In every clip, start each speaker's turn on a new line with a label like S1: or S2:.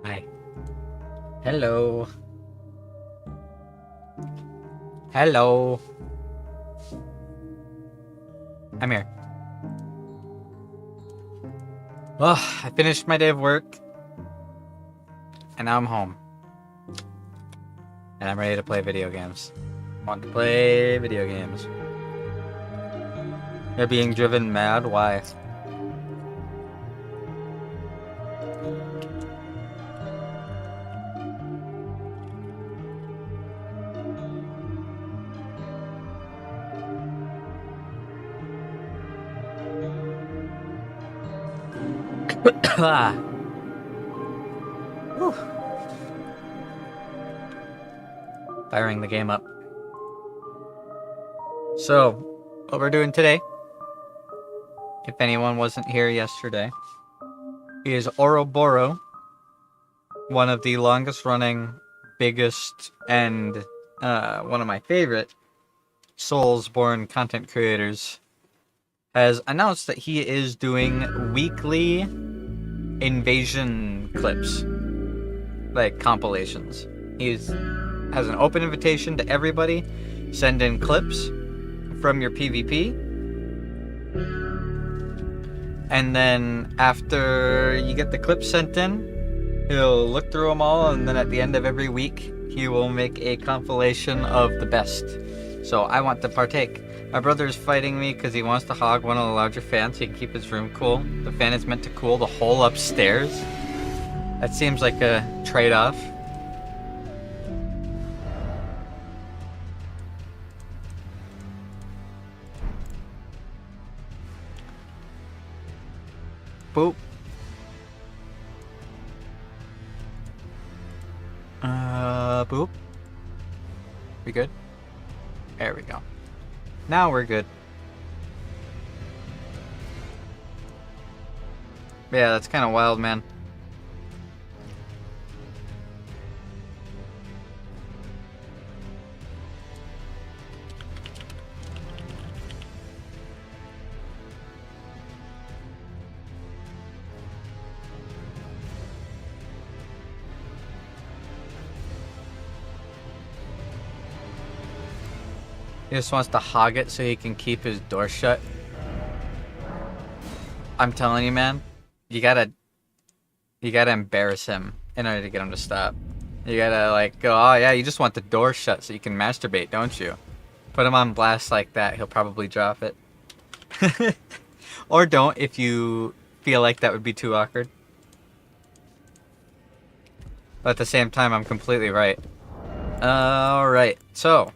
S1: Hi. Hello. Hello. I'm here. Well, I finished my day of work. And now I'm home. And I'm ready to play video games. Want to play video games. You're being driven mad? Why? Whew. Firing the game up. So, what we're doing today, if anyone wasn't here yesterday, is Oroboro, one of the longest running, biggest, and one of my favorite Soulsborne content creators, has announced that he is doing weekly invasion clips, like compilations. He has an open invitation to everybody. Send in clips from your PvP, and then after you get the clips sent in, He'll look through them all, and then at the end of every week, he will make a compilation of the best. So I want to partake. My brother is fighting me because he wants to hog one of the larger fans so he can keep his room cool. The fan is meant to cool the whole upstairs. That seems like a trade-off. Boop. Boop. We good? There we go. Now we're good. Yeah, that's kind of wild, man. He just wants to hog it so he can keep his door shut. I'm telling you, man, you gotta embarrass him in order to get him to stop. You gotta like go, oh yeah, you just want the door shut so you can masturbate, don't you? Put him on blast like that, he'll probably drop it. Or don't if you feel like that would be too awkward. But at the same time, I'm completely right. Alright, so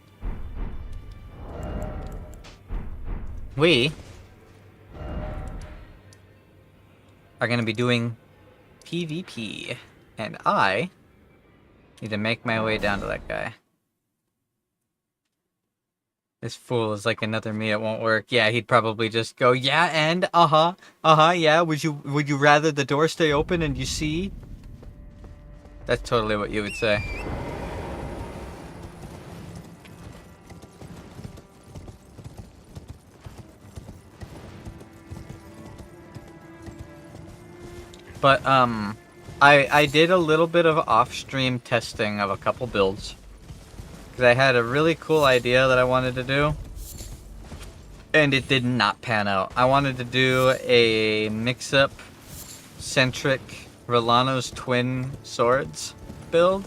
S1: we are going to be doing PvP, and I need to make my way down to that guy. This fool is like another me, it won't work. Yeah, he'd probably just go, yeah, and yeah, would you rather the door stay open and you see? That's totally what you would say. But, I did a little bit of off-stream testing of a couple builds. Because I had a really cool idea that I wanted to do. And it did not pan out. I wanted to do a mix-up centric Rolano's twin swords build.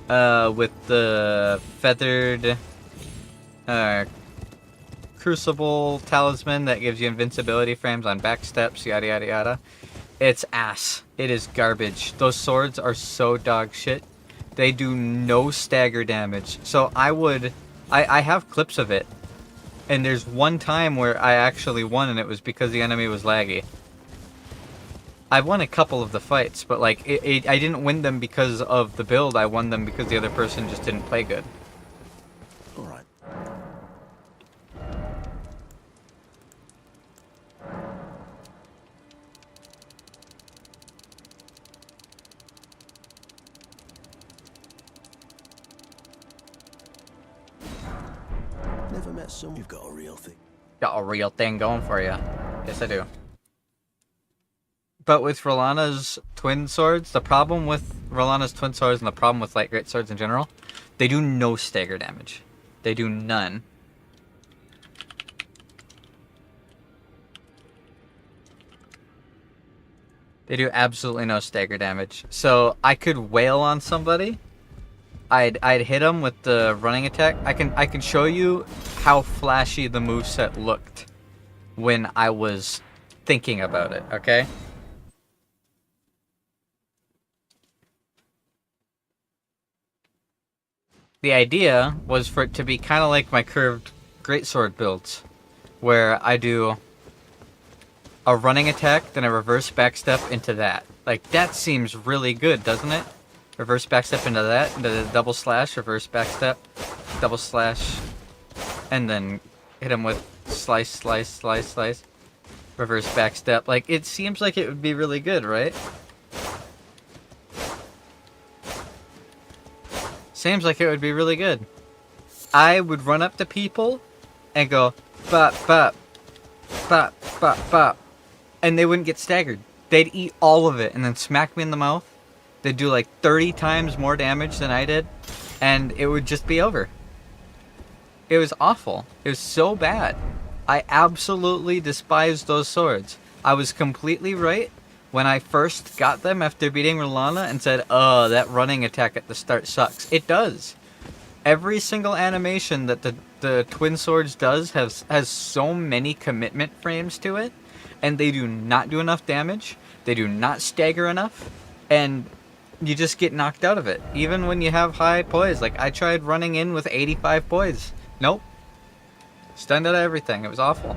S1: With the feathered crucible talisman that gives you invincibility frames on backsteps, yada yada yada. It's ass. It is garbage. Those swords are so dog shit. They do no stagger damage. So I have clips of it. And there's one time where I actually won and it was because the enemy was laggy. I won a couple of the fights, but like I didn't win them because of the build. I won them because the other person just didn't play good.
S2: All right. Never met someone. You've got a real thing.
S1: Got a real thing going for you. Yes, I do. But with Rolana's twin swords, the problem with Rolana's twin swords and the problem with light great swords in general, they do no stagger damage. They do none. They do absolutely no stagger damage. So I could wail on somebody. I'd hit them with the running attack. I can show you how flashy the moveset looked when I was thinking about it, okay? The idea was for it to be kind of like my curved greatsword builds, where I do a running attack, then a reverse backstep into that. Like, that seems really good, doesn't it? Reverse backstep into that, into the double slash, reverse backstep, double slash, and then hit him with slice, slice, slice, slice, reverse backstep. Like, it seems like it would be really good, right? Seems like it would be really good. I would run up to people and go, bop, bop, bop, bop, bop, and they wouldn't get staggered. They'd eat all of it and then smack me in the mouth. They'd do like 30 times more damage than I did, and it would just be over. It was awful. It was so bad. I absolutely despised those swords. I was completely right, when I first got them after beating Rolana and said, "Oh, that running attack at the start sucks." It does. Every single animation that the Twin Swords does has so many commitment frames to it, and they do not do enough damage. They do not stagger enough, and you just get knocked out of it. Even when you have high poise, like I tried running in with 85 poise. Nope. Stunned out of everything. It was awful.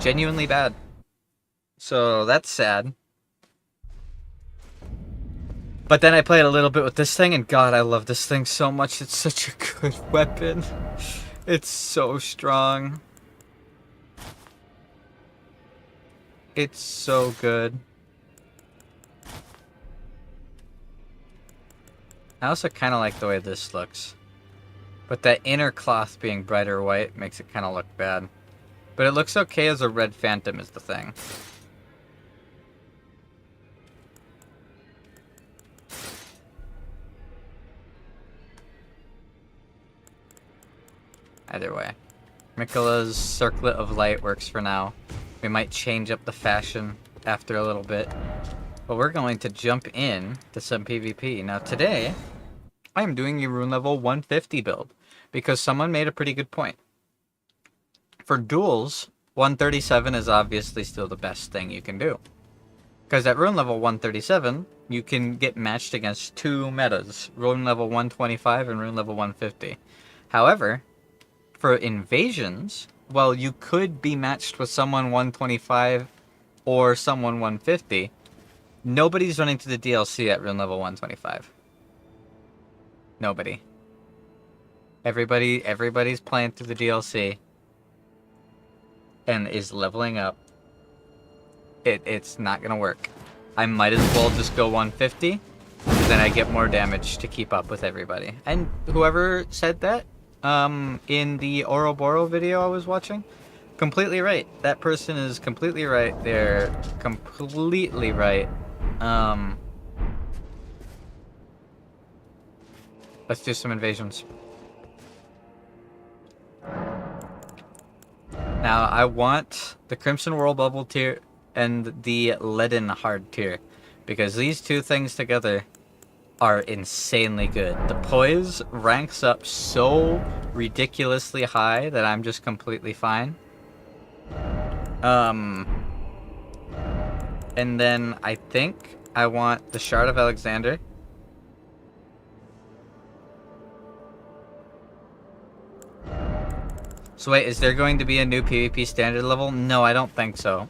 S1: Genuinely bad. So that's sad. But then I played a little bit with this thing, and God, I love this thing so much. It's such a good weapon. It's so strong. It's so good. I also kind of like the way this looks. But that inner cloth being brighter white makes it kind of look bad. But it looks okay as a red phantom is the thing. Either way. Miquella's circlet of light works for now. We might change up the fashion after a little bit. But we're going to jump in to some PvP. Now today, I am doing a rune level 150 build. Because someone made a pretty good point. For duels, 137 is obviously still the best thing you can do. Because at rune level 137, you can get matched against two metas. Rune level 125 and rune level 150. However, for invasions, well, you could be matched with someone 125 or someone 150. Nobody's running to the DLC at rune level 125. Nobody. Everybody's playing through the DLC and is leveling up. It's not gonna work. I might as well just go 150, then I get more damage to keep up with everybody. And whoever said that, in the Oroboro video I was watching, completely right. That person is completely right. They're completely right. Let's do some invasions. Now, I want the Crimson Whirl Bubble tier and the Leaden Hard tier, because these two things together are insanely good. The poise ranks up so ridiculously high that I'm just completely fine. And then I think I want the Shard of Alexander. So wait, is there going to be a new PvP standard level? No, I don't think so.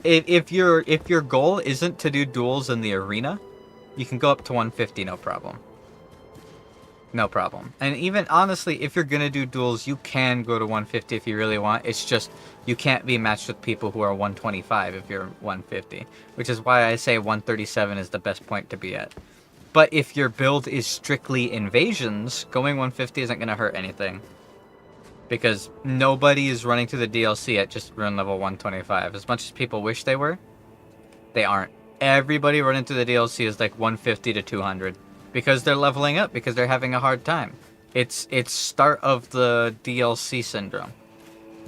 S1: If your goal isn't to do duels in the arena, you can go up to 150, no problem. No problem. And even, honestly, if you're gonna do duels, you can go to 150 if you really want. It's just, you can't be matched with people who are 125 if you're 150. Which is why I say 137 is the best point to be at. But if your build is strictly invasions, going 150 isn't gonna hurt anything. Because nobody is running to the DLC at just rune level 125. As much as people wish they were, they aren't. Everybody running to the DLC is like 150 to 200. Because they're leveling up, because they're having a hard time. It's start of the DLC syndrome.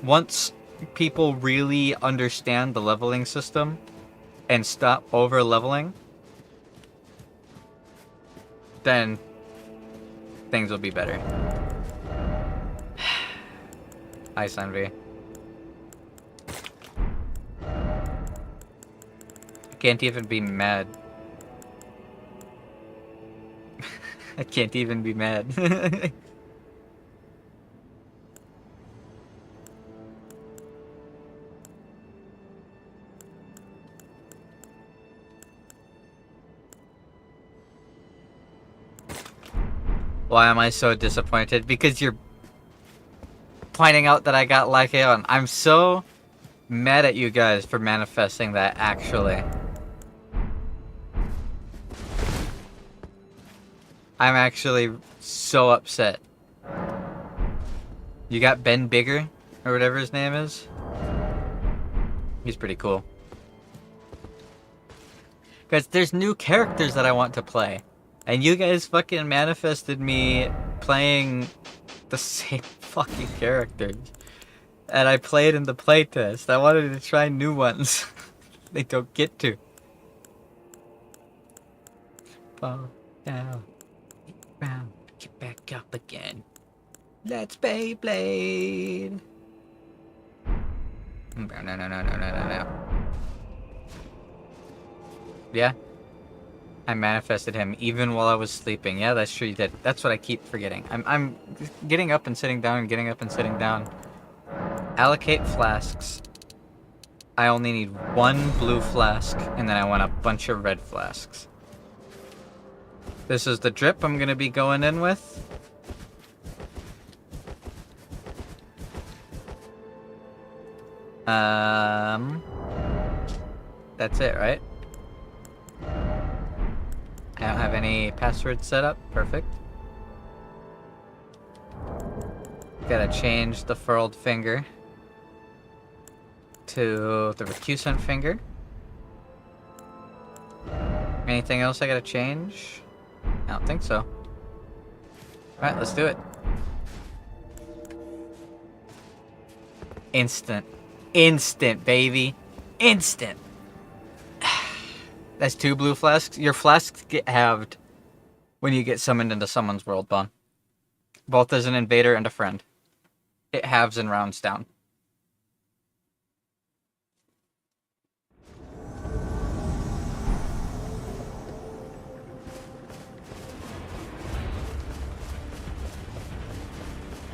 S1: Once people really understand the leveling system and stop over leveling, then things will be better. Hi, Sunvi. I can't even be mad. I can't even be mad. Why am I so disappointed? Because you're pointing out that I got Lycaon. I'm so mad at you guys for manifesting that, actually. I'm actually so upset. You got Ben Bigger, or whatever his name is? He's pretty cool. Guys, there's new characters that I want to play. And you guys fucking manifested me playing the same fucking characters. And I played in the playtest. I wanted to try new ones. They don't get to. Fall down, round, get back up again. Let's Beyblade. No. Yeah. I manifested him even while I was sleeping. Yeah, that's true, you did. That's what I keep forgetting. I'm getting up and sitting down and getting up and sitting down. Allocate flasks. I only need one blue flask, and then I want a bunch of red flasks. This is the drip I'm gonna be going in with. That's it, right? I don't have any password set up. Perfect. Gotta change the furled finger to the recusant finger. Anything else I gotta change? I don't think so. Alright, let's do it. Instant. Instant, baby. Instant. That's 2 blue flasks. Your flasks get halved when you get summoned into someone's world, Bon. Both as an invader and a friend. It halves and rounds down.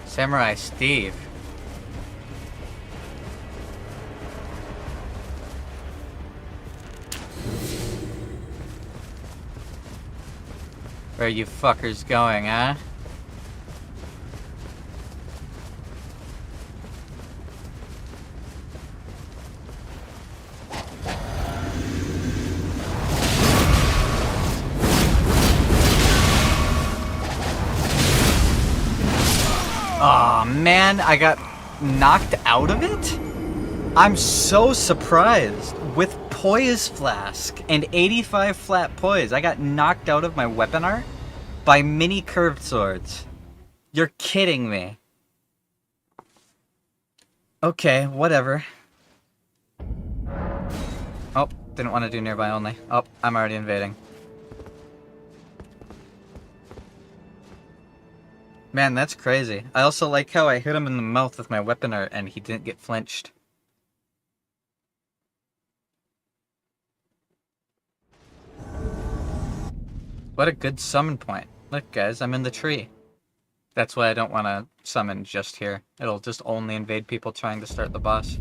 S1: Samurai Steve. Where are you fuckers going, huh? Aw, man, I got knocked out of it? I'm so surprised. With Poise Flask and 85 flat poise, I got knocked out of my weapon art by mini curved swords. You're kidding me. Okay, whatever. Oh, didn't want to do nearby only. Oh, I'm already invading. Man, that's crazy. I also like how I hit him in the mouth with my weapon art and he didn't get flinched. What a good summon point. Look, guys, I'm in the tree. That's why I don't want to summon just here. It'll just only invade people trying to start the boss.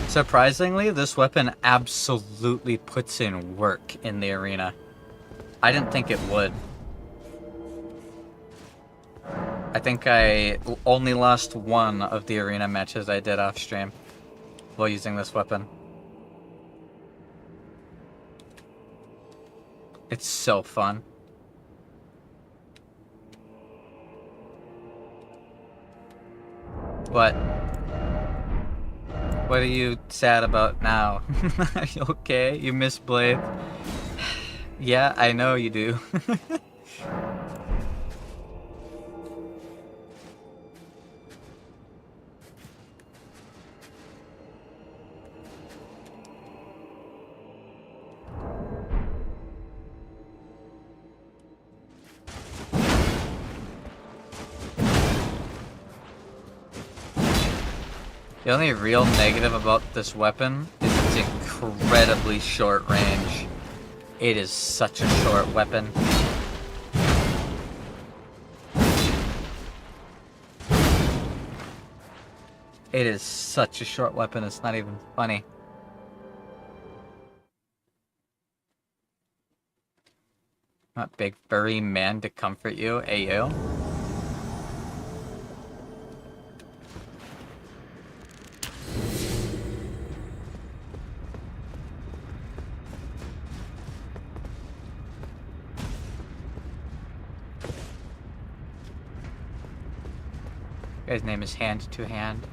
S1: Surprisingly, this weapon absolutely puts in work in the arena. I didn't think it would. I think I only lost one of the arena matches I did off stream while using this weapon. It's so fun. What? What are you sad about now? Are you okay? You miss Blade? Yeah, I know you do. The only real negative about this weapon is its incredibly short range. It is such a short weapon. It is such a short weapon, it's not even funny. Not big furry man to comfort you, ayo. Guy's name is Hand to Hand.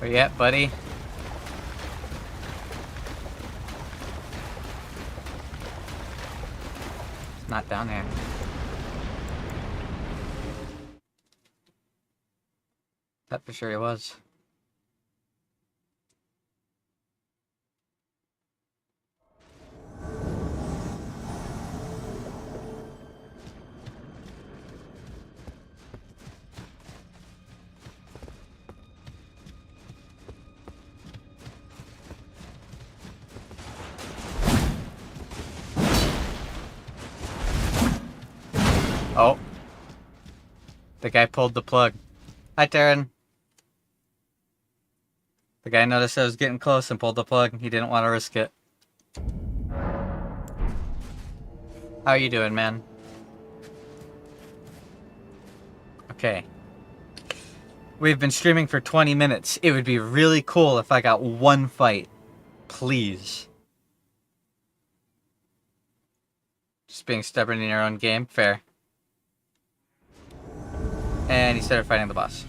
S1: Where you at, buddy? It's not down there. That for sure he was. Oh. The guy pulled the plug. Hi, Taryn. The guy noticed I was getting close and pulled the plug. He didn't want to risk it. How are you doing, man? Okay. We've been streaming for 20 minutes. It would be really cool if I got one fight. Please. Just being stubborn in your own game? Fair. And he started fighting the boss.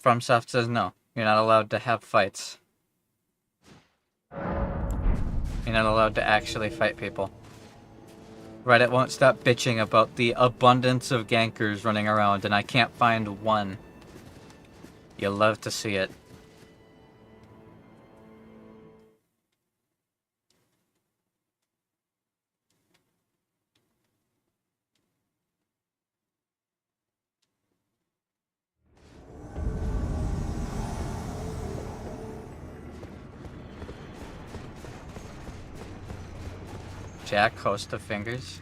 S1: FromSoft says no. You're not allowed to have fights. You're not allowed to actually fight people. Reddit won't stop bitching about the abundance of gankers running around, and I can't find one. You'll love to see it. Jack, host of fingers.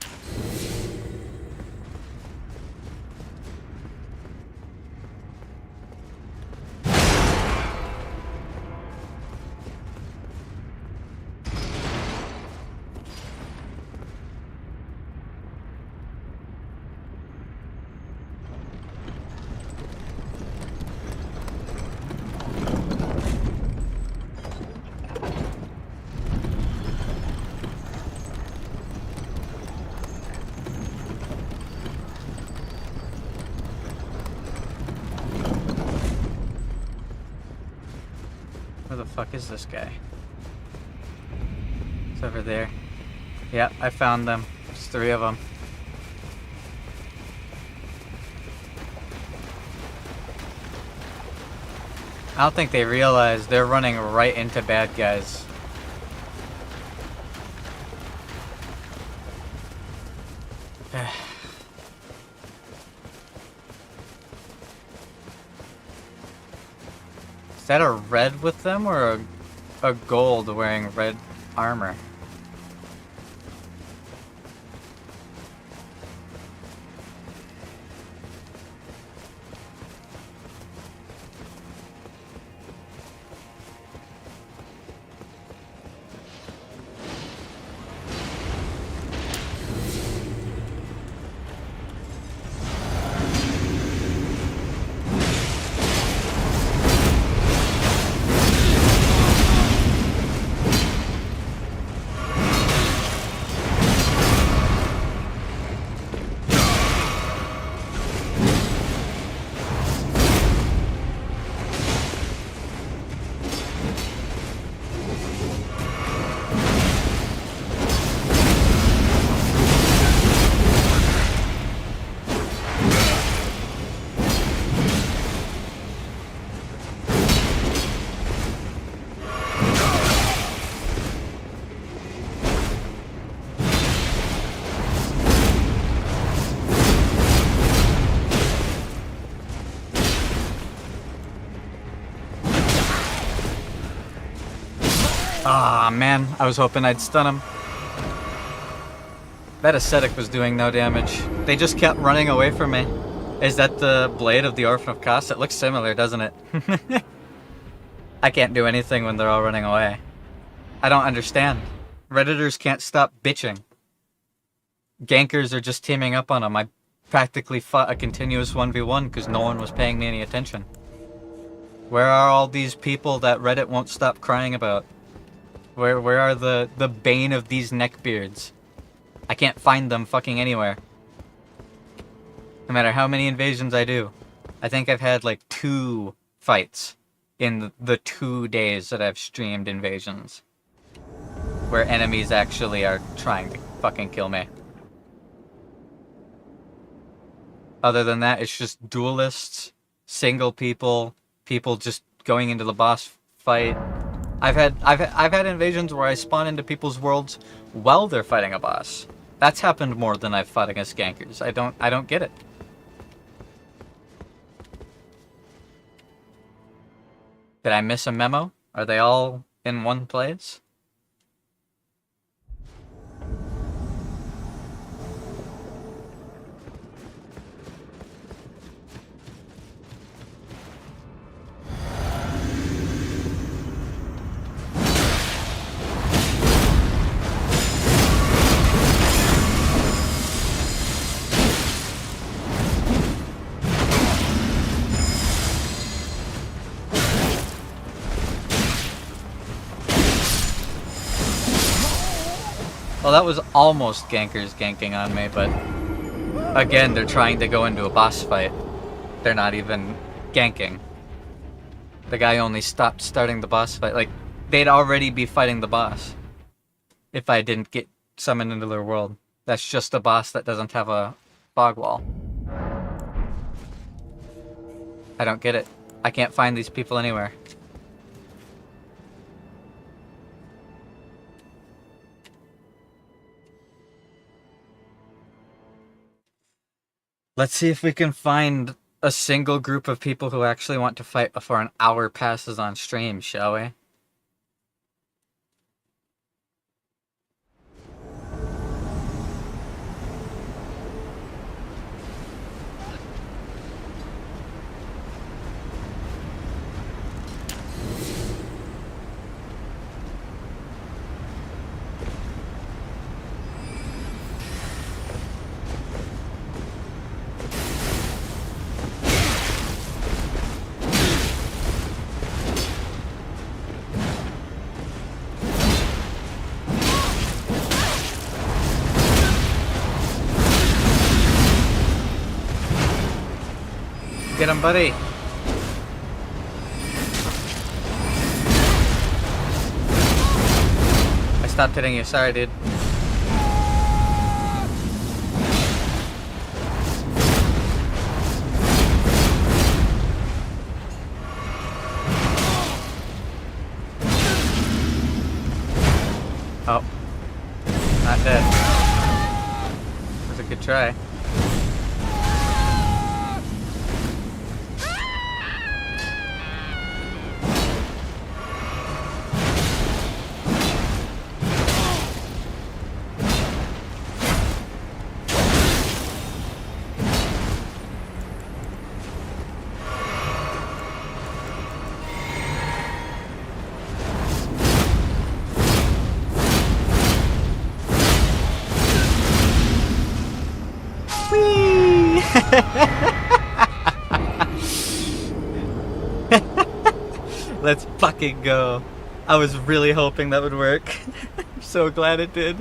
S1: Where the fuck is this guy? It's over there. Yeah, I found them. There's 3 of them. I don't think they realize they're running right into bad guys. Is that a red with them or a gold wearing red armor? Ah, man. I was hoping I'd stun him. That ascetic was doing no damage. They just kept running away from me. Is that the blade of the Orphan of Kos? It looks similar, doesn't it? I can't do anything when they're all running away. I don't understand. Redditors can't stop bitching. Gankers are just teaming up on them. I practically fought a continuous 1v1 because no one was paying me any attention. Where are all these people that Reddit won't stop crying about? Where are the bane of these neckbeards? I can't find them fucking anywhere. No matter how many invasions I do. I think I've had like 2 fights in the 2 days that I've streamed invasions. Where enemies actually are trying to fucking kill me. Other than that, it's just duelists, single people, people just going into the boss fight. I've had invasions where I spawn into people's worlds while they're fighting a boss. That's happened more than I've fought against gankers. I don't get it. Did I miss a memo? Are they all in one place? Well, that was almost gankers ganking on me, but again, they're trying to go into a boss fight. They're not even ganking. The guy only stopped starting the boss fight. Like, they'd already be fighting the boss if I didn't get summoned into their world. That's just a boss that doesn't have a fog wall. I don't get it. I can't find these people anywhere. Let's see if we can find a single group of people who actually want to fight before an hour passes on stream, shall we? Get him, buddy. I stopped hitting you. Sorry, dude. Oh. Not dead. That was a good try. Let's fucking go. I was really hoping that would work. I'm so glad it did.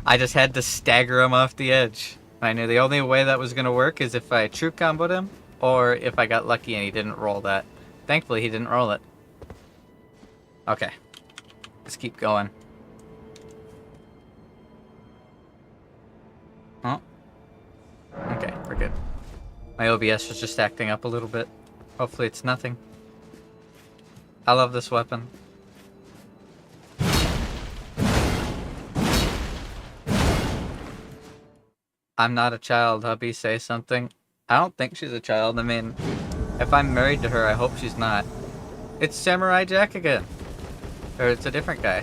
S1: I just had to stagger him off the edge. I knew the only way that was going to work is if I true comboed him, or if I got lucky and he didn't roll that. Thankfully, he didn't roll it. Okay. Let's keep going. Oh. Okay, we're good. My OBS was just acting up a little bit. Hopefully it's nothing. I love this weapon. I'm not a child, hubby, say something. I don't think she's a child. I mean, if I'm married to her, I hope she's not. It's Samurai Jack again. Or it's a different guy.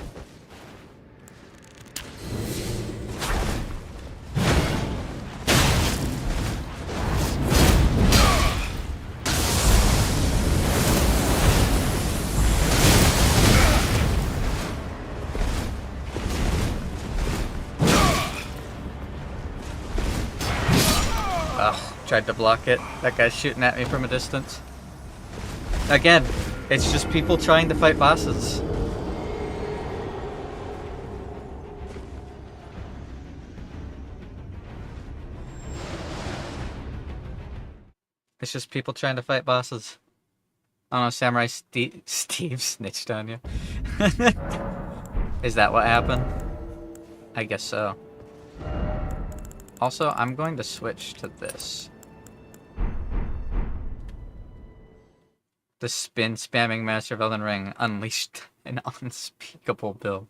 S1: Ugh, tried to block it. That guy's shooting at me from a distance. Again, it's just people trying to fight bosses. It's just people trying to fight bosses. I don't know, Samurai Steve snitched on you. Is that what happened? I guess so. Also, I'm going to switch to this. The spin-spamming Master of Elden Ring unleashed an unspeakable build.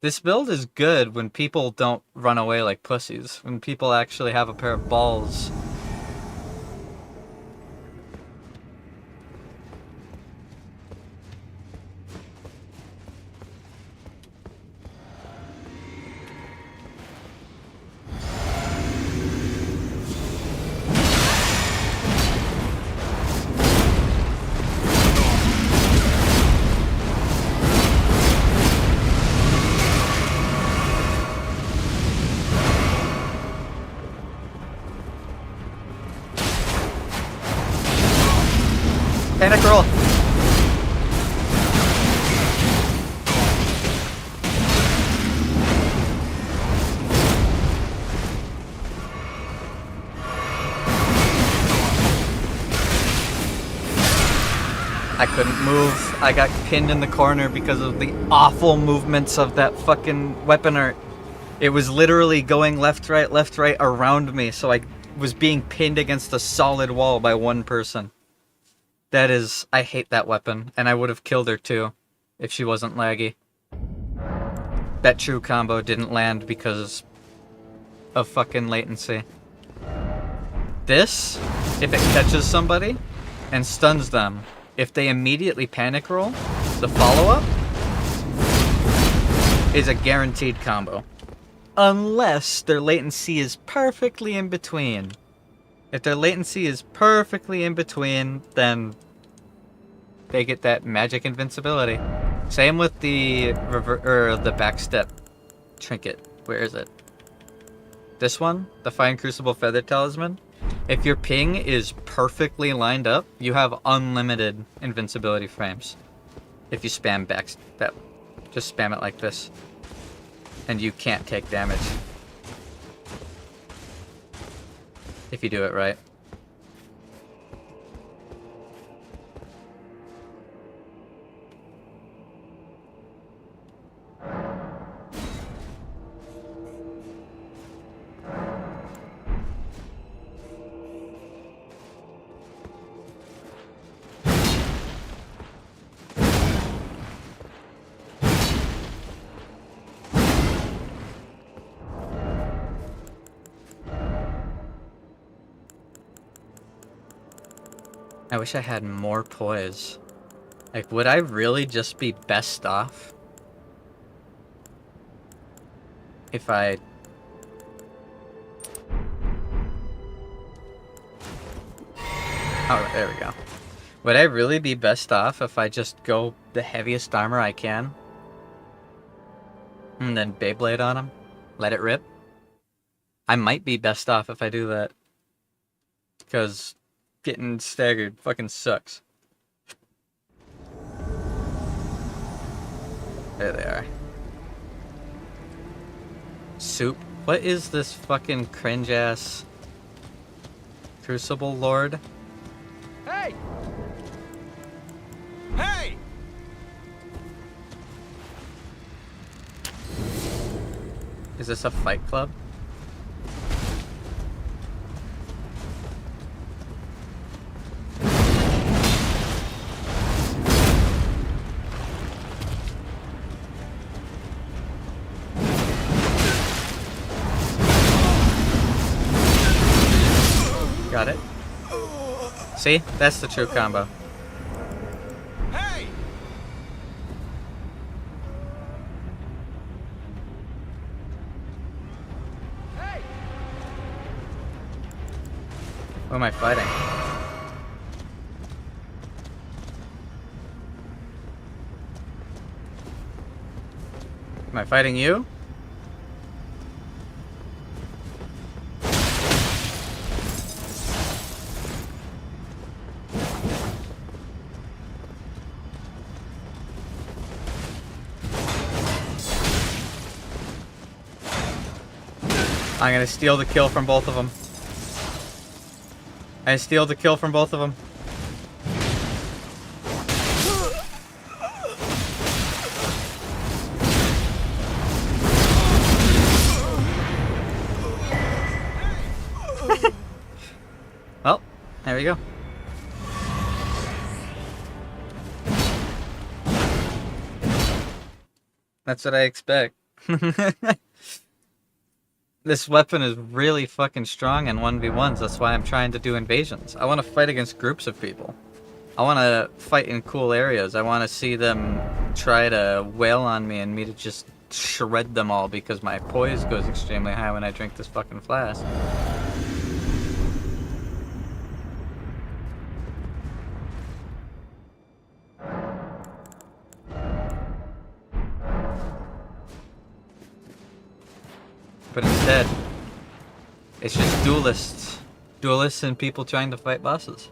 S1: This build is good when people don't run away like pussies. When people actually have a pair of balls. Panic roll! I couldn't move. I got pinned in the corner because of the awful movements of that fucking weapon art. It was literally going left, right, around me, so I was being pinned against a solid wall by one person. That is... I hate that weapon, and I would have killed her too, if she wasn't laggy. That true combo didn't land because of fucking latency. This, if it catches somebody and stuns them, if they immediately panic roll, the follow-up is a guaranteed combo. Unless their latency is perfectly in between. If their latency is perfectly in between, then they get that magic invincibility. Same with the the backstep trinket. Where is it? This one, the Fine Crucible Feather Talisman. If your ping is perfectly lined up, you have unlimited invincibility frames. If you spam backstep, just spam it like this, and you can't take damage. If you do it right. I wish I had more poise. Like, would I really just be best off if I... Oh, there we go. Would I really be best off if I just go the heaviest armor I can? And then Beyblade on him? Let it rip? I might be best off if I do that. Because getting staggered fucking sucks. There they are. Soup? What is this fucking cringe-ass Crucible Lord?
S3: Hey! Hey!
S1: Is this a fight club? Got it. See? That's the true combo.
S3: Hey! Hey!
S1: Who am I fighting? Am I fighting you? I'm gonna steal the kill from both of them. I steal the kill from both of them. Well, there we go. That's what I expect. This weapon is really fucking strong in 1v1s. That's why I'm trying to do invasions. I want to fight against groups of people. I want to fight in cool areas. I want to see them try to wail on me and me to just shred them all because my poise goes extremely high when I drink this fucking flask. But instead, it's just duelists. Duelists and people trying to fight bosses.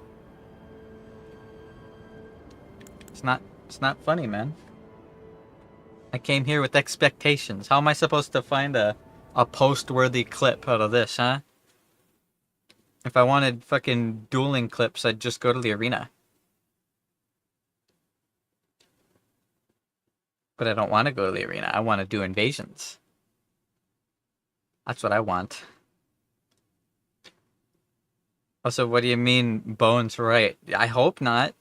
S1: It's not funny, man. I came here with expectations. How am I supposed to find a post-worthy clip out of this, huh? If I wanted fucking dueling clips, I'd just go to the arena. But I don't want to go to the arena. I want to do invasions. That's what I want. Also, what do you mean Bones right? I hope not.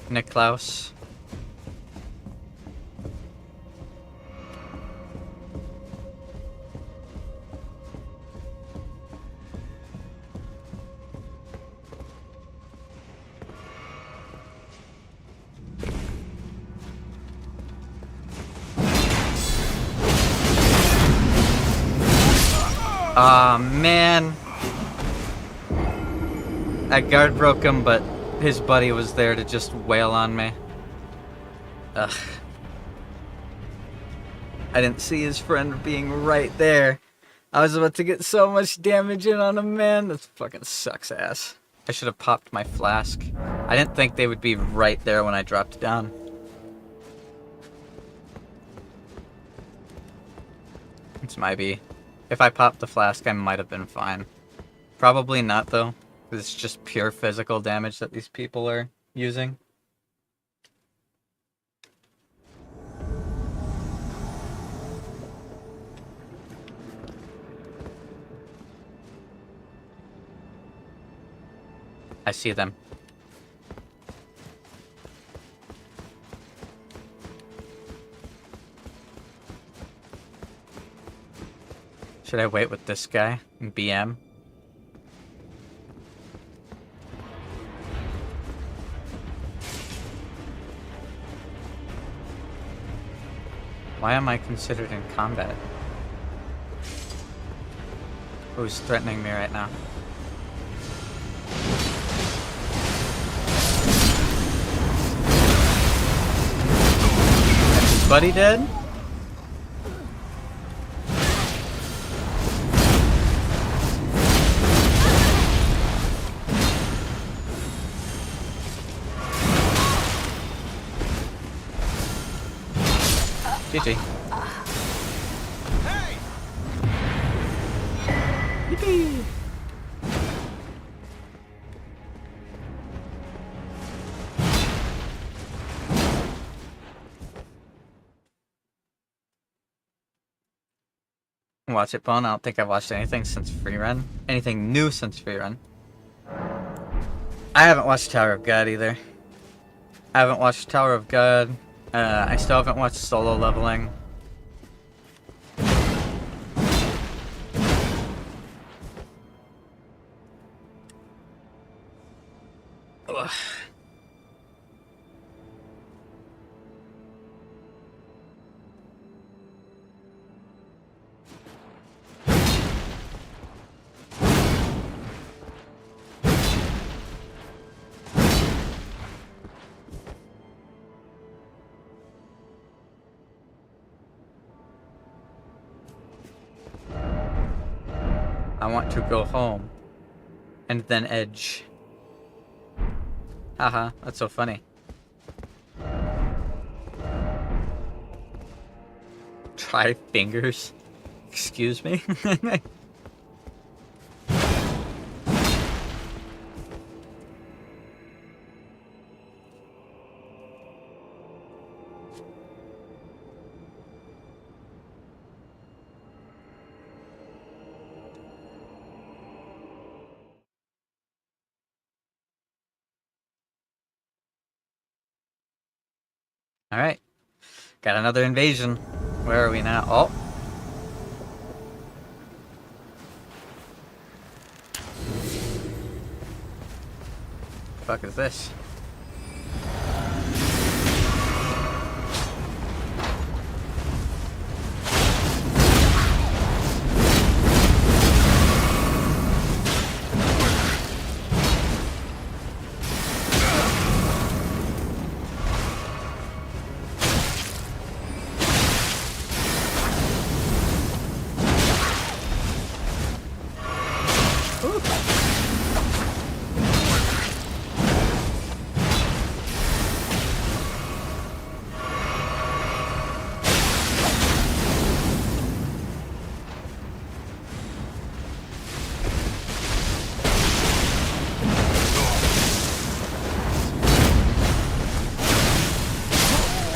S1: Niklaus. Aw, man. That guard broke him, but his buddy was there to just wail on me. Ugh. I didn't see his friend being right there. I was about to get so much damage in on him, man. This fucking sucks ass. I should have popped my flask. I didn't think they would be right there when I dropped down. It's my B. If I popped the flask, I might have been fine. Probably not, though. It's just pure physical damage that these people are using. I see them. Should I wait with this guy and BM? Why am I considered in combat? Who's threatening me right now? Is his buddy dead? GG.
S3: Hey!
S1: Yippee! Watch it, Bone. I don't think I've watched anything since free run. Anything new since free run. I haven't watched Tower of God either. I haven't watched Tower of God. I still haven't watched Solo Leveling. Ugh. I want to go home. and then edge. Haha, that's so funny. Try fingers. Excuse me? Alright. Got another invasion. Where are we now? Oh. The fuck is this?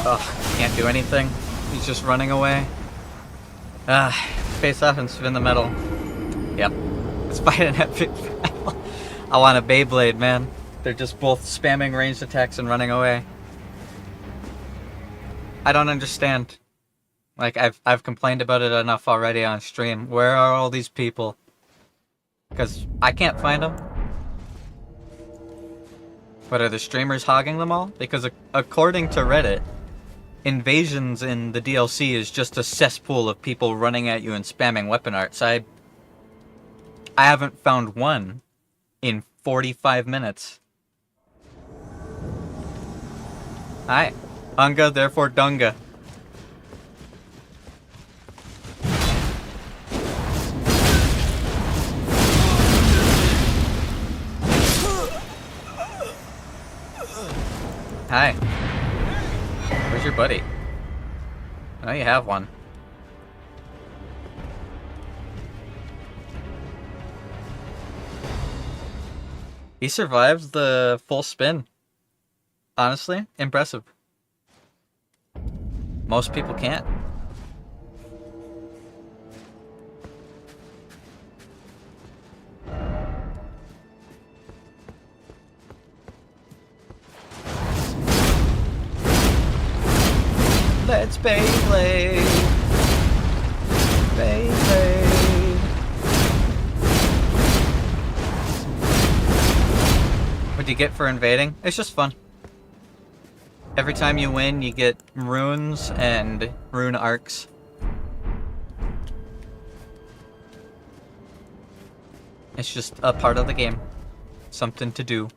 S1: Oh, can't do anything. He's just running away. Face off and spin the metal. Yep. Despite an epic battle. I want a Beyblade, man. They're just both spamming ranged attacks and running away. I don't understand. Like, I've complained about it enough already on stream. Where are all these people? Because I can't find them. But are the streamers hogging them all? Because according to Reddit, invasions in the DLC is just a cesspool of people running at you and spamming weapon arts. I haven't found one in 45 minutes. Hi. Unga, therefore Dunga. Hi. Where's your buddy? I know you have one. He survived the full spin. Honestly, impressive. Most people can't. Let's Beyblade! Beyblade! What do you get for invading? It's just fun. Every time you win, you get runes and rune arcs. It's just a part of the game. Something to do.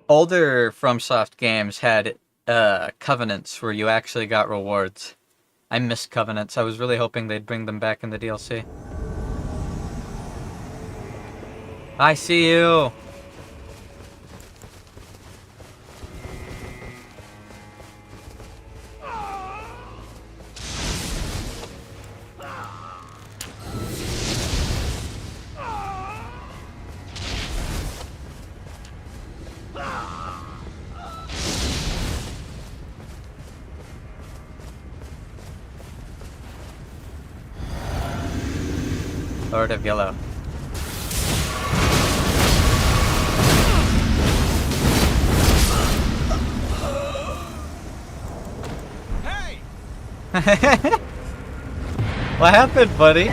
S1: Older FromSoft games had covenants where you actually got rewards. I missed covenants. I was really hoping they'd bring them back in the DLC. I see you! Lord of Yellow.
S3: Hey!
S1: What happened, buddy?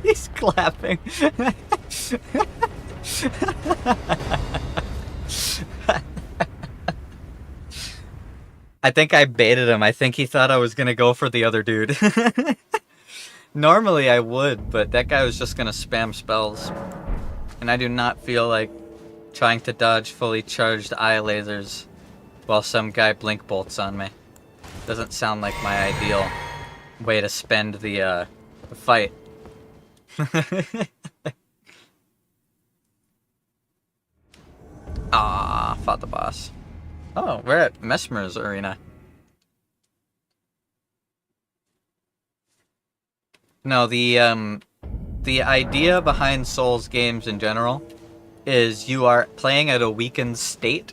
S1: He's clapping. I think I baited him. I think he thought I was gonna go for the other dude. Normally I would, but that guy was just gonna spam spells. And I do not feel like trying to dodge fully charged eye lasers while some guy blink bolts on me. Doesn't sound like my ideal way to spend the Fight. Ah, fought the boss. Oh, we're at Mesmer's arena. No, the idea behind Souls games in general is you are playing at a weakened state,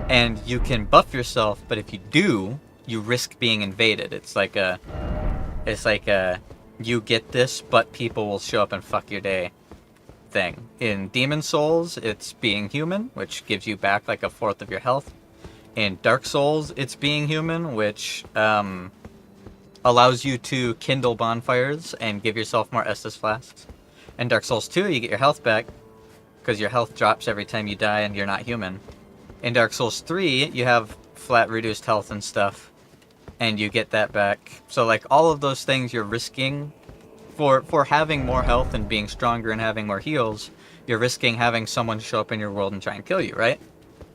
S1: and you can buff yourself, but if you do, you risk being invaded. It's like a, you get this, but people will show up and fuck your day thing. In Demon Souls, it's being human, which gives you back like a fourth of your health. In Dark Souls, it's being human, which allows you to kindle bonfires and give yourself more Estus flasks. In Dark Souls 2, you get your health back, because your health drops every time you die and you're not human. In Dark Souls 3, you have flat reduced health and stuff, and you get that back. So like all of those things you're risking for having more health and being stronger and having more heals, you're risking having someone show up in your world and try and kill you, right?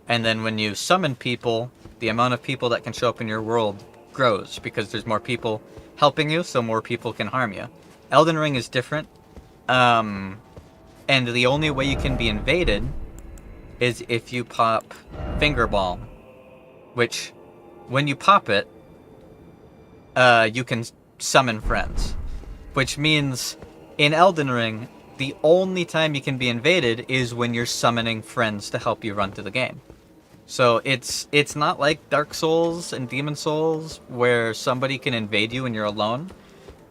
S1: And then when you summon people, the amount of people that can show up in your world grows because there's more people helping you, so more people can harm you. Elden Ring is different. And the only way you can be invaded is if you pop Finger Ball, which, when you pop it, you can summon friends. Which means, in Elden Ring, the only time you can be invaded is when you're summoning friends to help you run through the game. So it's not like Dark Souls and Demon Souls, where somebody can invade you when you're alone.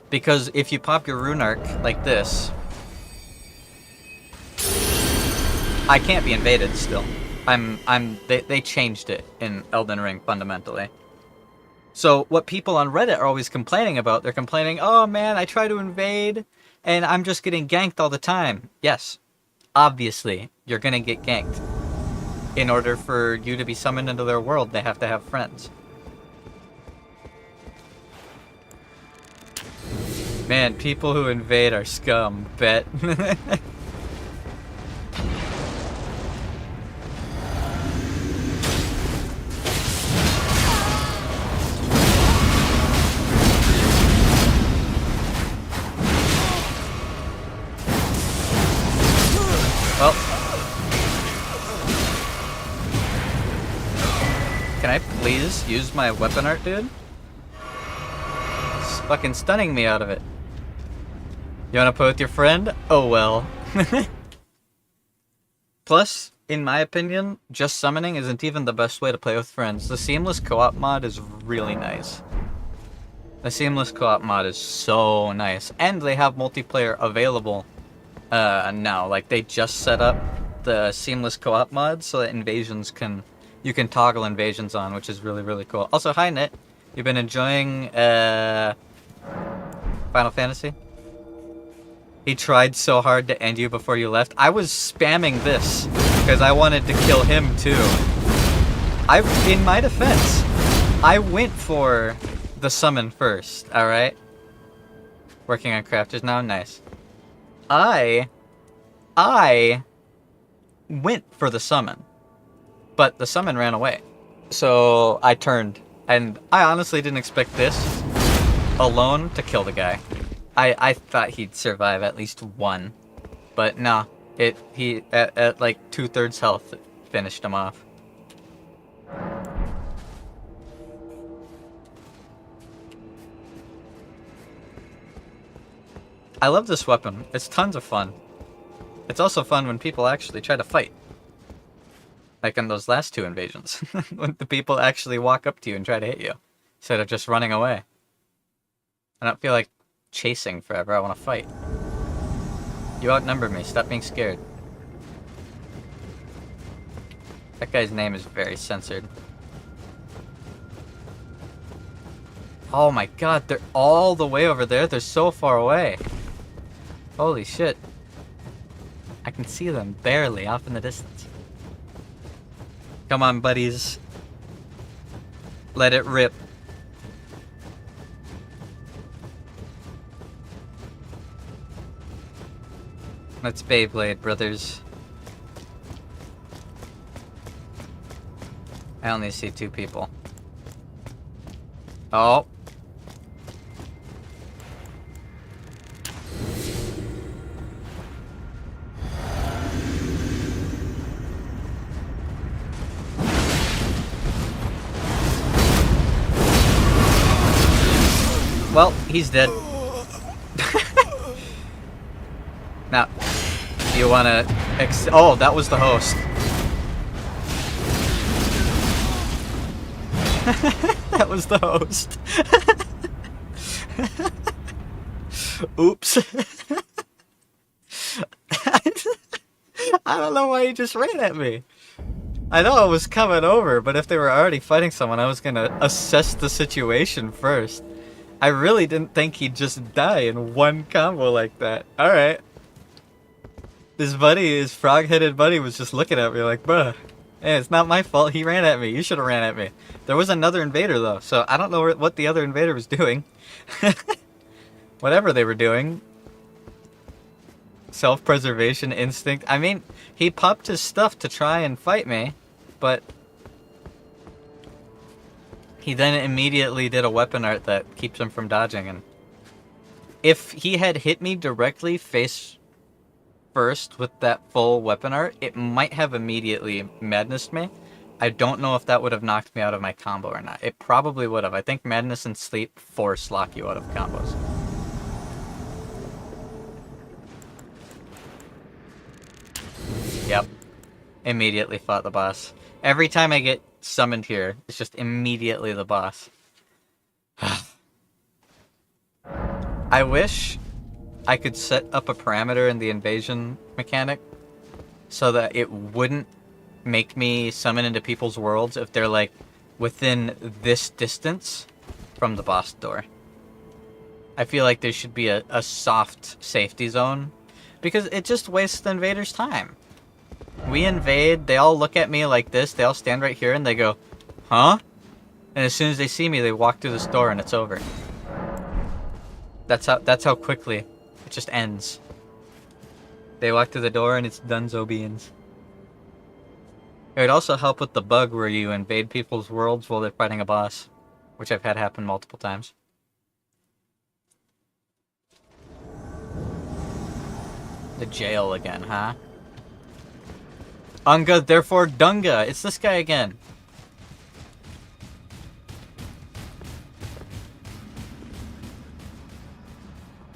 S1: Because if you pop your rune arc like this, I can't be invaded still. They changed it in Elden Ring fundamentally. So what people on Reddit are always complaining about, they're complaining, oh man, I try to invade and I'm just getting ganked all the time. Yes, obviously, you're gonna get ganked. In order for you to be summoned into their world, they have to have friends. Man, people who invade are scum, bet. Well, can I please use my weapon art, dude? It's fucking stunning me out of it. You wanna play with your friend? Oh well. Plus, in my opinion, just summoning isn't even the best way to play with friends. The seamless co-op mod is really nice. The seamless co-op mod is so nice. And they have multiplayer available now. Like, they just set up the seamless co-op mod so that you can toggle invasions on, which is really, really cool. Also, hi Nit. You've been enjoying Final Fantasy? He tried so hard to end you before you left. I was spamming this because I wanted to kill him too. In my defense, I went for the summon first, alright? Working on crafters now, nice. I went for the summon, but the summon ran away. So I turned, and I honestly didn't expect this alone to kill the guy. I thought he'd survive at least one, but nah, he at like 2/3 health, it finished him off. I love this weapon. It's tons of fun. It's also fun when people actually try to fight. Like in those last two invasions. When the people actually walk up to you and try to hit you, instead of just running away. I don't feel like chasing forever, I want to fight. You outnumber me, stop being scared. That guy's name is very censored. Oh my god, they're all the way over there? They're so far away. Holy shit. I can see them barely off in the distance. Come on, buddies. Let it rip. Let's Beyblade, brothers. I only see 2 people. Oh. He's dead. Now, do you want to... Oh, that was the host. That was the host. Oops. I don't know why he just ran at me. I know I was coming over, but if they were already fighting someone, I was gonna assess the situation first. I really didn't think he'd just die in one combo like that. Alright. His buddy, his frog-headed buddy, was just looking at me like, bruh, hey, it's not my fault, he ran at me. You should have ran at me. There was another invader, though, so I don't know what the other invader was doing. Whatever they were doing. Self-preservation instinct. I mean, he popped his stuff to try and fight me, but he then immediately did a weapon art that keeps him from dodging, and if he had hit me directly face first with that full weapon art, it might have immediately madnessed me. I don't know if that would have knocked me out of my combo or not. It probably would have. I think madness and sleep force lock you out of combos. Yep. Immediately fought the boss. Every time I get summoned here, it's just immediately the boss. I wish I could set up a parameter in the invasion mechanic so that it wouldn't make me summon into people's worlds if they're like within this distance from the boss door. I feel like there should be a soft safety zone because it just wastes the invader's time. We invade, they all look at me like this, they all stand right here and they go, huh? And as soon as they see me, they walk through this door and it's over. That's how quickly it just ends. They walk through the door and it's donezo beans. It would also help with the bug where you invade people's worlds while they're fighting a boss, which I've had happen multiple times. The jail again, huh? Unga, therefore Dunga. It's this guy again.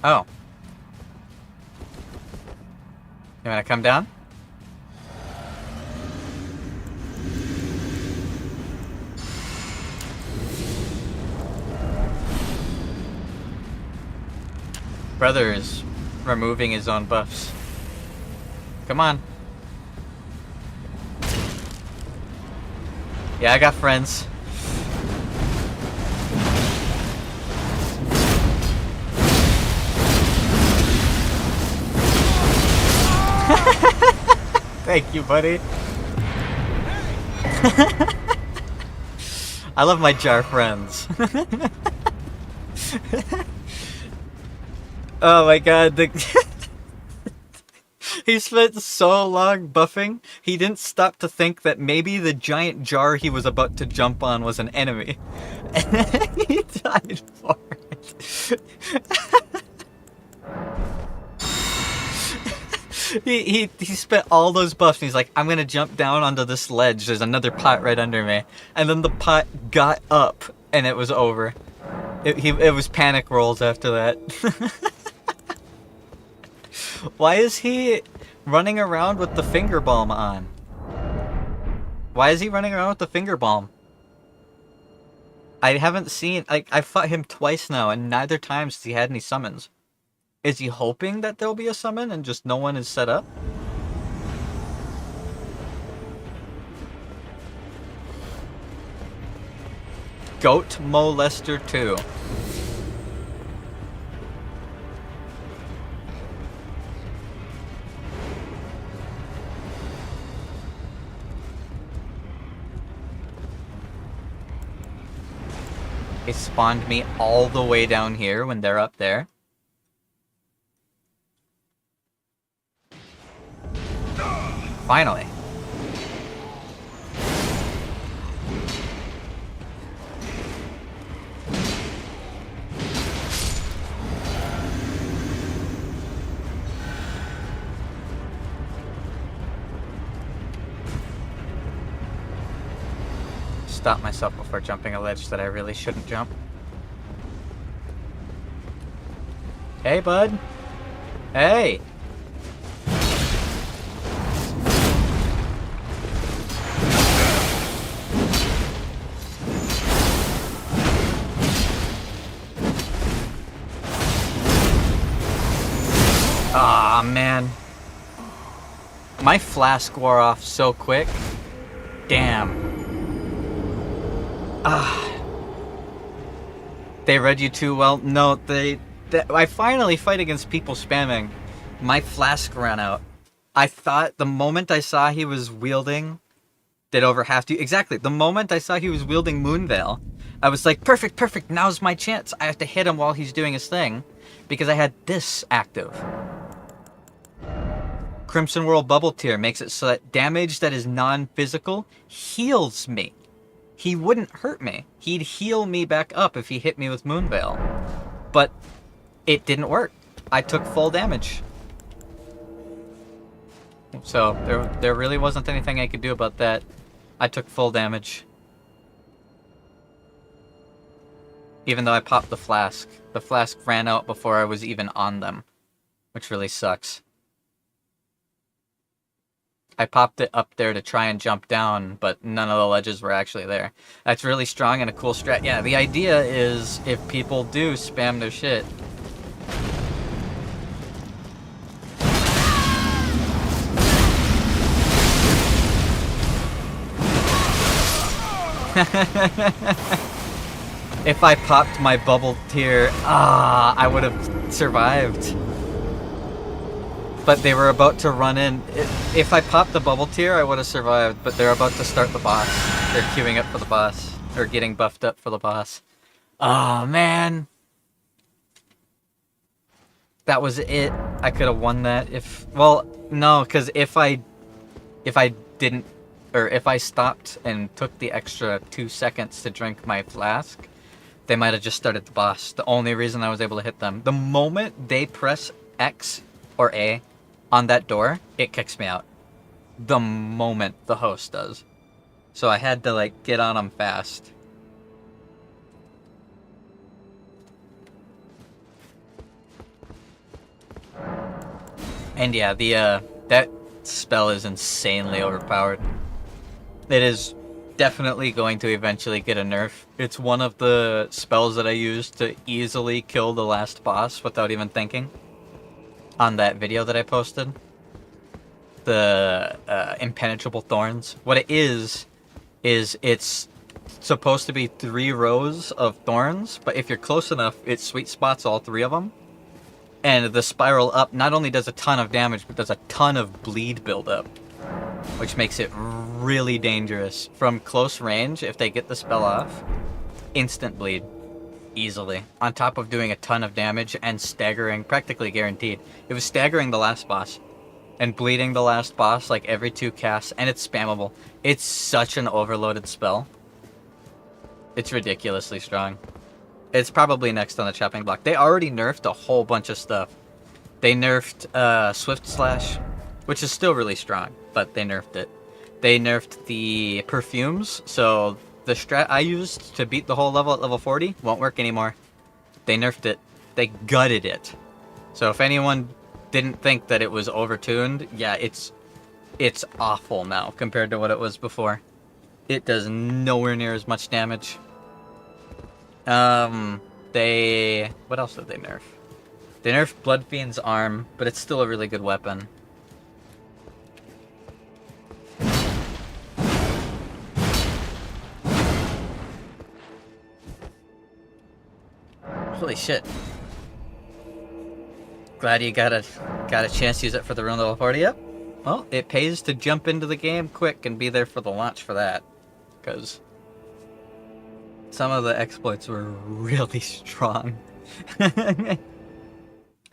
S1: Oh. You wanna come down? Brother is removing his own buffs. Come on. Yeah, I got friends. Thank you, buddy. I love my jar friends. Oh my god, he spent so long buffing, he didn't stop to think that maybe the giant jar he was about to jump on was an enemy. And he died for it. He spent all those buffs and he's like, I'm gonna jump down onto this ledge, there's another pot right under me. And then the pot got up and it was over. It was panic rolls after that. Why is he running around with the finger balm on? Why is he running around with the finger balm? I haven't seen... I fought him twice now, and neither times has he had any summons. Is he hoping that there'll be a summon and just no one is set up? Goat Molester 2. It spawned me all the way down here when they're up there. Finally. Stop myself before jumping a ledge that I really shouldn't jump. Hey, bud. Hey. Ah, man. My flask wore off so quick. Damn. Ah. They read you too well. No, I finally fight against people spamming. My flask ran out. I thought the moment I saw he was wielding... Did over half to... Exactly. The moment I saw he was wielding Moonveil, I was like, perfect. Now's my chance. I have to hit him while he's doing his thing. Because I had this active. Crimson World Bubble Tier makes it so that damage that is non-physical heals me. He wouldn't hurt me. He'd heal me back up if he hit me with Moonveil. But it didn't work. I took full damage. So there really wasn't anything I could do about that. I took full damage. Even though I popped the flask. The flask ran out before I was even on them. Which really sucks. I popped it up there to try and jump down, but none of the ledges were actually there. That's really strong and a cool strat. Yeah, the idea is if people do spam their shit. If I popped my bubble tier, I would have survived. But they were about to run in. If I popped the bubble tier, I would have survived, but they're about to start the boss. They're queuing up for the boss. Or getting buffed up for the boss. Oh, man. That was it. I could have won that if... Well, no, because if I didn't... Or if I stopped and took the extra 2 seconds to drink my flask, they might have just started the boss. The only reason I was able to hit them. The moment they press X or A on that door, it kicks me out. The moment the host does. So I had to, like, get on them fast. And yeah, that spell is insanely overpowered. It is definitely going to eventually get a nerf. It's one of the spells that I use to easily kill the last boss without even thinking. On that video that I posted. The impenetrable thorns. What it is it's supposed to be 3 rows of thorns, but if you're close enough, it sweet spots all 3 of them. And the spiral up not only does a ton of damage, but does a ton of bleed buildup. Which makes it really dangerous. From close range, if they get the spell off, instant bleed. Easily. On top of doing a ton of damage and staggering, practically guaranteed. It was staggering the last boss. And bleeding the last boss like every 2 casts, and it's spammable. It's such an overloaded spell. It's ridiculously strong. It's probably next on the chopping block. They already nerfed a whole bunch of stuff. They nerfed Swift Slash, which is still really strong, but they nerfed it. They nerfed the perfumes, so the strat I used to beat the whole level at level 40 won't work anymore. They nerfed it. They gutted it. So if anyone didn't think that it was overtuned, yeah, it's awful now compared to what it was before. It does nowhere near as much damage. What else did they nerf? They nerfed Bloodfiend's arm, but it's still a really good weapon. Holy shit. Glad you got a chance to use it for the run level 40 up. Well, it pays to jump into the game quick and be there for the launch for that. Because some of the exploits were really strong.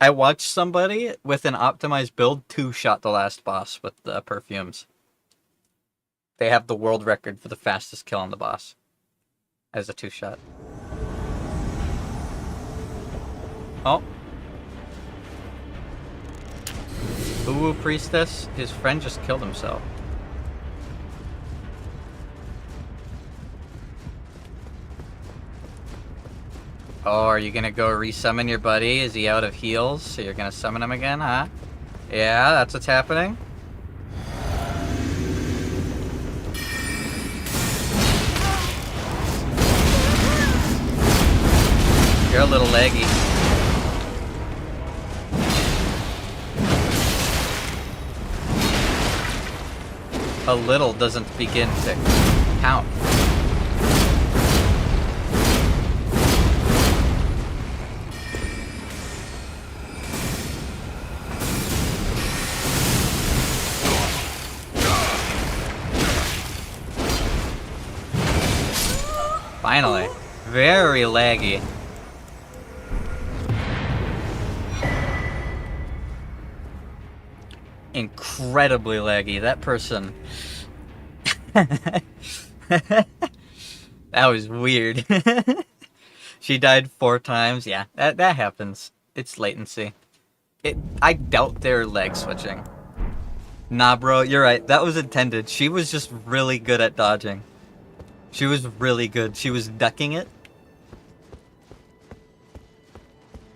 S1: I watched somebody with an optimized build 2-shot the last boss with the perfumes. They have the world record for the fastest kill on the boss. As a 2-shot. Oh. Uwu Priestess, his friend just killed himself. Oh, are you gonna go resummon your buddy? Is he out of heals? So you're gonna summon him again, huh? Yeah, that's what's happening. You're a little laggy. A little doesn't begin to count. Finally. Very laggy. Incredibly laggy. That person... That was weird. She died 4 times. Yeah, that happens. It's latency. I doubt they're lag switching. Nah, bro, you're right. That was intended. She was just really good at dodging. She was really good. She was ducking it.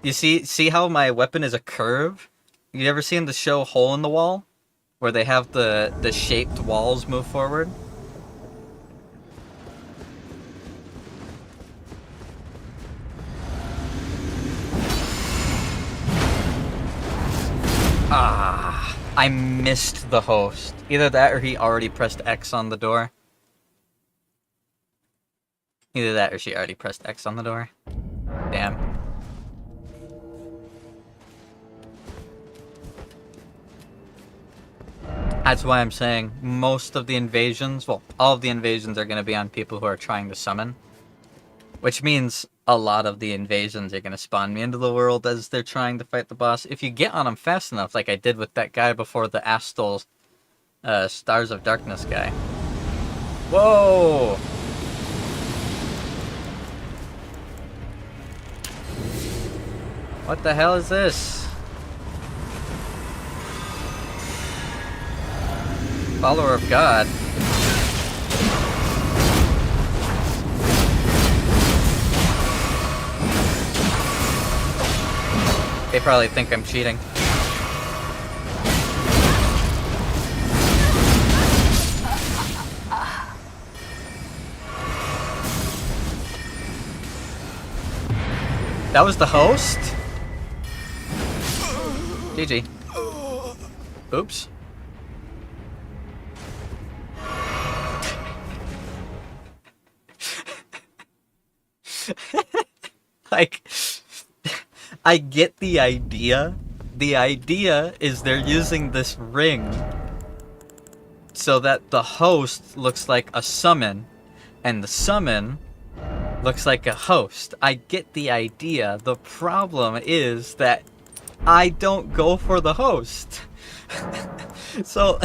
S1: You see how my weapon is a curve? You ever seen the show Hole in the Wall? Where they have the shaped walls move forward? Ah, I missed the host. Either that or he already pressed X on the door. Either that or she already pressed X on the door. Damn. That's why I'm saying most of the invasions, well, all of the invasions are going to be on people who are trying to summon. Which means a lot of the invasions are going to spawn me into the world as they're trying to fight the boss. If you get on them fast enough, like I did with that guy before the Astal Stars of Darkness guy. Whoa! What the hell is this? Follower of God. They probably think I'm cheating. That was the host? GG. Oops. Like, I get the idea. The idea is they're using this ring so that the host looks like a summon, and the summon looks like a host. I get the idea. The problem is that I don't go for the host. So...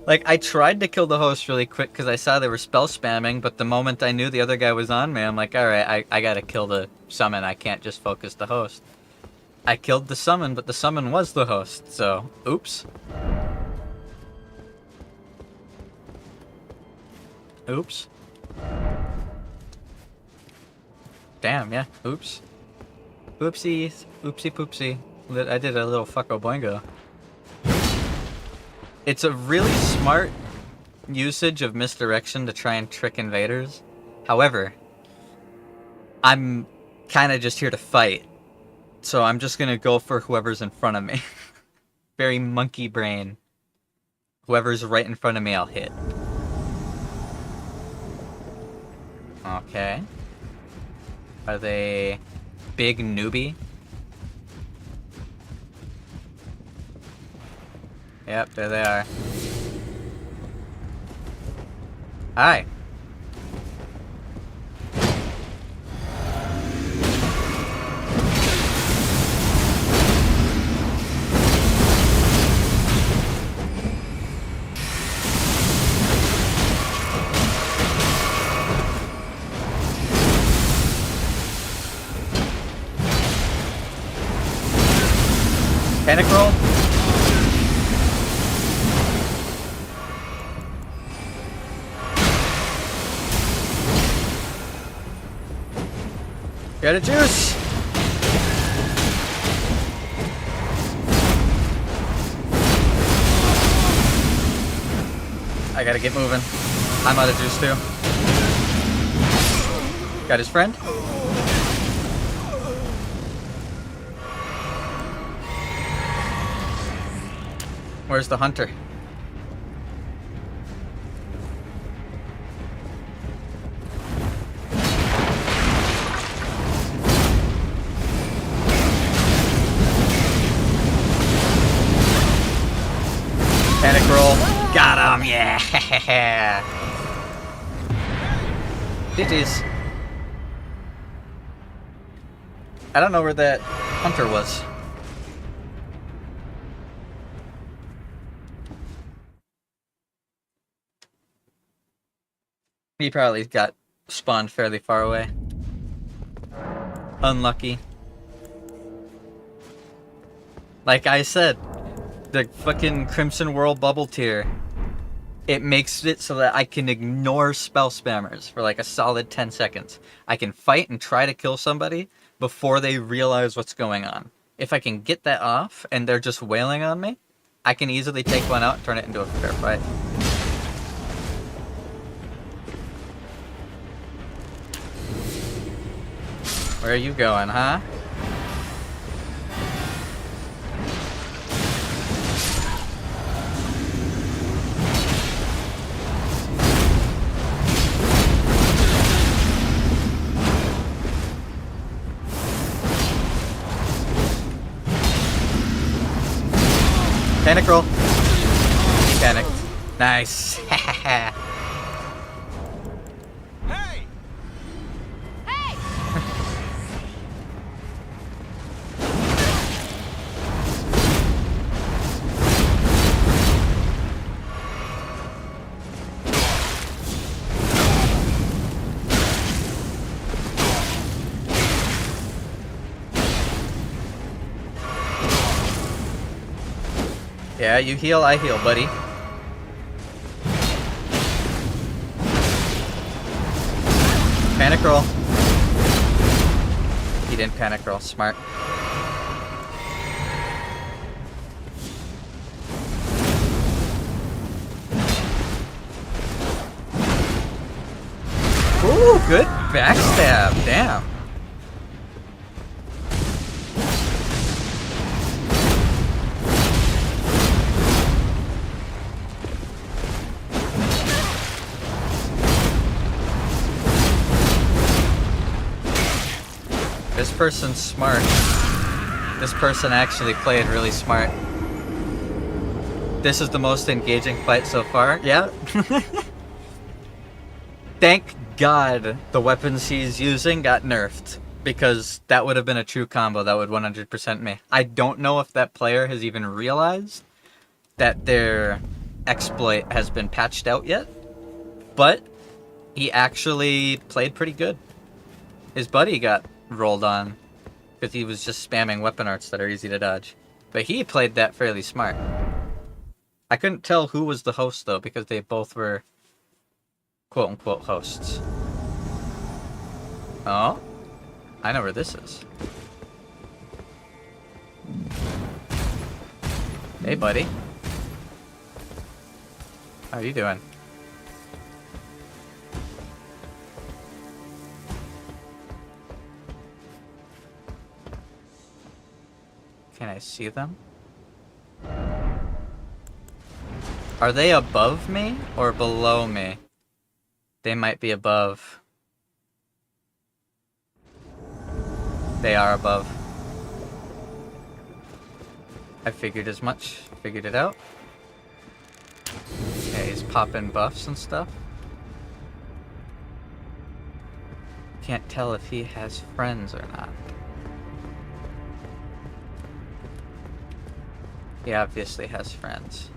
S1: Like, I tried to kill the host really quick because I saw they were spell spamming, but the moment I knew the other guy was on me, I'm like, alright, I gotta kill the summon, I can't just focus the host. I killed the summon, but the summon was the host, so, oops. Oops. Damn, yeah, oops. Oopsies, oopsie poopsie. I did a little fucko boingo. It's a really smart usage of misdirection to try and trick invaders. However, I'm kind of just here to fight. So I'm just going to go for whoever's in front of me. Very monkey brain. Whoever's right in front of me, I'll hit. Okay. Are they big newbie? Yep, there they are. Hi. Panic roll? Get a juice! I gotta get moving. I'm out of juice too. Got his friend? Where's the hunter? Panic roll. Got him, yeah! GG's. I don't know where that hunter was. He probably got spawned fairly far away. Unlucky. Like I said, the fucking Crimson World bubble tier, it makes it so that I can ignore spell spammers for like a solid 10 seconds. I can fight and try to kill somebody before they realize what's going on. If I can get that off and they're just wailing on me, I can easily take one out and turn it into a fair fight. Where are you going, huh? Panic roll. He panicked. Nice.
S3: Hey!
S4: Hey!
S1: Yeah, you heal, I heal, buddy. Panic roll. He didn't panic roll. Smart. Ooh, good backstab. Damn. This person's smart. This person actually played really smart. This is the most engaging fight so far. Yeah. Thank God the weapons he's using got nerfed, because that would have been a true combo that would 100% me. I don't know if that player has even realized that their exploit has been patched out yet, but he actually played pretty good. His buddy got rolled on because he was just spamming weapon arts that are easy to dodge, but he played that fairly smart. I couldn't tell who was the host though, because they both were quote-unquote hosts. Oh, I know where this is. Hey buddy, how are you doing? Can I see them? Are they above me or below me? They might be above. They are above. I figured as much. Figured it out. Okay, he's popping buffs and stuff. Can't tell if he has friends or not. He obviously has friends.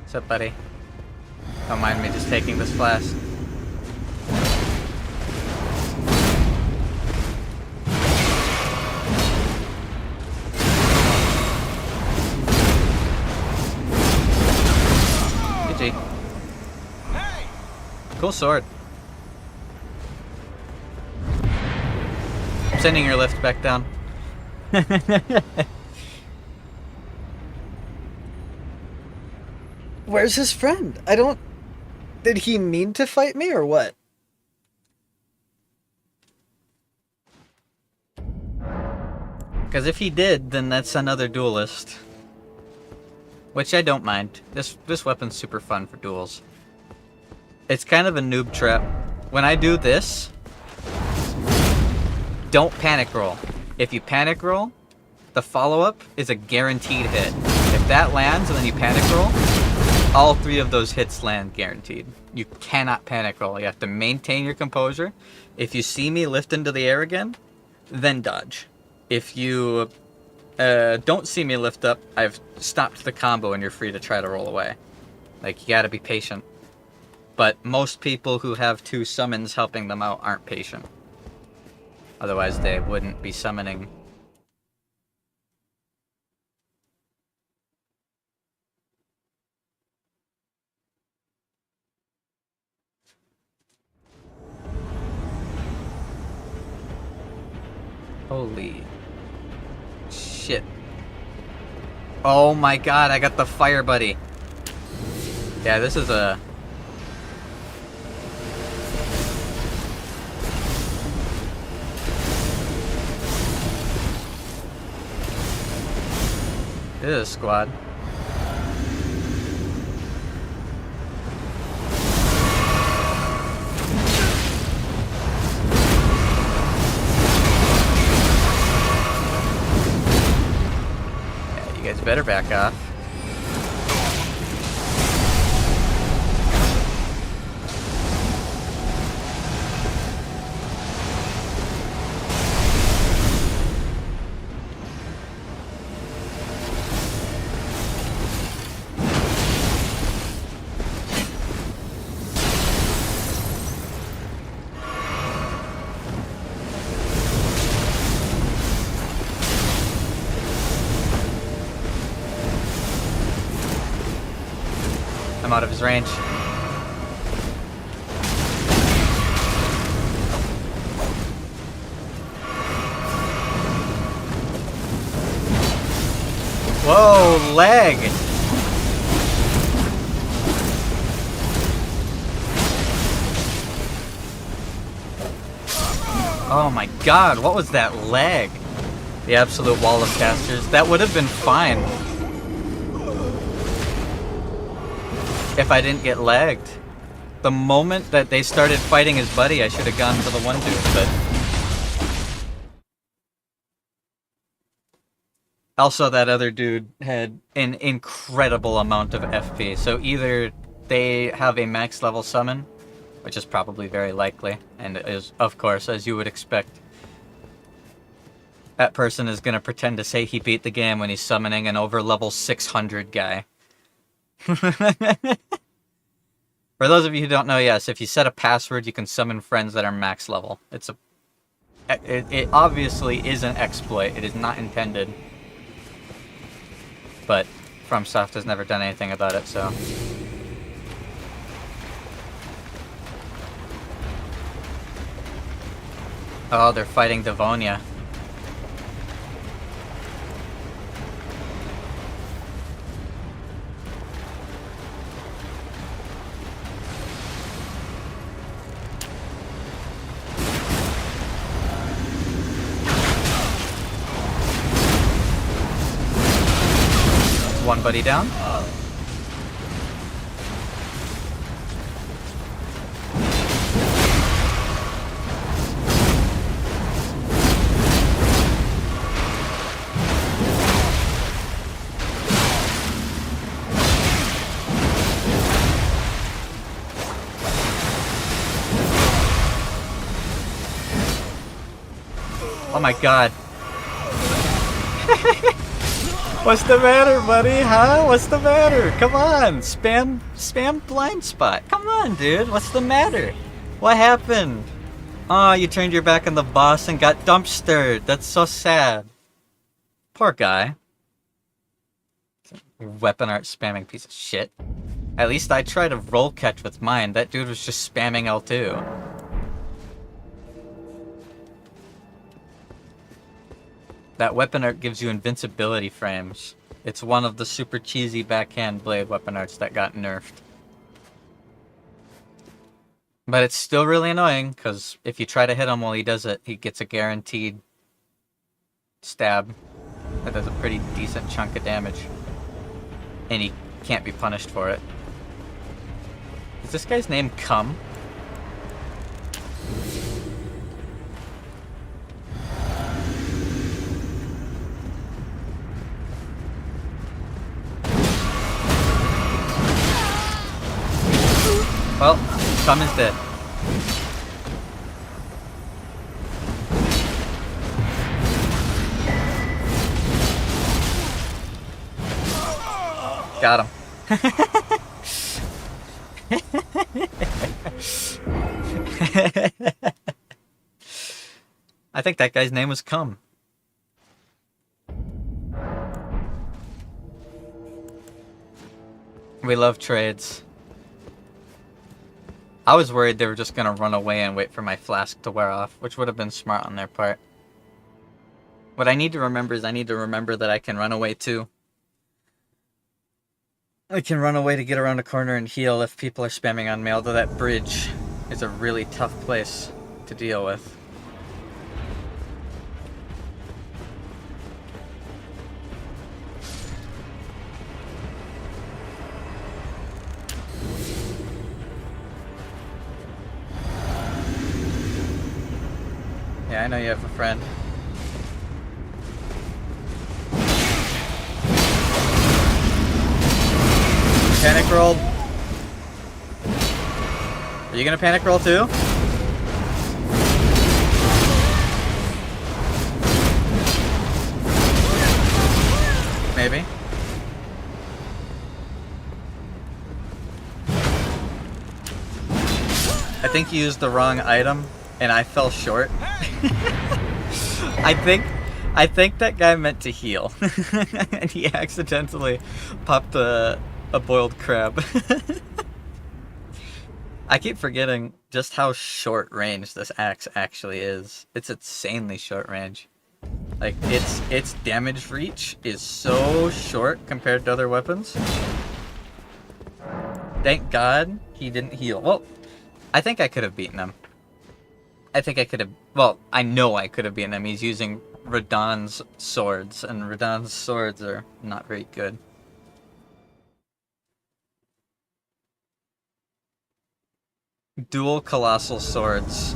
S1: What's up, buddy? Don't mind me just taking this flask. Cool sword. I'm sending your lift back down.
S4: Where's his friend? I don't... Did he mean to fight me or what?
S1: Because if he did, then that's another duelist. Which I don't mind. This weapon's super fun for duels. It's kind of a noob trap. When I do this, don't panic roll. If you panic roll, the follow-up is a guaranteed hit. If that lands and then you panic roll, all 3 of those hits land guaranteed. You cannot panic roll. You have to maintain your composure. If you see me lift into the air again, then dodge. If you don't see me lift up, I've stopped the combo and you're free to try to roll away. Like, you gotta be patient. But most people who have 2 summons helping them out aren't patient. Otherwise they wouldn't be summoning. Holy shit. Oh my god, I got the fire buddy. Yeah, this is a... This is a squad. Yeah, you guys better back off. I'm out of his range. Whoa, lag! Oh my god, what was that lag? The absolute wall of casters. That would have been fine if I didn't get lagged. The moment that they started fighting his buddy, I should have gone for the one dude, but... Also, that other dude had an incredible amount of FP, so either they have a max level summon, which is probably very likely, and is, of course, as you would expect, that person is going to pretend to say he beat the game when he's summoning an over level 600 guy. For those of you who don't know, yes, if you set a password, you can summon friends that are max level. It obviously is an exploit. It is not intended. But FromSoft has never done anything about it, so... Oh, they're fighting Devonia. One buddy down. Oh my god. What's the matter, buddy? Huh? What's the matter? Come on, spam blind spot. Come on, dude. What's the matter? What happened? Oh, you turned your back on the boss and got dumpstered. That's so sad. Poor guy. Weapon art spamming piece of shit. At least I tried to roll catch with mine. That dude was just spamming L2. That weapon art gives you invincibility frames. It's one of the super cheesy backhand blade weapon arts that got nerfed. But it's still really annoying, because if you try to hit him while he does it, he gets a guaranteed stab. That does a pretty decent chunk of damage. And he can't be punished for it. Is this guy's name Cum? Well, Cum is dead. Got him. I think that guy's name was Cum. We love trades. I was worried they were just gonna run away and wait for my flask to wear off, which would have been smart on their part. What I need to remember is I need to remember that I can run away too. I can run away to get around a corner and heal if people are spamming on me, although that bridge is a really tough place to deal with. Yeah, I know you have a friend. Panic roll. Are you gonna panic roll too? Maybe. I think you used the wrong item and I fell short. I think that guy meant to heal. And he accidentally popped a boiled crab. I keep forgetting just how short range this axe actually is. It's insanely short range. Like, its damage reach is so short compared to other weapons. Thank God he didn't heal. Well, I think I could have beaten him. I think I could have... Well, I know I could have beaten him. He's using Radahn's swords, and Radahn's swords are not very good. Dual colossal swords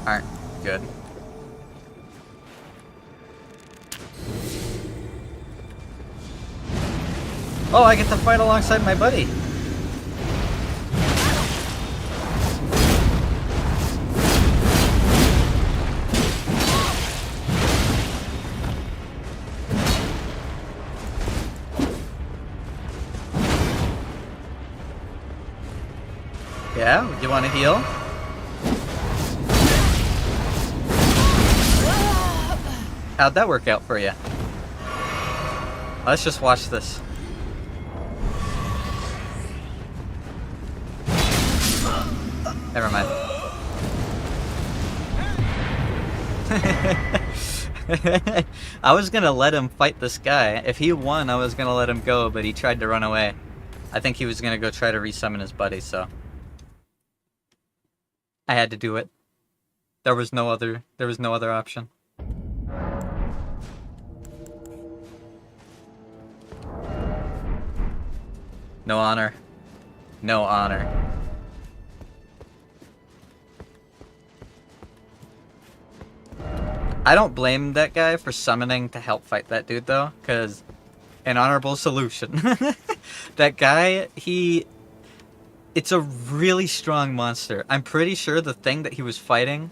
S1: aren't good. Oh, I get to fight alongside my buddy. Yeah, you want to heal? How'd that work out for you? Let's just watch this. Never mind. I was gonna let him fight this guy. If he won, I was gonna let him go, but he tried to run away. I think he was gonna go try to resummon his buddy, so I had to do it. There was no other option. No honor. No honor. I don't blame that guy for summoning to help fight that dude though, because an honorable solution. That guy, it's a really strong monster. I'm pretty sure the thing that he was fighting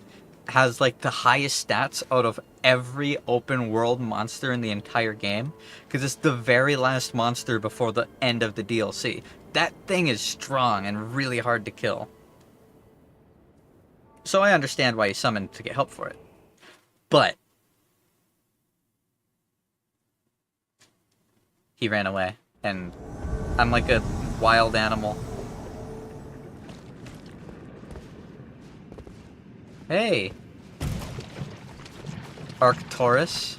S1: has like the highest stats out of every open world monster in the entire game, because it's the very last monster before the end of the DLC. That thing is strong and really hard to kill. So I understand why he summoned to get help for it. But he ran away, and I'm like a wild animal. Hey! Arcturus.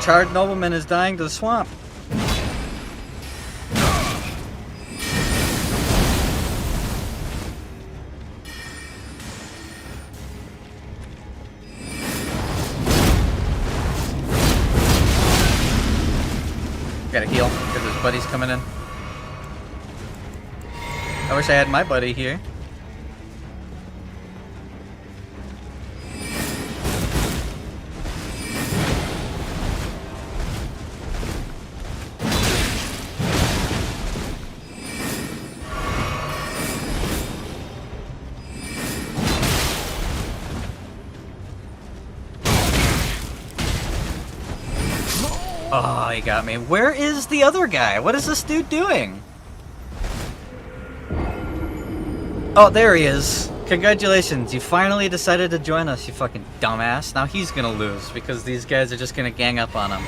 S1: Charred nobleman is dying to the swamp. Gotta heal because his buddy's coming in. I wish I had my buddy here. Oh, he got me. Where is the other guy? What is this dude doing? Oh, there he is. Congratulations, you finally decided to join us, you fucking dumbass. Now he's gonna lose, because these guys are just gonna gang up on him.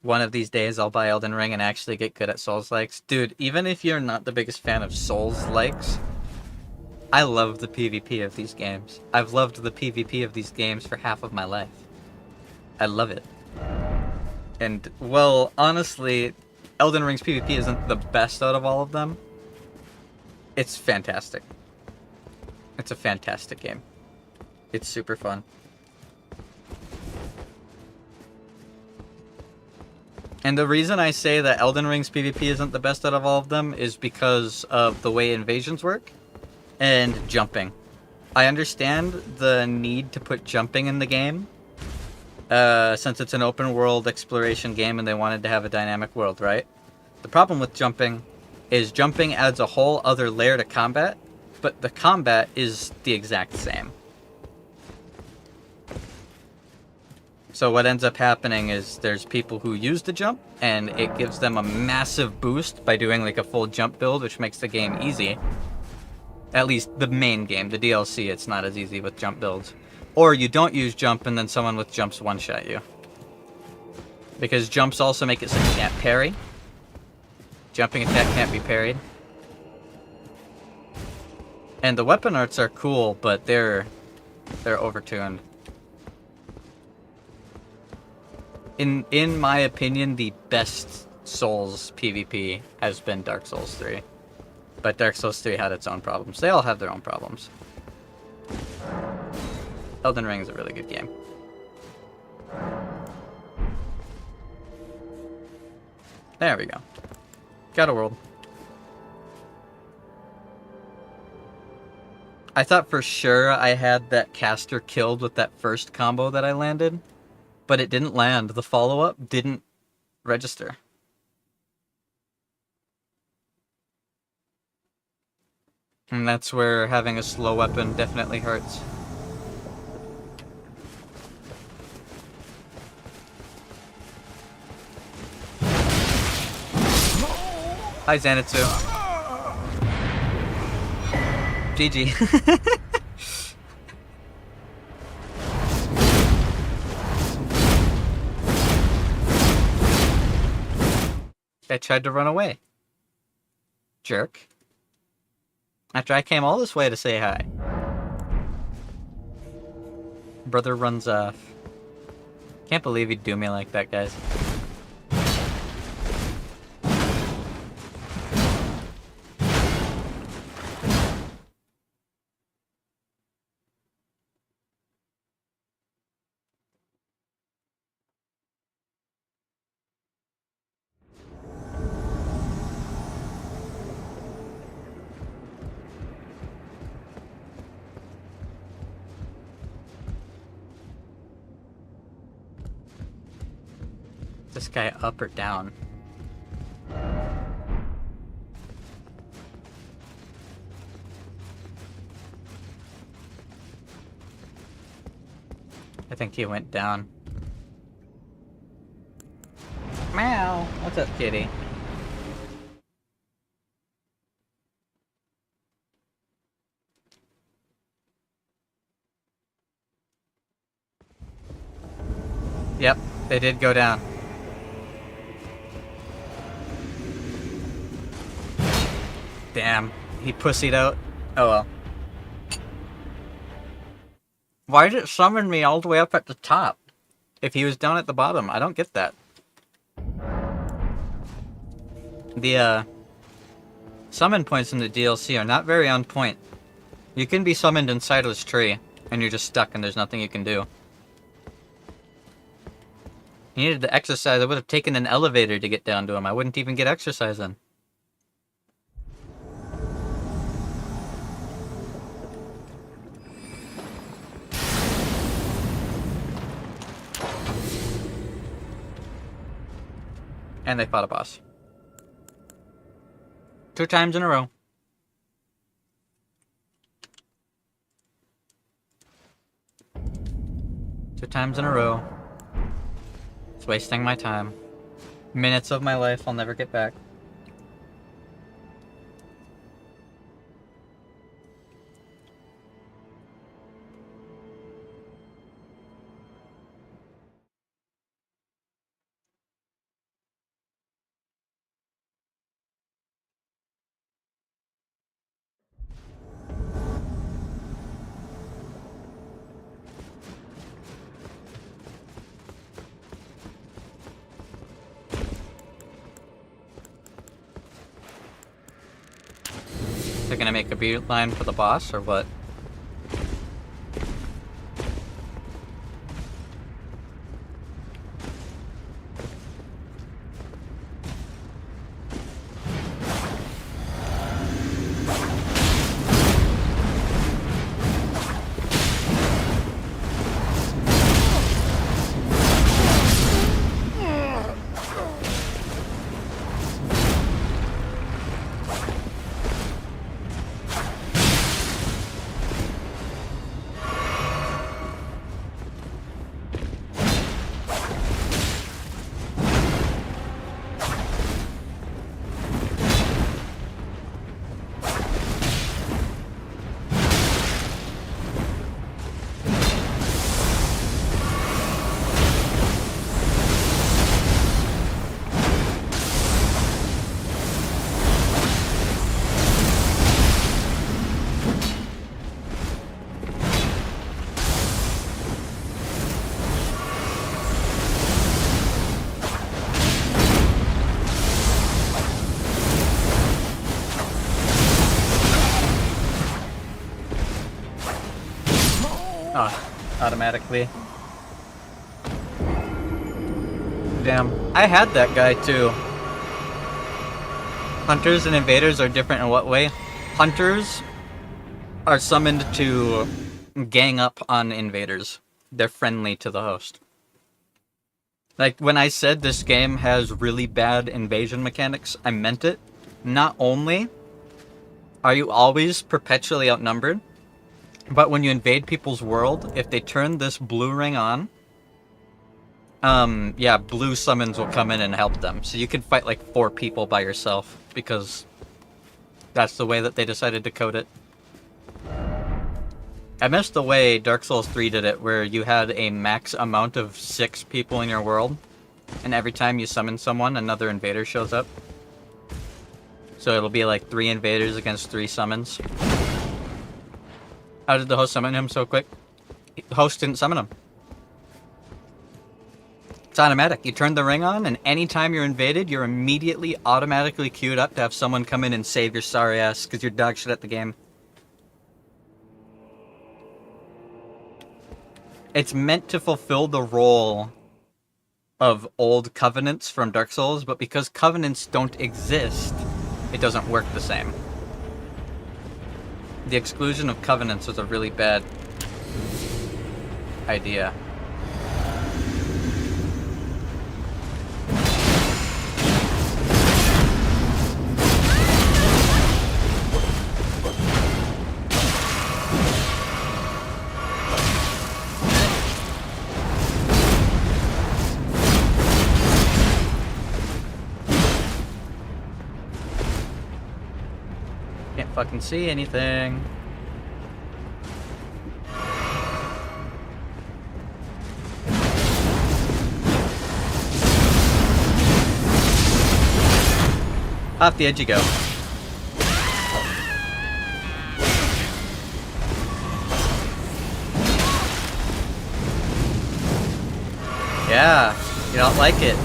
S1: One of these days, I'll buy Elden Ring and actually get good at Souls-likes. Dude, even if you're not the biggest fan of Souls-likes, I love the PvP of these games. I've loved the PvP of these games for half of my life. I love it. And, well, honestly, Elden Ring's PvP isn't the best out of all of them. It's fantastic. It's a fantastic game. It's super fun. And the reason I say that Elden Ring's PvP isn't the best out of all of them is because of the way invasions work and jumping. I understand the need to put jumping in the game, since it's an open world exploration game and they wanted to have a dynamic world, right? The problem with jumping is jumping adds a whole other layer to combat, but the combat is the exact same. So what ends up happening is there's people who use the jump, and it gives them a massive boost by doing like a full jump build, which makes the game easy. At least the main game. The DLC, it's not as easy with jump builds. Or you don't use jump and then someone with jumps one-shot you. Because jumps also make it so you can't parry. Jumping attack can't be parried. And the weapon arts are cool, but they're overtuned. In my opinion, the best Souls PvP has been Dark Souls 3. But Dark Souls 3 had its own problems. They all have their own problems. Elden Ring is a really good game. There we go. Got a world. I thought for sure I had that caster killed with that first combo that I landed, but it didn't land. The follow-up didn't register. And that's where having a slow weapon definitely hurts. Hi, Zanitsu. GG. I tried to run away. Jerk. After I came all this way to say hi. Brother runs off. Can't believe he'd do me like that, guys. This guy up or down? I think he went down. Meow! What's up, kitty? Yep, they did go down. Damn, he pussied out. Oh well. Why did it summon me all the way up at the top if he was down at the bottom? I don't get that. The summon points in the DLC are not very on point. You can be summoned inside of this tree and you're just stuck and there's nothing you can do. You needed to exercise. I would have taken an elevator to get down to him. I wouldn't even get exercise in. And they fought a boss. 2 times in a row. Two times in a row. It's wasting my time. Minutes of my life I'll never get back. They're gonna make a beeline for the boss, or what? Automatically. Damn. I had that guy too. Hunters and invaders are different in what way? Hunters are summoned to gang up on invaders. They're friendly to the host. Like, when I said this game has really bad invasion mechanics, I meant it. Not only are you always perpetually outnumbered, but when you invade people's world, if they turn this blue ring on, yeah, blue summons will come in and help them. So you can fight like 4 people by yourself, because that's the way that they decided to code it. I missed the way Dark Souls 3 did it, where you had a max amount of 6 people in your world, and every time you summon someone, another invader shows up. So it'll be like 3 invaders against 3 summons. How did the host summon him so quick? The host didn't summon him. It's automatic. You turn the ring on, and anytime you're invaded, you're immediately automatically queued up to have someone come in and save your sorry ass, because you're dog shit at the game. It's meant to fulfill the role of old covenants from Dark Souls, but because covenants don't exist, it doesn't work the same. The exclusion of covenants was a really bad idea. fucking see anything. Off the edge you go. Yeah, you don't like it.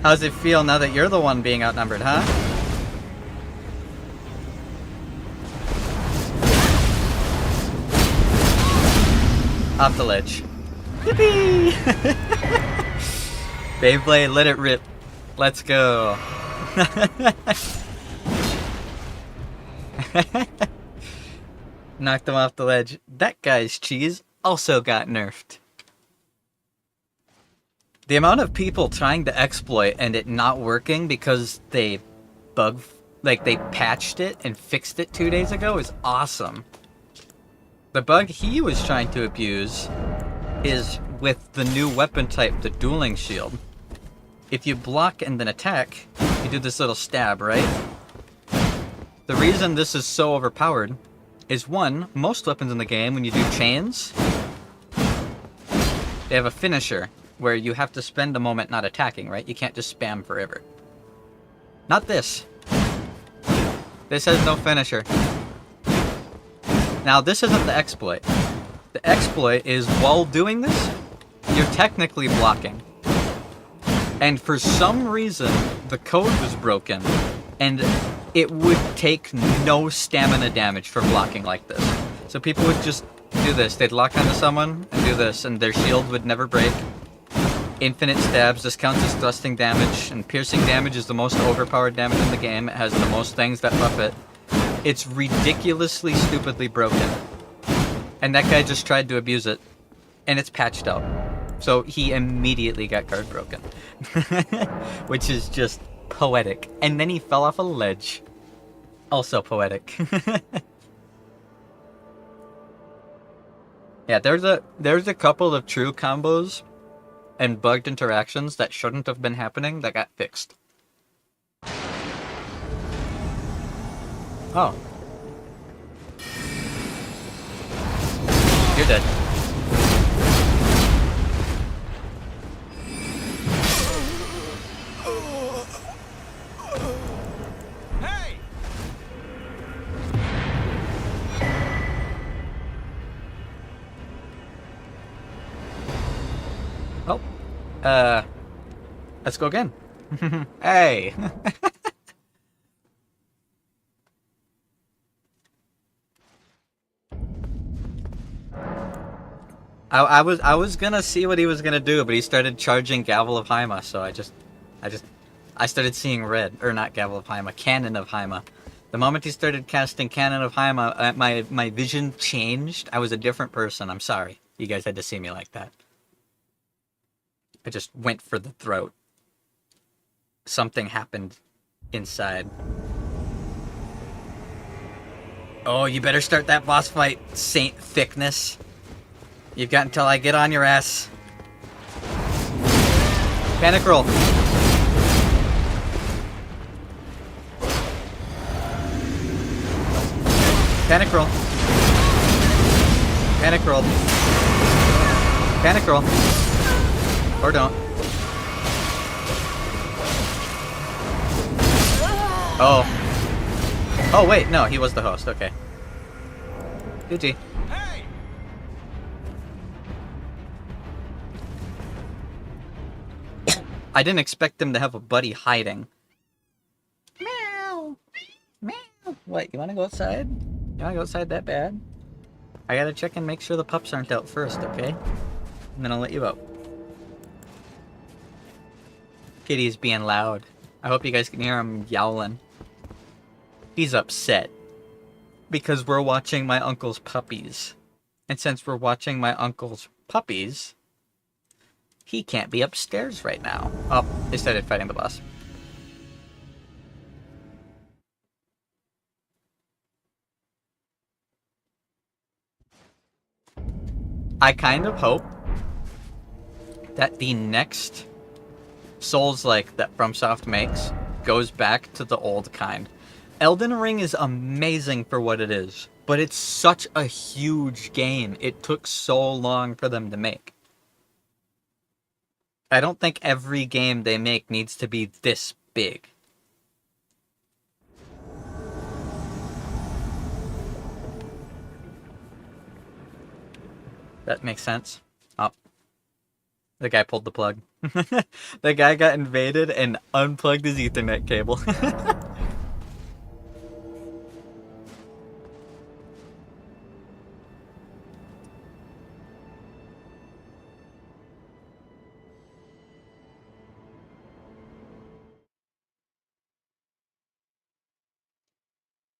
S1: How's it feel now that you're the one being outnumbered, huh? Off the ledge. Yippee! Beyblade, let it rip. Let's go. Knocked him off the ledge. That guy's cheese also got nerfed. The amount of people trying to exploit and it not working because they they patched it and fixed it 2 days ago is awesome. The bug he was trying to abuse is with the new weapon type, the dueling shield. If you block and then attack, you do this little stab, right? The reason this is so overpowered is, one, most weapons in the game, when you do chains, they have a finisher where you have to spend a moment not attacking, right? You can't just spam forever. Not this. This has no finisher. Now, this isn't the exploit. The exploit is, while doing this, you're technically blocking. And for some reason, the code was broken, and it would take no stamina damage for blocking like this. So people would just do this. They'd lock onto someone and do this, and their shield would never break. Infinite stabs. This counts as thrusting damage, and piercing damage is the most overpowered damage in the game. It has the most things that buff it. It's ridiculously, stupidly broken. And that guy just tried to abuse it, and it's patched up. So he immediately got guard broken. Which is just poetic. And then he fell off a ledge. Also poetic. Yeah, there's a couple of true combos and bugged interactions that shouldn't have been happening that got fixed. Oh. You're dead.
S3: Hey!
S1: Oh. Let's go again. Hey. I was gonna see what he was gonna do, but he started charging Gavel of Haima, so I started seeing red, or not Gavel of Haima, Cannon of Haima. The moment he started casting Cannon of Haima, my vision changed. I was a different person. I'm sorry. You guys had to see me like that. I just went for the throat. Something happened inside. Oh, you better start that boss fight, Saint Thickness. You've got until I get on your ass. Panic roll. Panic roll. Panic roll. Panic roll. Or don't. Oh. Oh, wait, no, he was the host, okay. GG.
S3: Hey!
S1: I didn't expect him to have a buddy hiding. Meow! Meow! What, you wanna go outside? You wanna go outside that bad? I gotta check and make sure the pups aren't out first, okay? And then I'll let you out. Kitty's being loud. I hope you guys can hear him yowling. He's upset. Because we're watching my uncle's puppies. And since we're watching my uncle's puppies, he can't be upstairs right now. Oh, they started fighting the boss. I kind of hope that the next Souls-like that FromSoft makes goes back to the old kind. Elden Ring is amazing for what it is, but it's such a huge game. It took so long for them to make. I don't think every game they make needs to be this big. That makes sense. Oh. The guy pulled the plug. The guy got invaded and unplugged his Ethernet cable.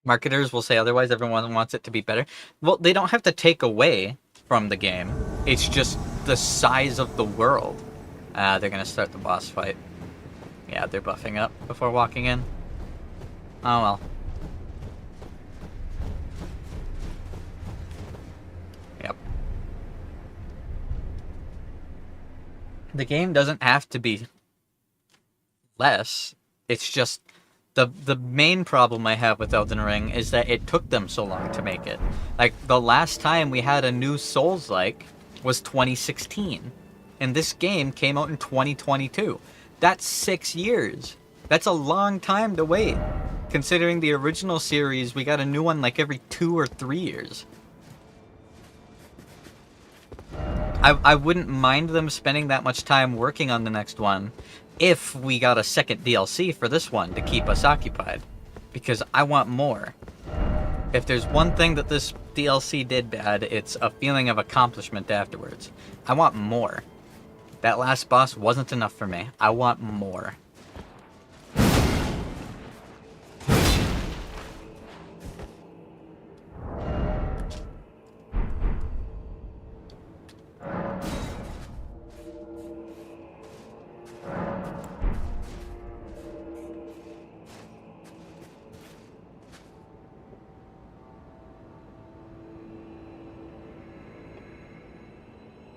S1: Marketers will say otherwise, everyone wants it to be better. Well, they don't have to take away from the game. It's just the size of the world. They're gonna start the boss fight. Yeah, they're buffing up before walking in. Oh well. Yep. The game doesn't have to be less. It's just the main problem I have with Elden Ring is that it took them so long to make it. Like, the last time we had a new Souls-like was 2016. And this game came out in 2022. That's 6 years. That's a long time to wait. Considering the original series, we got a new one like every 2 or 3 years. I wouldn't mind them spending that much time working on the next one if we got a second DLC for this one to keep us occupied. Because I want more. If there's one thing that this DLC did bad, it's a feeling of accomplishment afterwards. I want more. That last boss wasn't enough for me. I want more.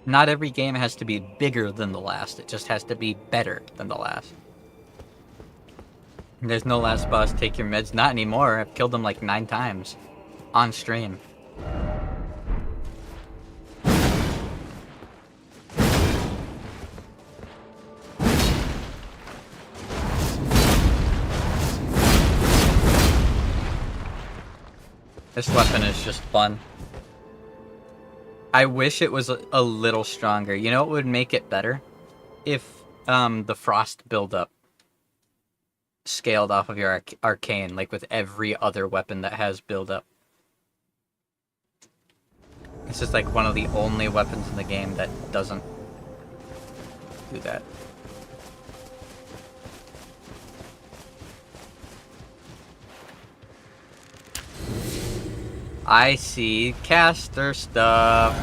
S1: Not every game has to be bigger than the last. It just has to be better than the last. There's no last boss, take your meds. Not anymore. I've killed them like 9 times. On stream. This weapon is just fun. I wish it was a little stronger. You know what would make it better? If the frost buildup scaled off of your arcane, like with every other weapon that has buildup. It's just like one of the only weapons in the game that doesn't do that. I see caster stuff.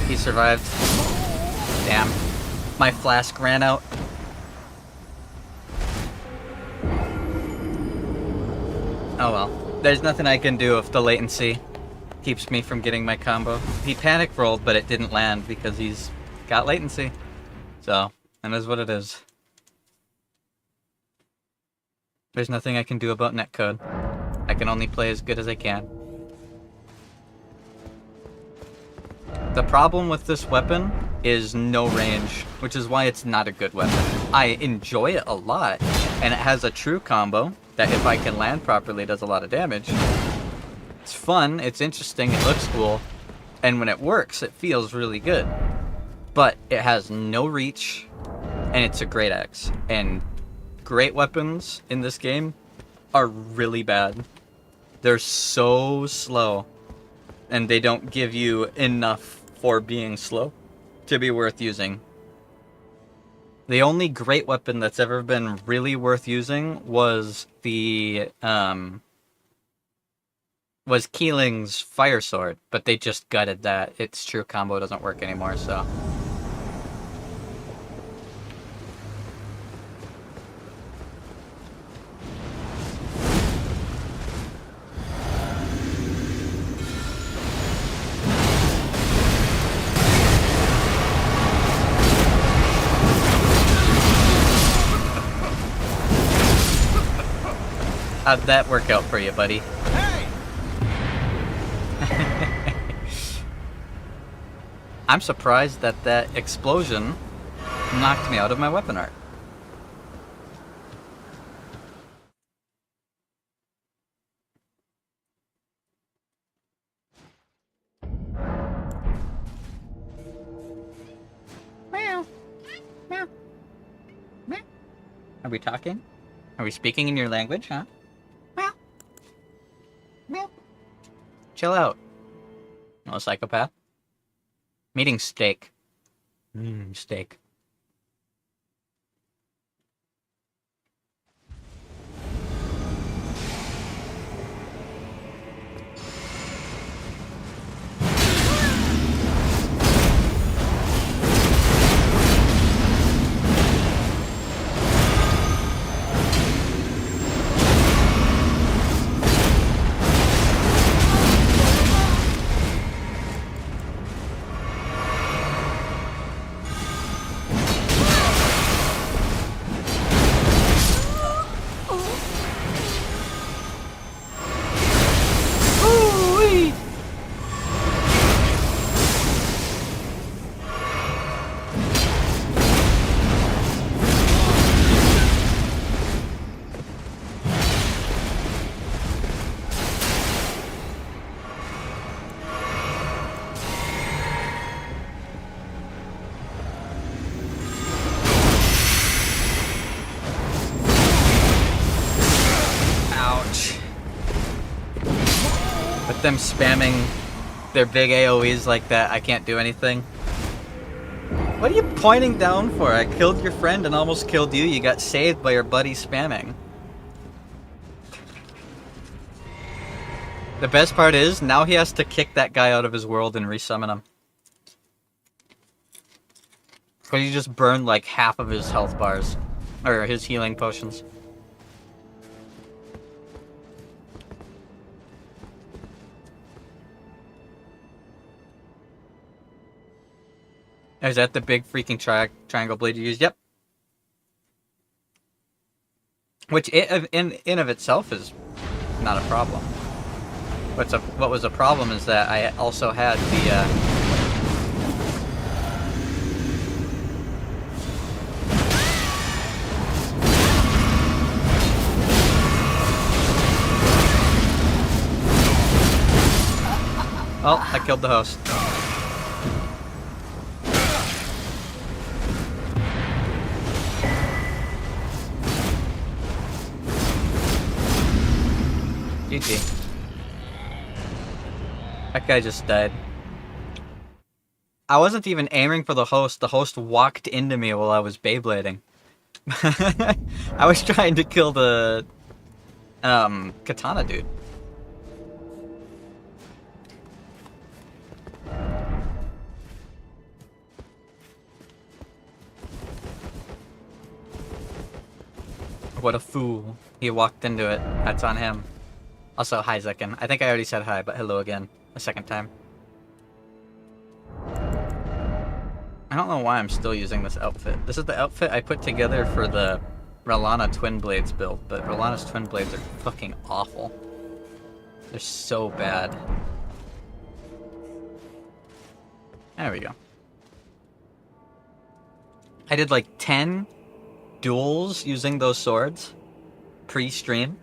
S1: He survived. Damn. My flask ran out. Oh well. There's nothing I can do if the latency keeps me from getting my combo. He panic rolled, but it didn't land because he's got latency. So, that is what it is. There's nothing I can do about netcode. I can only play as good as I can. The problem with this weapon is no range, which is why it's not a good weapon. I enjoy it a lot, and it has a true combo that if I can land properly does a lot of damage. It's fun, it's interesting, it looks cool, and when it works, it feels really good. But it has no reach, and it's a great axe. And great weapons in this game are really bad. They're so slow, and they don't give you enough for being slow to be worth using. The only great weapon that's ever been really worth using was the was Keeling's fire sword, but they just gutted that. Its true combo doesn't work anymore, so. How'd that work out for you, buddy?
S3: Hey!
S1: I'm surprised that that explosion knocked me out of my weapon art. Meow. Meow. Meow. Are we talking? Are we speaking in your language, huh? Meow. Meow. Chill out. No psychopath. I'm eating steak. Steak. Them spamming their big AoEs like that, I can't do anything. What are you pointing down for? I killed your friend and almost killed you. You got saved by your buddy spamming. The best part is, now he has to kick that guy out of his world and resummon him. Because he just burned like half of his health bars. Or his healing potions. Is that the big freaking triangle blade you used? Yep. Which in of itself is not a problem. What was a problem is that I also had the Oh, I killed the host. GG. That guy just died. I wasn't even aiming for the host. The host walked into me while I was Beyblading. I was trying to kill the katana dude. What a fool. He walked into it. That's on him. Also, hi, Zekin. I think I already said hi, but hello again. A second time. I don't know why I'm still using this outfit. This is the outfit I put together for the Ralana Twin Blades build, but Ralana's Twin Blades are fucking awful. They're so bad. There we go. I did like 10 duels using those swords pre-stream.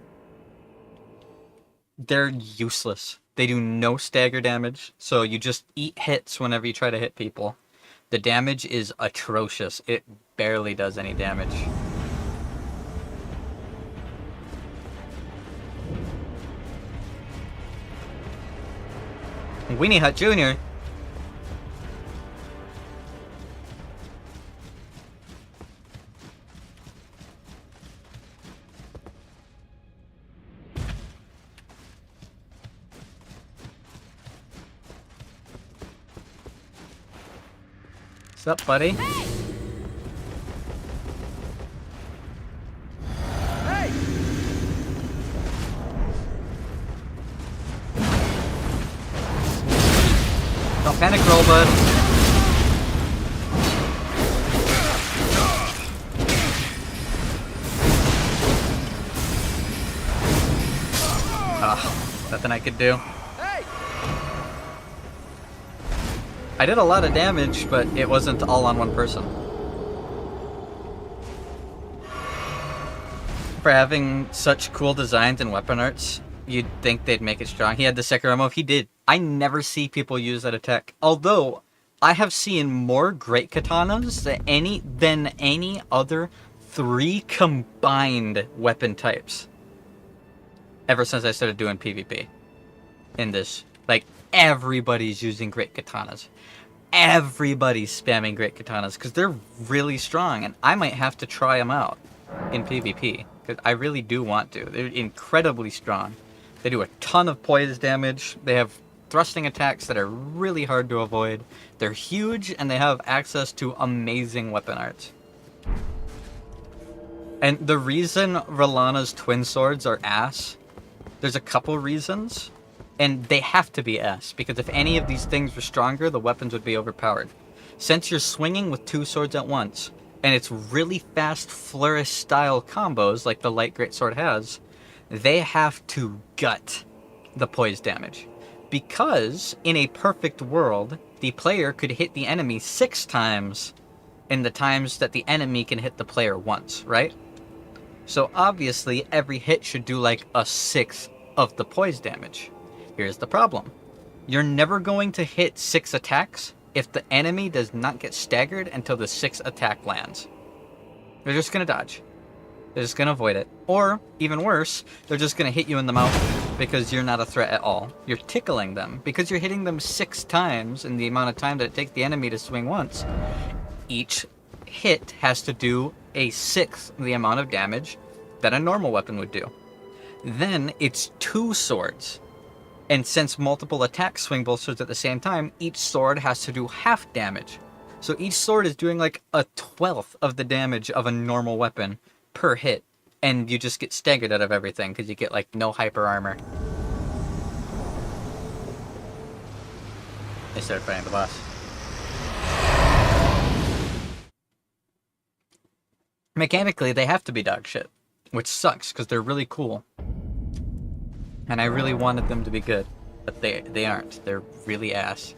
S1: They're useless. They do no stagger damage, so you just eat hits whenever you try to hit people. The damage is atrocious. It barely does any damage. Weenie Hut Jr. What's up, buddy?
S3: Hey! Hey!
S1: Don't panic, roll, bud. I could do.
S3: Hey!
S1: I did a lot of damage, but it wasn't all on one person. For having such cool designs and weapon arts, you'd think they'd make it strong. He had the Sekiro move. He did. I never see people use that attack. Although, I have seen more great katanas than any other 3 combined weapon types. Ever since I started doing PvP. In this. Like, everybody's using great katanas. Everybody's spamming great katanas. Because they're really strong. And I might have to try them out in PvP. Because I really do want to. They're incredibly strong. They do a ton of poise damage. They have thrusting attacks that are really hard to avoid. They're huge, and they have access to amazing weapon arts. And the reason Rellana's twin swords are ass, there's a couple reasons, and they have to be ass, because if any of these things were stronger, the weapons would be overpowered. Since you're swinging with 2 swords at once, and it's really fast flourish-style combos like the light greatsword has, they have to gut the poise damage. Because, in a perfect world, the player could hit the enemy 6 times in the times that the enemy can hit the player once, right? So obviously, every hit should do like a 1/6 of the poise damage. Here's the problem. You're never going to hit 6 attacks if the enemy does not get staggered until the 6th attack lands. They're just going to dodge. They're just going to avoid it. Or, even worse, they're just going to hit you in the mouth because you're not a threat at all. You're tickling them because you're hitting them 6 times in the amount of time that it takes the enemy to swing once. Each hit has to do a 1/6 the amount of damage that a normal weapon would do. Then it's 2 swords. And since multiple attacks swing both swords at the same time, each sword has to do half damage. So each sword is doing like a 1/12 of the damage of a normal weapon per hit. And you just get staggered out of everything because you get like no hyper armor. They started fighting the boss. Mechanically, they have to be dog shit, which sucks because they're really cool. And I really wanted them to be good, but they aren't. They're really ass.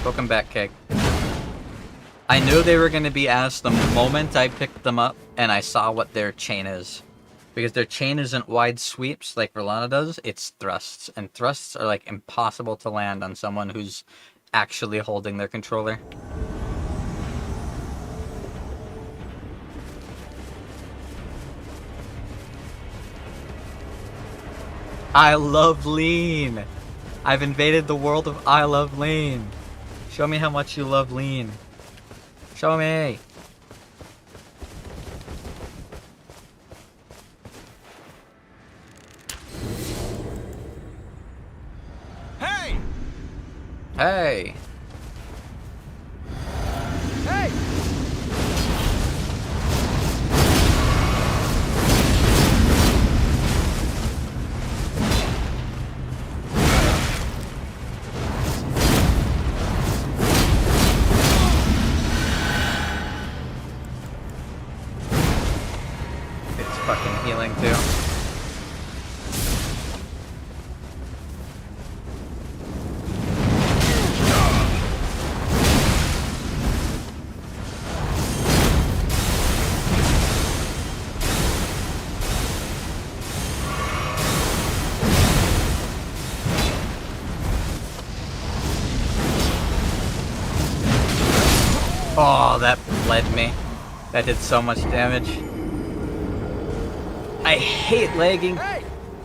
S1: Welcome back, Keg. I knew they were going to be ass the moment I picked them up and I saw what their chain is. Because their chain isn't wide sweeps like Rellana does, it's thrusts. And thrusts are like impossible to land on someone who's actually holding their controller. I love lean. I've invaded the world of I love lean. Show me how much you love lean. Show me.
S3: Hey!
S1: Hey.
S3: Hey!
S1: Fucking healing too. Oh, that bled me. That did so much damage. I hate lagging.
S3: Hey!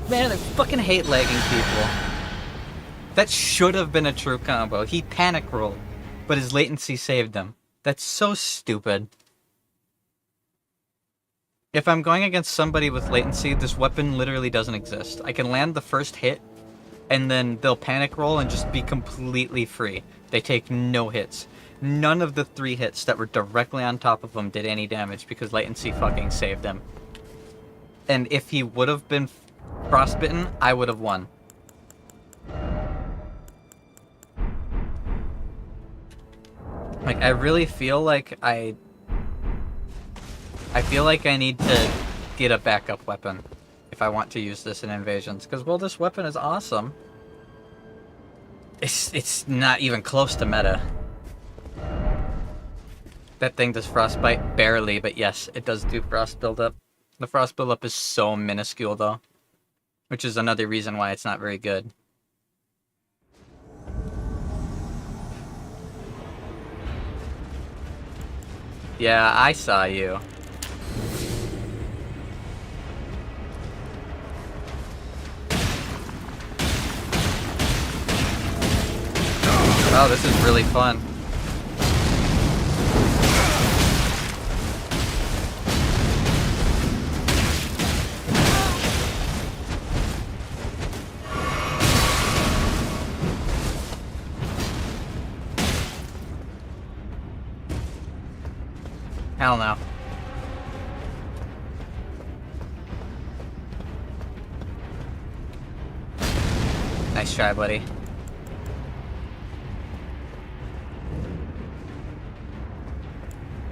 S1: Man, I fucking hate lagging people. That should have been a true combo. He panic rolled, but his latency saved him. That's so stupid. If I'm going against somebody with latency, this weapon literally doesn't exist. I can land the first hit, and then they'll panic roll and just be completely free. They take no hits. None of the 3 hits that were directly on top of them did any damage because latency fucking saved them. And if he would have been frostbitten, I would have won. Like, I really feel like I feel like I need to get a backup weapon. if I want to use this in invasions, because, well, this weapon is awesome. It's not even close to meta. That thing does frostbite barely, but yes, it does do frost buildup. The frost buildup is so minuscule, though, which is another reason why it's not very good. Yeah, I saw you. Oh, this is really fun. Hell no. Nice try, buddy.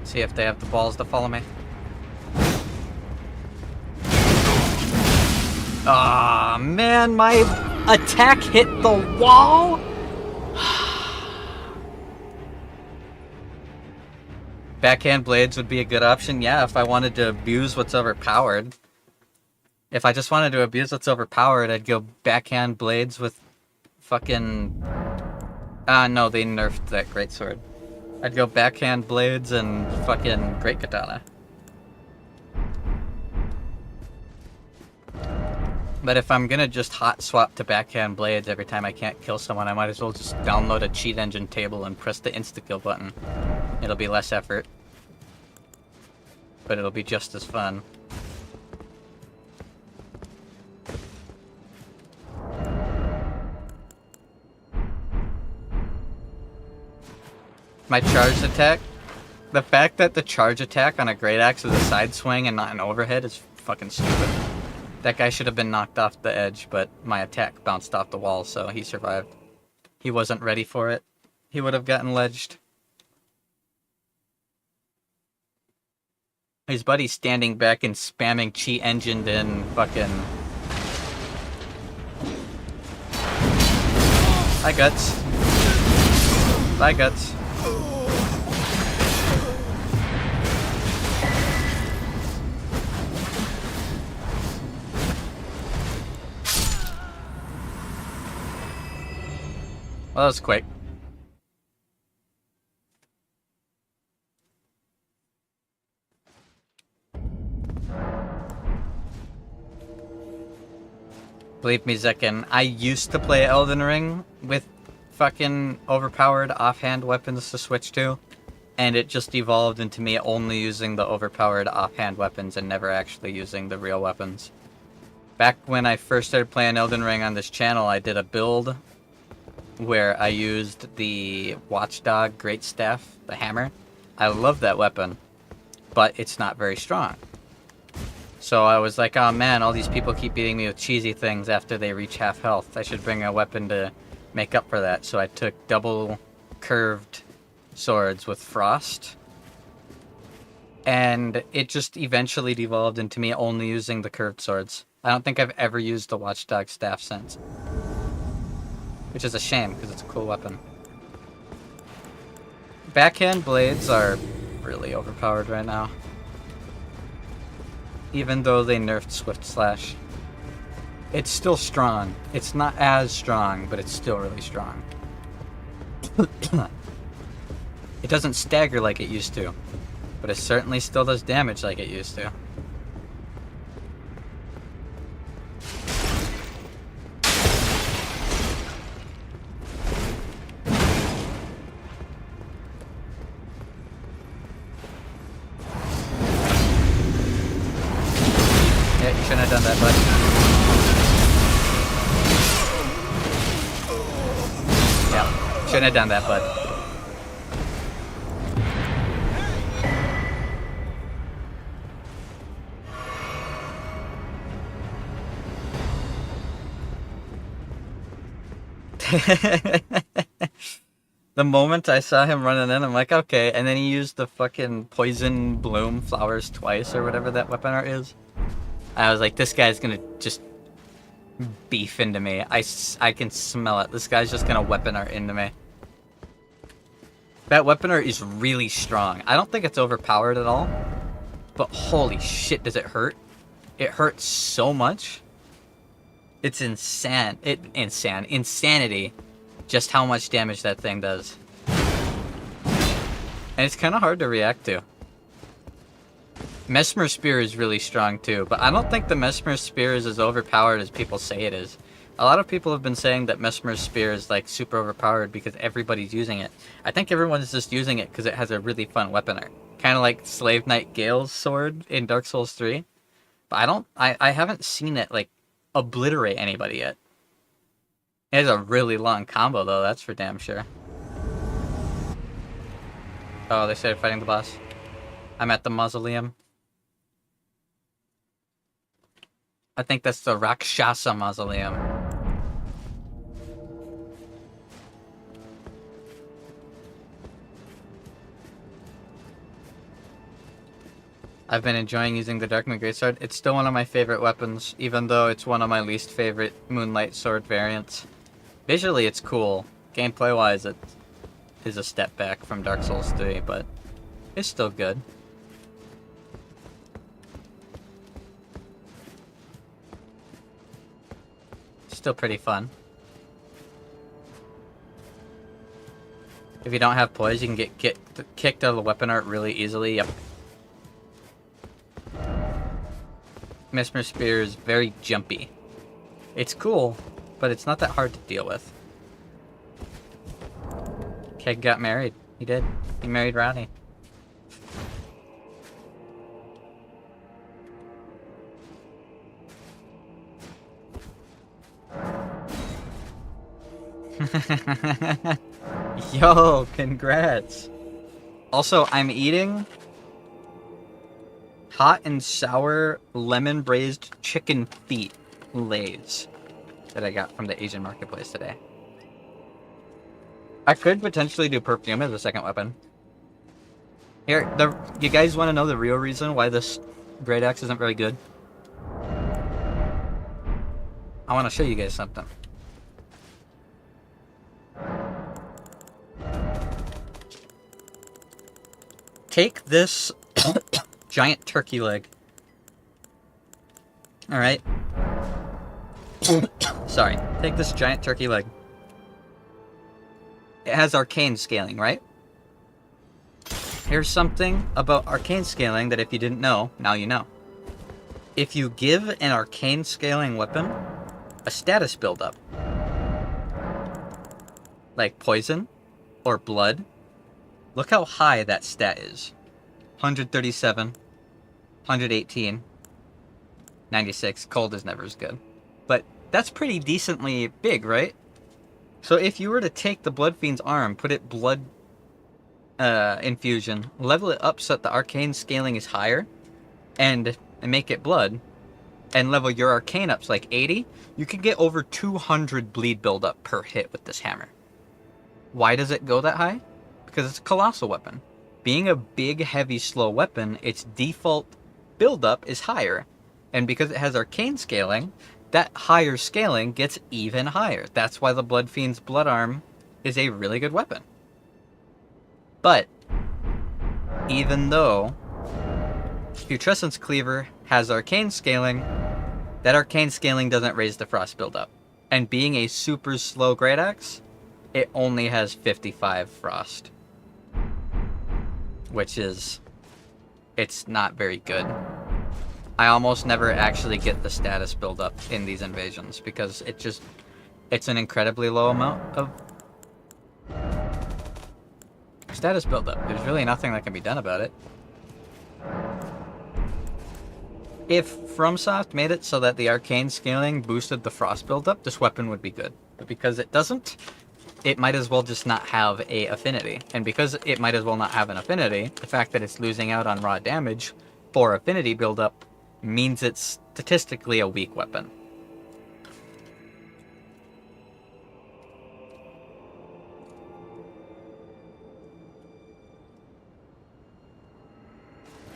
S1: See if they have the balls to follow me. Ah, man, my attack hit the wall? Backhand blades would be a good option. Yeah, if I wanted to abuse what's overpowered. If I just wanted to abuse what's overpowered, I'd go backhand blades with fucking... no, they nerfed that greatsword. I'd go backhand blades and fucking great katana. But if I'm gonna just hot swap to backhand blades every time I can't kill someone, I might as well just download a cheat engine table and press the insta-kill button. It'll be less effort. But it'll be just as fun. My charged attack? The fact that the charge attack on a great axe is a side swing and not an overhead is fucking stupid. That guy should have been knocked off the edge, but my attack bounced off the wall, so he survived. He wasn't ready for it. He would have gotten ledged. His buddy's standing back and spamming cheat engined in fucking... Hi, Guts. Bye, Guts. Well, that was quick. Believe me, Zekin, I used to play Elden Ring with fucking overpowered offhand weapons to switch to, and it just evolved into me only using the overpowered offhand weapons and never actually using the real weapons. Back when I first started playing Elden Ring on this channel, I did a build where I used the Watchdog Great Staff, the hammer. I love that weapon, but it's not very strong. So I was like, oh man, all these people keep beating me with cheesy things after they reach half health. I should bring a weapon to make up for that. So I took double curved swords with frost. And it just eventually devolved into me only using the curved swords. I don't think I've ever used the Watchdog staff since. Which is a shame, because it's a cool weapon. Backhand blades are really overpowered right now. Even though they nerfed Swift Slash. It's still strong. It's not as strong, but it's still really strong. It doesn't stagger like it used to, but it certainly still does damage like it used to. Shouldn't have done that, bud. Yeah, shouldn't have done that, bud. The moment I saw him running in, I'm like, okay, and then he used the fucking poison bloom flowers twice, or whatever that weapon art is. I was like, this guy's gonna just beef into me. I can smell it. This guy's just gonna weapon art into me. That weapon art is really strong. I don't think it's overpowered at all. But holy shit, does it hurt? It hurts so much. It's insanity. Just how much damage that thing does. And it's kind of hard to react to. Mesmer Spear is really strong too, but I don't think the Mesmer Spear is as overpowered as people say it is. A lot of people have been saying that Mesmer Spear is like super overpowered because everybody's using it. I think everyone's just using it because it has a really fun weapon art. Kind of like Slave Knight Gale's sword in Dark Souls 3. But I haven't seen it like obliterate anybody yet. It has a really long combo though, that's for damn sure. Oh, they started fighting the boss. I'm at the mausoleum. I think that's the Rakshasa Mausoleum. I've been enjoying using the Darkmoon Greatsword. It's still one of my favorite weapons, even though it's one of my least favorite Moonlight Sword variants. Visually, it's cool. Gameplay-wise, it is a step back from Dark Souls 3, but it's still good. Still pretty fun. If you don't have poise, you can get kicked out of the weapon art really easily. Yep. Mesmer Spear is very jumpy. It's cool, but it's not that hard to deal with. Keg got married. He did. He married Ronnie. Yo, congrats. Also, I'm eating hot and sour lemon braised chicken feet Lays that I got from the Asian marketplace today. I could potentially do perfume as a second weapon. Here, you guys want to know the real reason why this great axe isn't very good? I want to show you guys something. Take this giant turkey leg. Alright. Sorry. Take this giant turkey leg. It has arcane scaling, right? Here's something about arcane scaling that if you didn't know, now you know. If you give an arcane scaling weapon a status buildup, like poison or blood, look how high that stat is. 137, 118, 96. Cold is never as good. But that's pretty decently big, right? So if you were to take the Blood Fiend's arm, put it blood infusion, level it up so that the arcane scaling is higher, and make it blood, and level your arcane up to like 80, you can get over 200 bleed buildup per hit with this hammer. Why does it go that high? Because it's a colossal weapon. Being a big, heavy, slow weapon, its default buildup is higher. And because it has arcane scaling, that higher scaling gets even higher. That's why the Blood Fiend's blood arm is a really good weapon. But, even though Putrescence Cleaver has arcane scaling, that arcane scaling doesn't raise the frost buildup. And being a super slow great axe, it only has 55 frost. Which is, it's not very good. I almost never actually get the status buildup in these invasions because it's an incredibly low amount of status buildup. There's really nothing that can be done about it. If FromSoft made it so that the arcane scaling boosted the frost buildup, this weapon would be good. But because it doesn't, it might as well just not have a affinity. And because it might as well not have an affinity, the fact that it's losing out on raw damage for affinity buildup means it's statistically a weak weapon.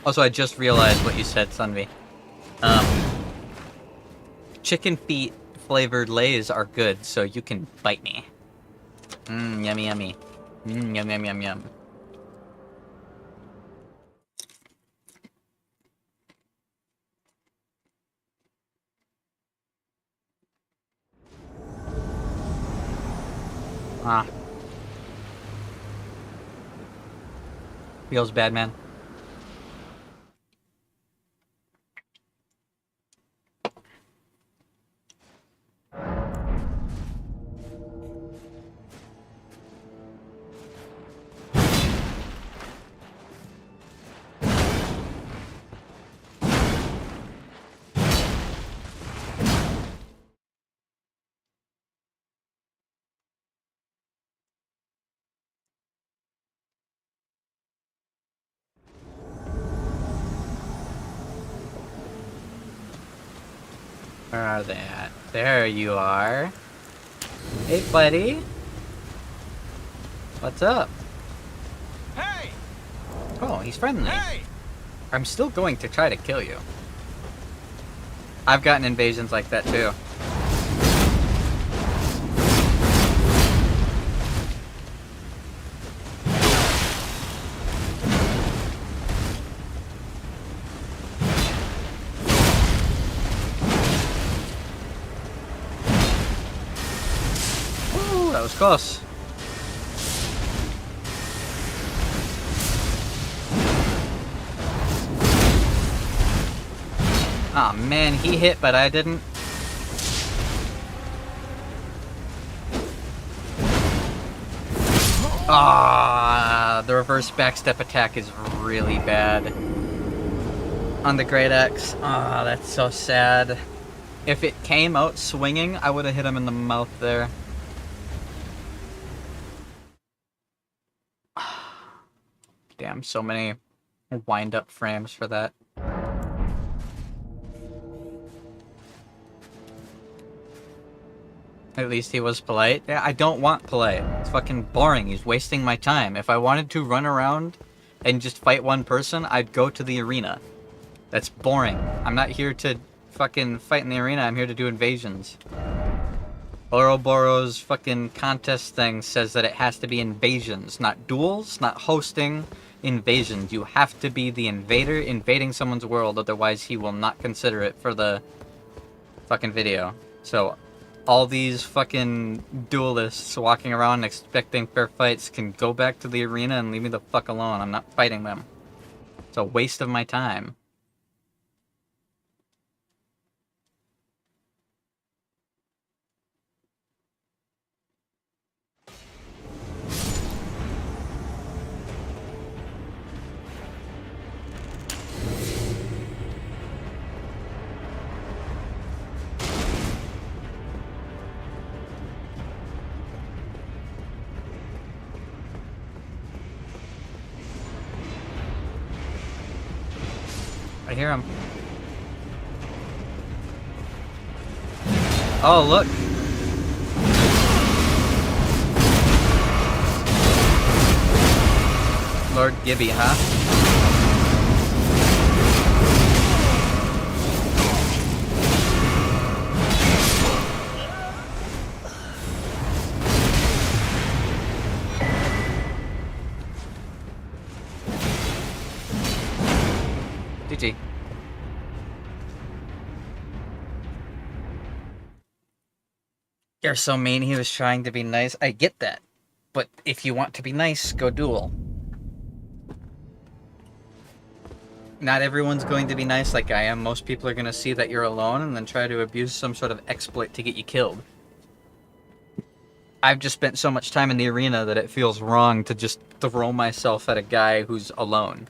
S1: Also, I just realized what you said, Sunvi. chicken feet flavored Lays are good, so you can bite me. Mmm, yummy, yummy. Mmm, yum, yum, yum, yum. Ah. Feels bad, man. Where are they at? There you are. Hey, buddy. What's up?
S3: Hey!
S1: Oh, he's friendly.
S3: Hey!
S1: I'm still going to try to kill you. I've gotten invasions like that too. Ooh, that was close. Aw, oh, man, he hit, but I didn't. Ah, the reverse backstep attack is really bad. On the Great Axe. Ah, that's so sad. If it came out swinging, I would have hit him in the mouth there. Damn, so many wind-up frames for that. At least he was polite. Yeah, I don't want polite. It's fucking boring. He's wasting my time. If I wanted to run around and just fight one person, I'd go to the arena. That's boring. I'm not here to fucking fight in the arena. I'm here to do invasions. Oroboro's fucking contest thing says that it has to be invasions, not duels, not hosting. Invasions. You have to be the invader invading someone's world, otherwise he will not consider it for the fucking video. So all these fucking duelists walking around expecting fair fights can go back to the arena and leave me the fuck alone. I'm not fighting them. It's a waste of my time. I hear him. Oh, look. Lord Gibby, huh? GG. You're so mean. He was trying to be nice. I get that. But if you want to be nice, go duel. Not everyone's going to be nice like I am. Most people are going to see that you're alone and then try to abuse some sort of exploit to get you killed. I've just spent so much time in the arena that it feels wrong to just throw myself at a guy who's alone.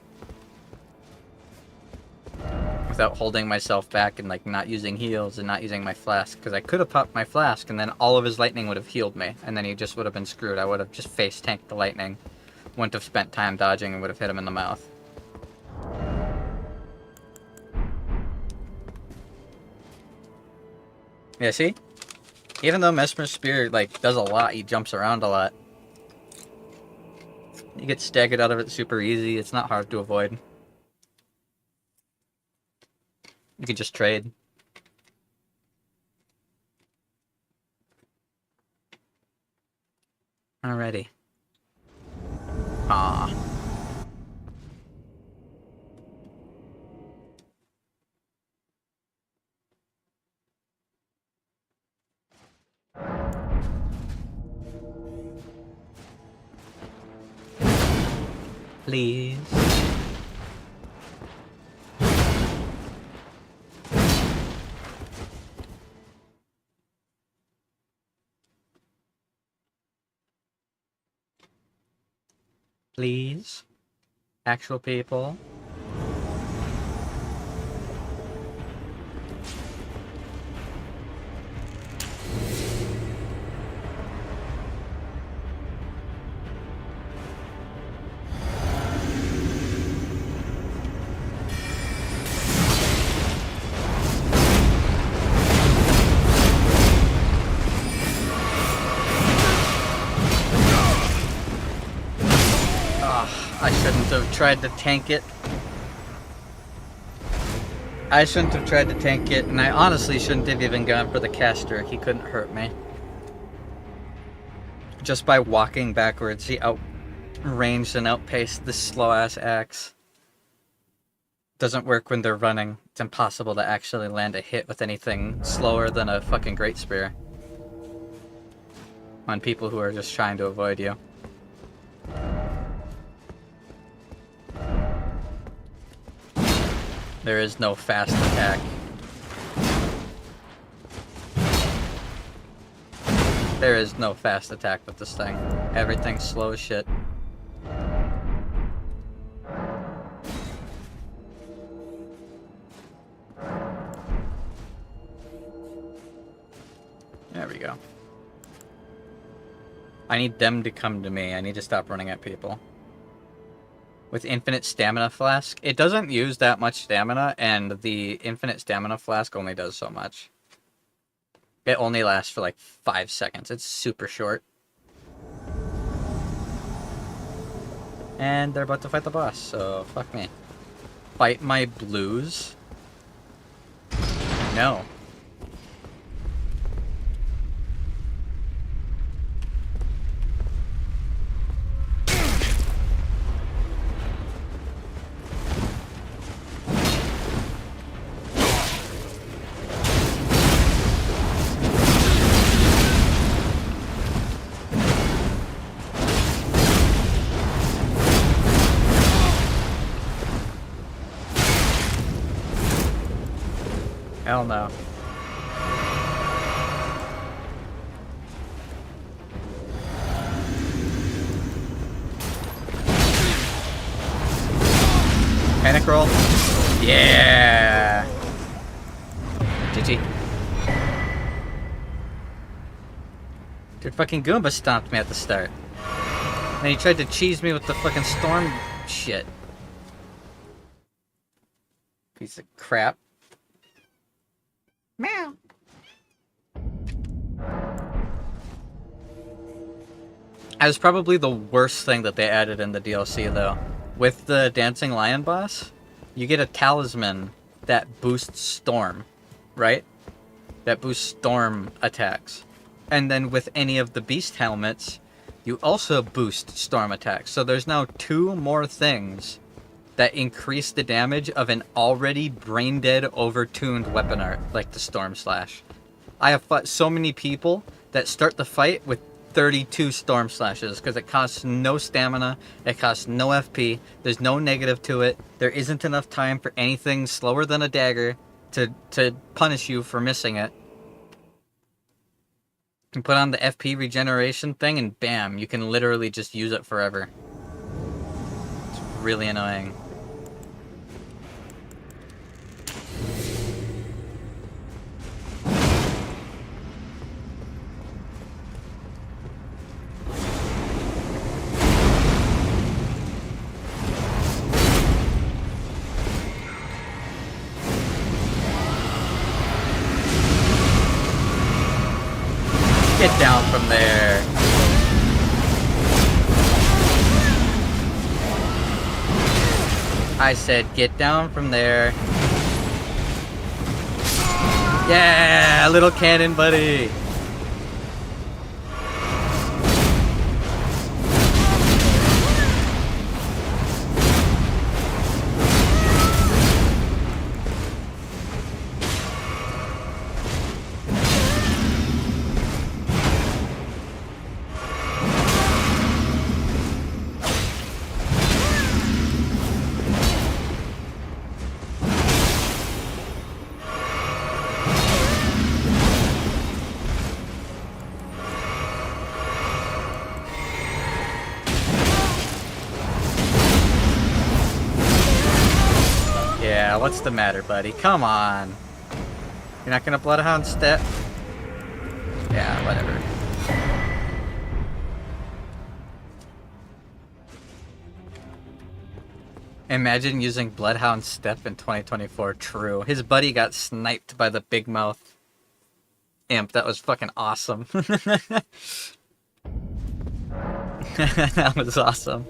S1: Without holding myself back and like not using heals and not using my flask, because I could have popped my flask and then all of his lightning would have healed me and then he just would have been screwed. I would have just face tanked the lightning, wouldn't have spent time dodging and would have hit him in the mouth. Yeah, see? Even though Mesmer's Spear like does a lot, he jumps around a lot. You get staggered out of it super easy. It's not hard to avoid. You can just trade. Alrighty. Ah. Please. Please. Actual people. I shouldn't have tried to tank it. I shouldn't have tried to tank it, and I honestly shouldn't have even gone for the caster. He couldn't hurt me. Just by walking backwards, he outranged and outpaced this slow-ass axe. Doesn't work when they're running. It's impossible to actually land a hit with anything slower than a fucking great spear. On people who are just trying to avoid you. There is no fast attack. There is no fast attack with this thing. Everything's slow as shit. There we go. I need them to come to me. I need to stop running at people. With infinite stamina flask, it doesn't use that much stamina, and the infinite stamina flask only does so much. It only lasts for like 5 seconds. It's super short. And they're about to fight the boss, so fuck me. Fight my blues? No. Hell no. Panic roll. Yeah. GG. Dude, fucking Goomba stomped me at the start. And he tried to cheese me with the fucking storm shit. Piece of crap. Meow. That was probably the worst thing that they added in the DLC, though. With the Dancing Lion boss, you get a talisman that boosts Storm, right? That boosts Storm attacks. And then with any of the Beast helmets, you also boost Storm attacks. So there's now 2 more things that increase the damage of an already brain-dead, over-tuned weapon art, like the Storm Slash. I have fought so many people that start the fight with 32 Storm Slashes, because it costs no stamina, it costs no FP, there's no negative to it, there isn't enough time for anything slower than a dagger to punish you for missing it. You can put on the FP regeneration thing, and bam, you can literally just use it forever. It's really annoying. Get down from there. I said get down from there. Yeah, little cannon buddy. Yeah, what's the matter, buddy? Come on. You're not gonna Bloodhound step? Yeah, whatever. Imagine using Bloodhound Step in 2024. True. His buddy got sniped by the big mouth imp. That was fucking awesome. That was awesome.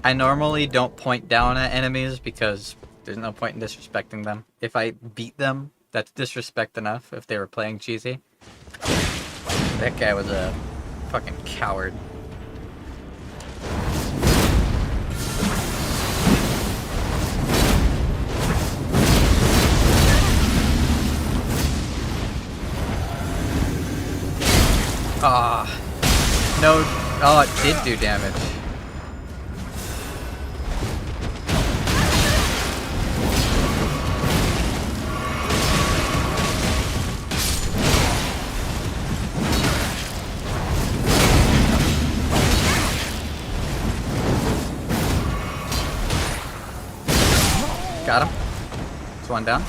S1: I normally don't point down at enemies because there's no point in disrespecting them. If I beat them, that's disrespect enough if they were playing cheesy. That guy was a fucking coward. Ah, no. Oh, it did do damage. Got him. It's one down.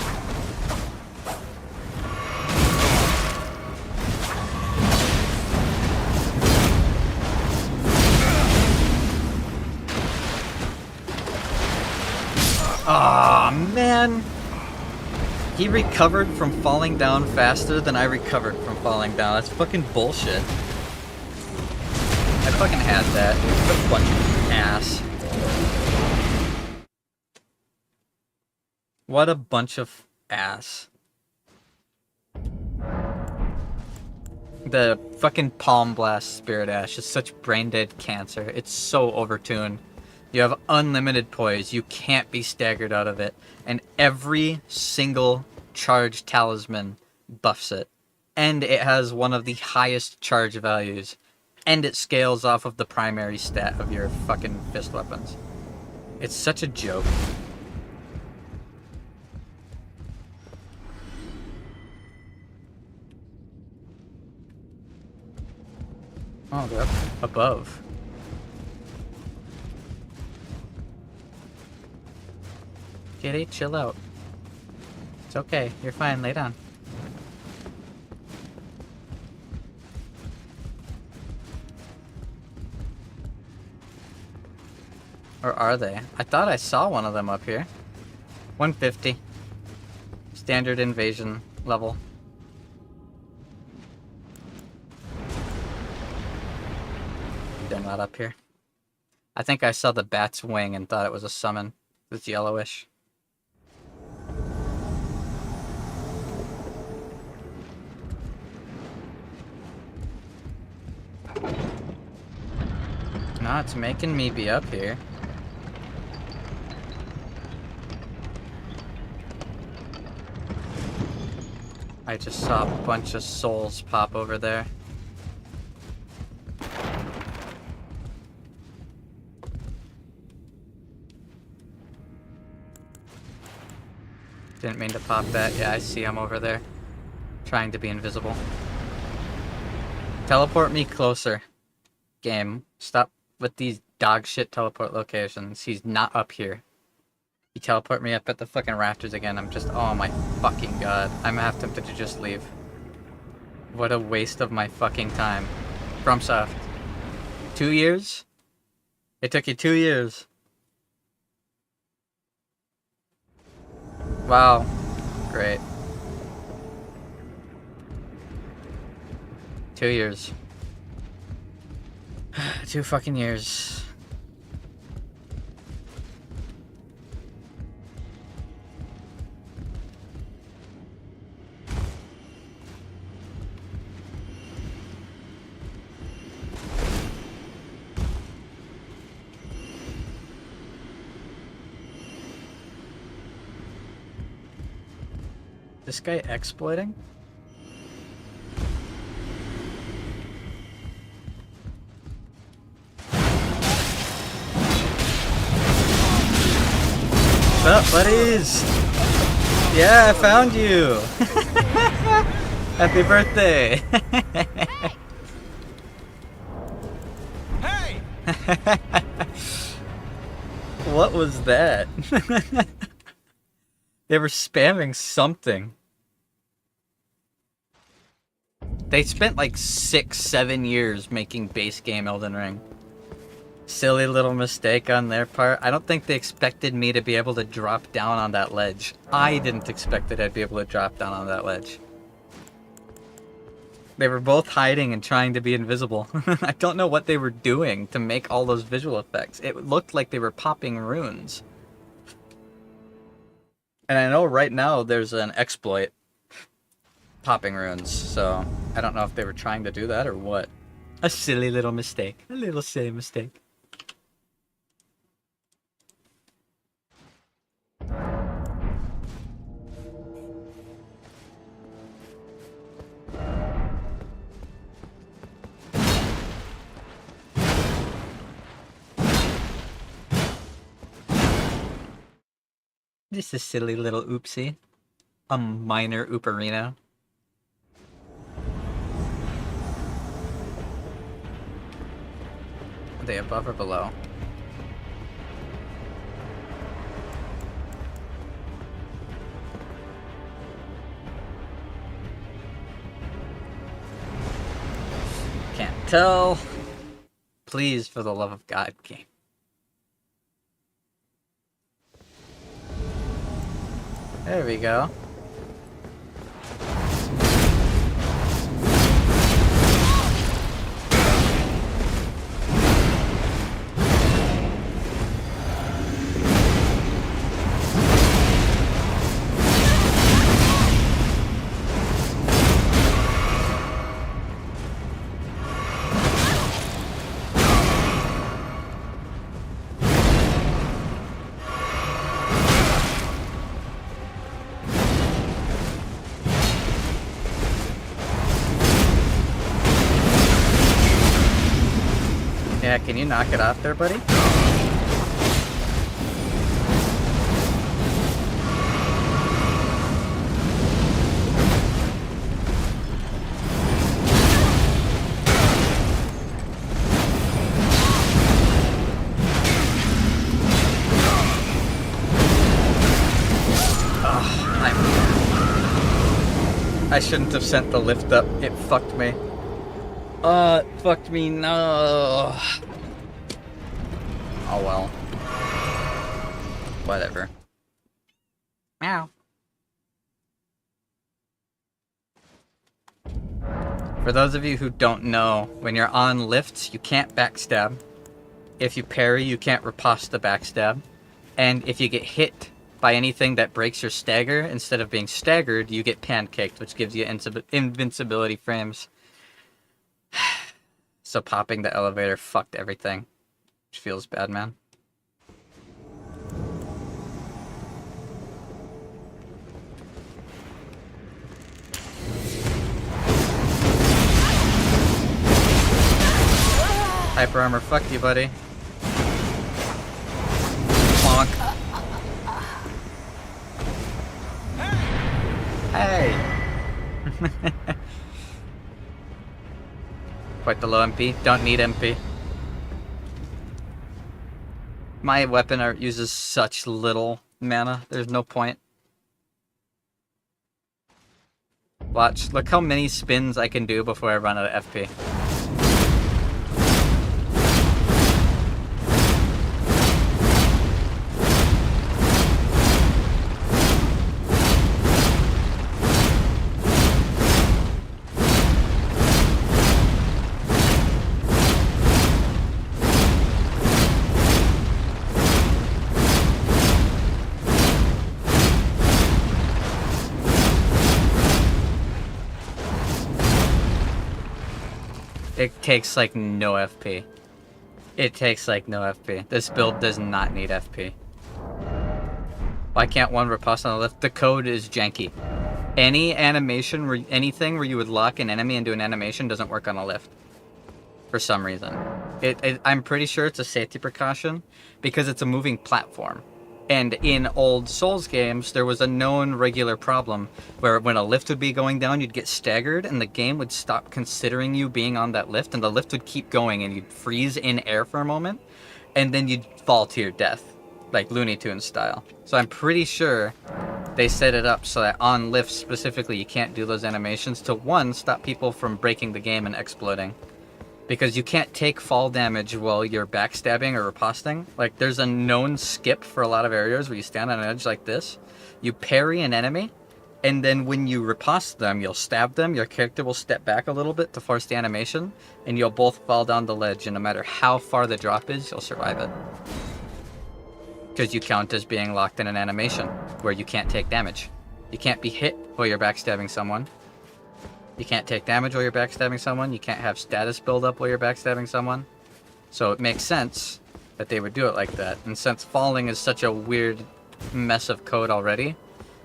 S1: Aw, man. He recovered from falling down faster than I recovered from falling down. That's fucking bullshit. I fucking had that. What a bunch of ass. What a bunch of ass. The fucking Palm Blast Spirit Ash is such brain dead cancer. It's so overtuned. You have unlimited poise. You can't be staggered out of it. And every single charge talisman buffs it. And it has one of the highest charge values. And it scales off of the primary stat of your fucking fist weapons. It's such a joke. Oh, they're up above. Kitty, chill out. It's okay. You're fine. Lay down. Or are they? I thought I saw one of them up here. 150. Standard invasion level. They're not up here. I think I saw the bat's wing and thought it was a summon. It's yellowish. No, it's making me be up here. I just saw a bunch of souls pop over there. Didn't mean to pop that. Yeah, I see him over there. Trying to be invisible. Teleport me closer. Game. Stop with these dog shit teleport locations. He's not up here. You teleport me up at the fucking rafters again. I'm just, oh my fucking god. I'm half tempted to just leave. What a waste of my fucking time. FromSoft. 2 years? It took you 2 years. Wow. Great. 2 years. 2 fucking years. This guy exploiting? What's up, buddies? Yeah, I found you! Happy birthday! What was that? They were spamming something. They spent like 6-7 years making base game Elden Ring. Silly little mistake on their part. I don't think they expected me to be able to drop down on that ledge. I didn't expect that I'd be able to drop down on that ledge. They were both hiding and trying to be invisible. I don't know what they were doing to make all those visual effects. It looked like they were popping runes. And I know right now there's an exploit popping runes, so I don't know if they were trying to do that or what. A silly little mistake. A little silly mistake. Just a silly little oopsie. A minor ooperino. Are they above or below? Can't tell. Please, for the love of God, game. There we go. Yeah, can you knock it off there, buddy? I shouldn't have sent the lift up. It fucked me. It fucked me, no. Oh well. Whatever. Meow. For those of you who don't know, when you're on lifts, you can't backstab. If you parry, you can't riposte the backstab. And if you get hit by anything that breaks your stagger, instead of being staggered, you get pancaked, which gives you invincibility frames. So popping the elevator fucked everything. Which feels bad, man. Hyper armor, fuck you, buddy. Bonk. Hey! Quite the low MP. Don't need MP. My weapon art uses such little mana. There's no point. Watch. Look how many spins I can do before I run out of FP. It takes like no FP. It takes like no FP. This build does not need FP. Why can't one riposte on the lift? The code is janky. Any animation, anything where you would lock an enemy into an animation doesn't work on a lift. For some reason. I'm pretty sure it's a safety precaution because it's a moving platform. And in old Souls games, there was a known regular problem where when a lift would be going down, you'd get staggered and the game would stop considering you being on that lift and the lift would keep going and you'd freeze in air for a moment and then you'd fall to your death, like Looney Tunes style. So I'm pretty sure they set it up so that on lifts specifically, you can't do those animations to, one, stop people from breaking the game and exploding. Because you can't take fall damage while you're backstabbing or riposting. Like, there's a known skip for a lot of areas where you stand on an edge like this. You parry an enemy, and then when you riposte them, you'll stab them. Your character will step back a little bit to force the animation, and you'll both fall down the ledge, and no matter how far the drop is, you'll survive it. Because you count as being locked in an animation where you can't take damage. You can't be hit while you're backstabbing someone. You can't take damage while you're backstabbing someone. You can't have status build up while you're backstabbing someone. So it makes sense that they would do it like that. And since falling is such a weird mess of code already,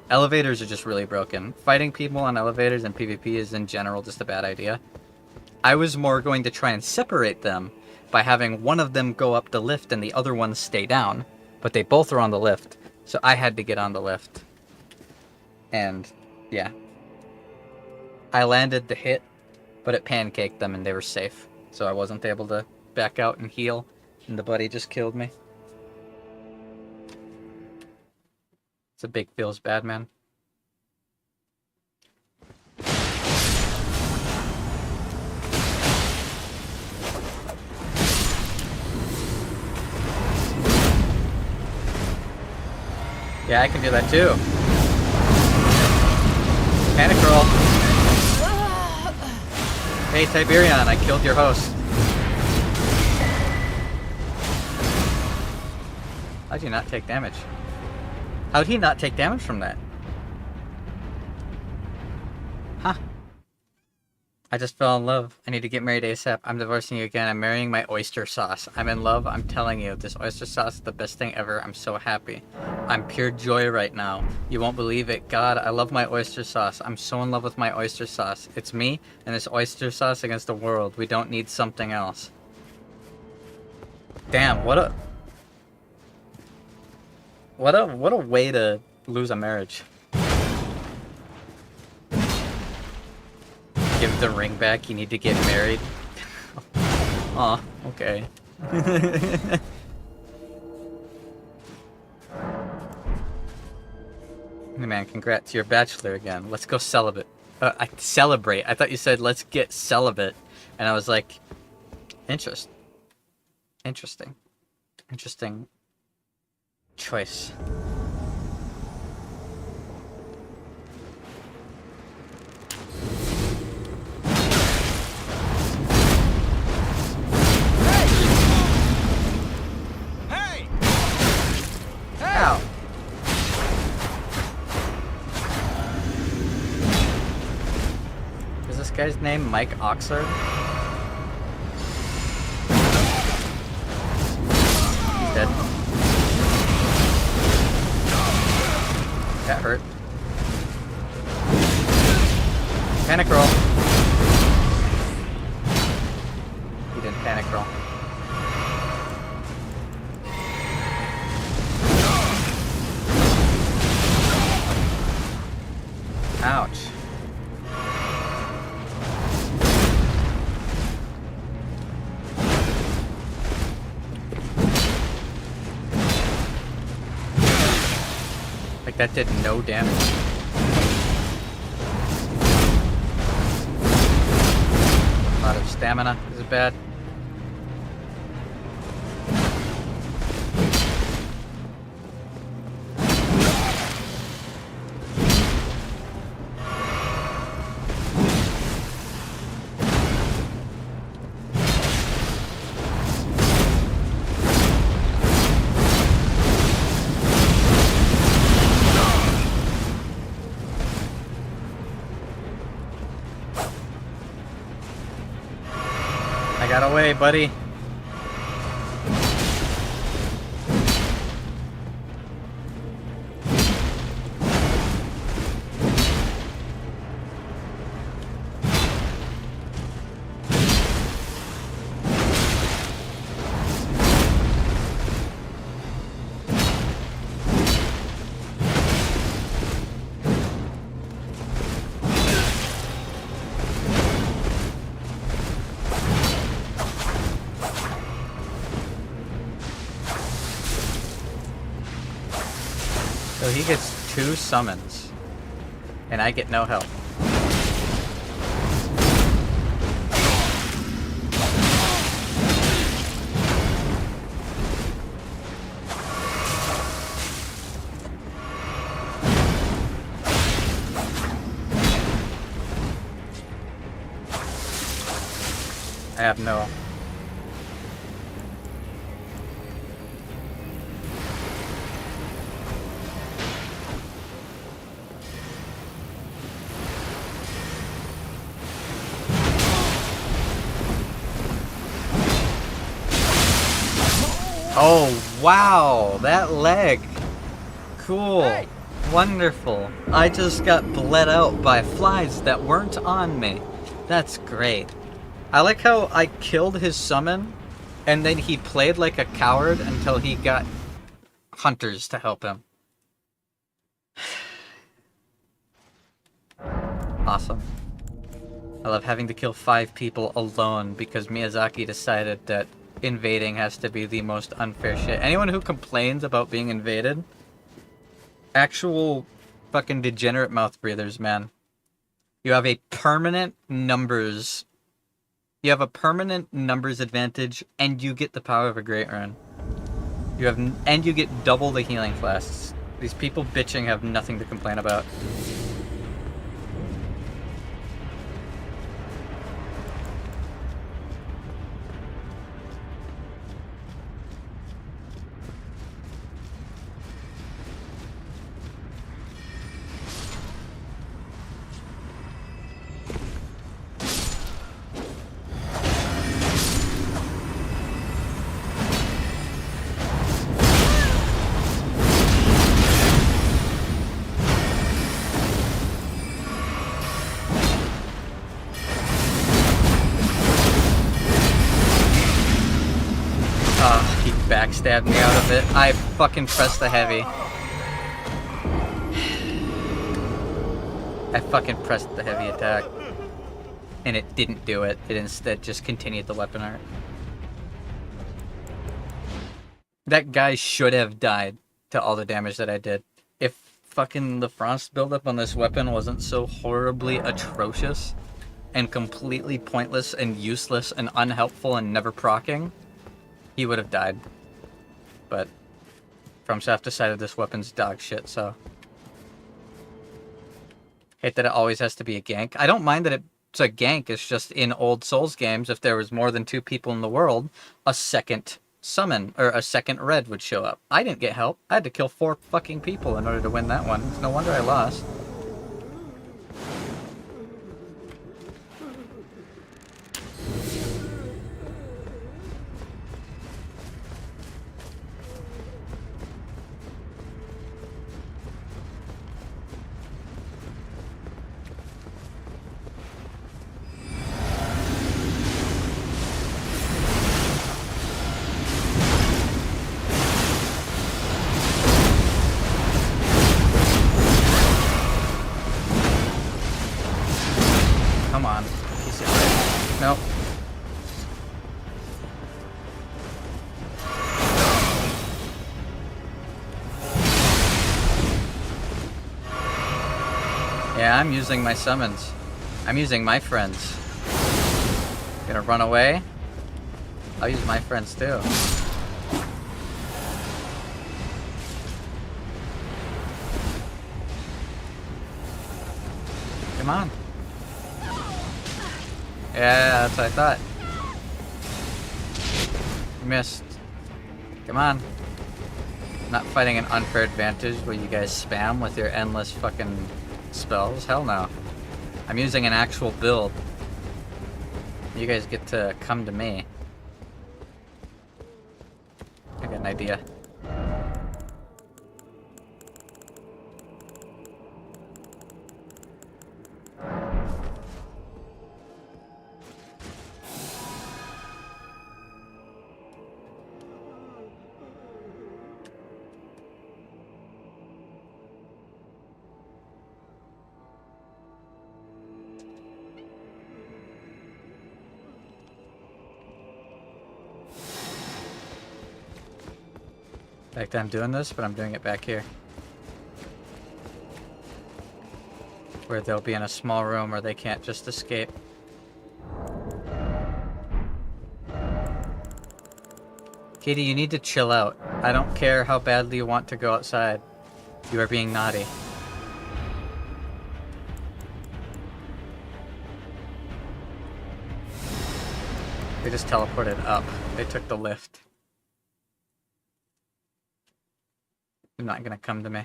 S1: elevators are just really broken. Fighting people on elevators in PvP is in general just a bad idea. I was more going to try and separate them by having one of them go up the lift and the other one stay down. But they both are on the lift, so I had to get on the lift. And yeah. I landed the hit, but it pancaked them and they were safe. So I wasn't able to back out and heal, and the buddy just killed me. It's a big feels bad, man. Yeah, I can do that too. Panic roll. Hey, Tiberion, I killed your host. How'd you not take damage? How'd he not take damage from that? Huh. I just fell in love. I need to get married ASAP. I'm divorcing you again. I'm marrying my oyster sauce. I'm in love. I'm telling you, this oyster sauce is the best thing ever. I'm so happy. I'm pure joy right now. You won't believe it. God, I love my oyster sauce. I'm so in love with my oyster sauce. It's me and this oyster sauce against the world. We don't need something else. Damn, what a way to lose a marriage. Give the ring back, you need to get married. Aw, okay. Hey man, congrats, you're a bachelor again. Let's go celibate. I celebrate. I thought you said let's get celibate. And I was like, interesting. Interesting choice. Ow. Is this guy's name Mike Oxford? He's dead. That hurt. Panic roll. He didn't panic roll. Ouch. Like that did no damage. A lot of stamina. Is it bad? Got away, buddy. he gets 2 summons. And I get no help. I have no... Oh, wow! That leg! Cool.
S3: Hey!
S1: Wonderful. I just got bled out by flies that weren't on me. That's great. I like how I killed his summon, and then he played like a coward until he got hunters to help him. Awesome. I love having to kill 5 people alone because Miyazaki decided that invading has to be the most unfair shit. Anyone who complains about being invaded, actual fucking degenerate mouth breathers, man. You have a permanent numbers... You have a permanent numbers advantage, and you get the power of a Great Rune. And you get double the healing flasks. These people bitching have nothing to complain about. He backstabbed me out of it. I fucking pressed the heavy. I fucking pressed the heavy attack. And it didn't do it. It instead just continued the weapon art. That guy should have died to all the damage that I did. If fucking the frost buildup on this weapon wasn't so horribly atrocious and completely pointless and useless and unhelpful and never proccing, he would have died. But FromSoft decided this weapon's dog shit, so... Hate that it always has to be a gank. I don't mind that it's a gank. It's just in old Souls games, if there was more than 2 people in the world, a second summon, or a second red would show up. I didn't get help. I had to kill 4 fucking people in order to win that one. It's no wonder I lost. Come on. Piece of shit. Nope. Yeah, I'm using my summons. I'm using my friends. Gonna run away? I'll use my friends too. Come on. Yeah, that's what I thought. Missed. Come on. I'm not fighting an unfair advantage where you guys spam with your endless fucking spells. Hell no. I'm using an actual build. You guys get to come to me. I got an idea. In fact, I'm doing this, but I'm doing it back here. where they'll be in a small room where they can't just escape. Katie, you need to chill out. I don't care how badly you want to go outside. You are being naughty. They just teleported up. They took the lift. They're not gonna come to me.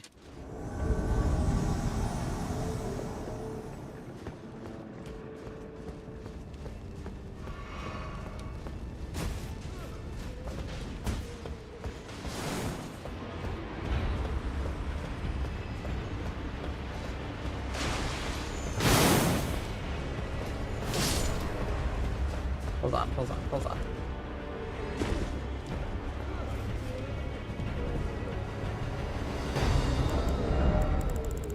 S1: Hold on.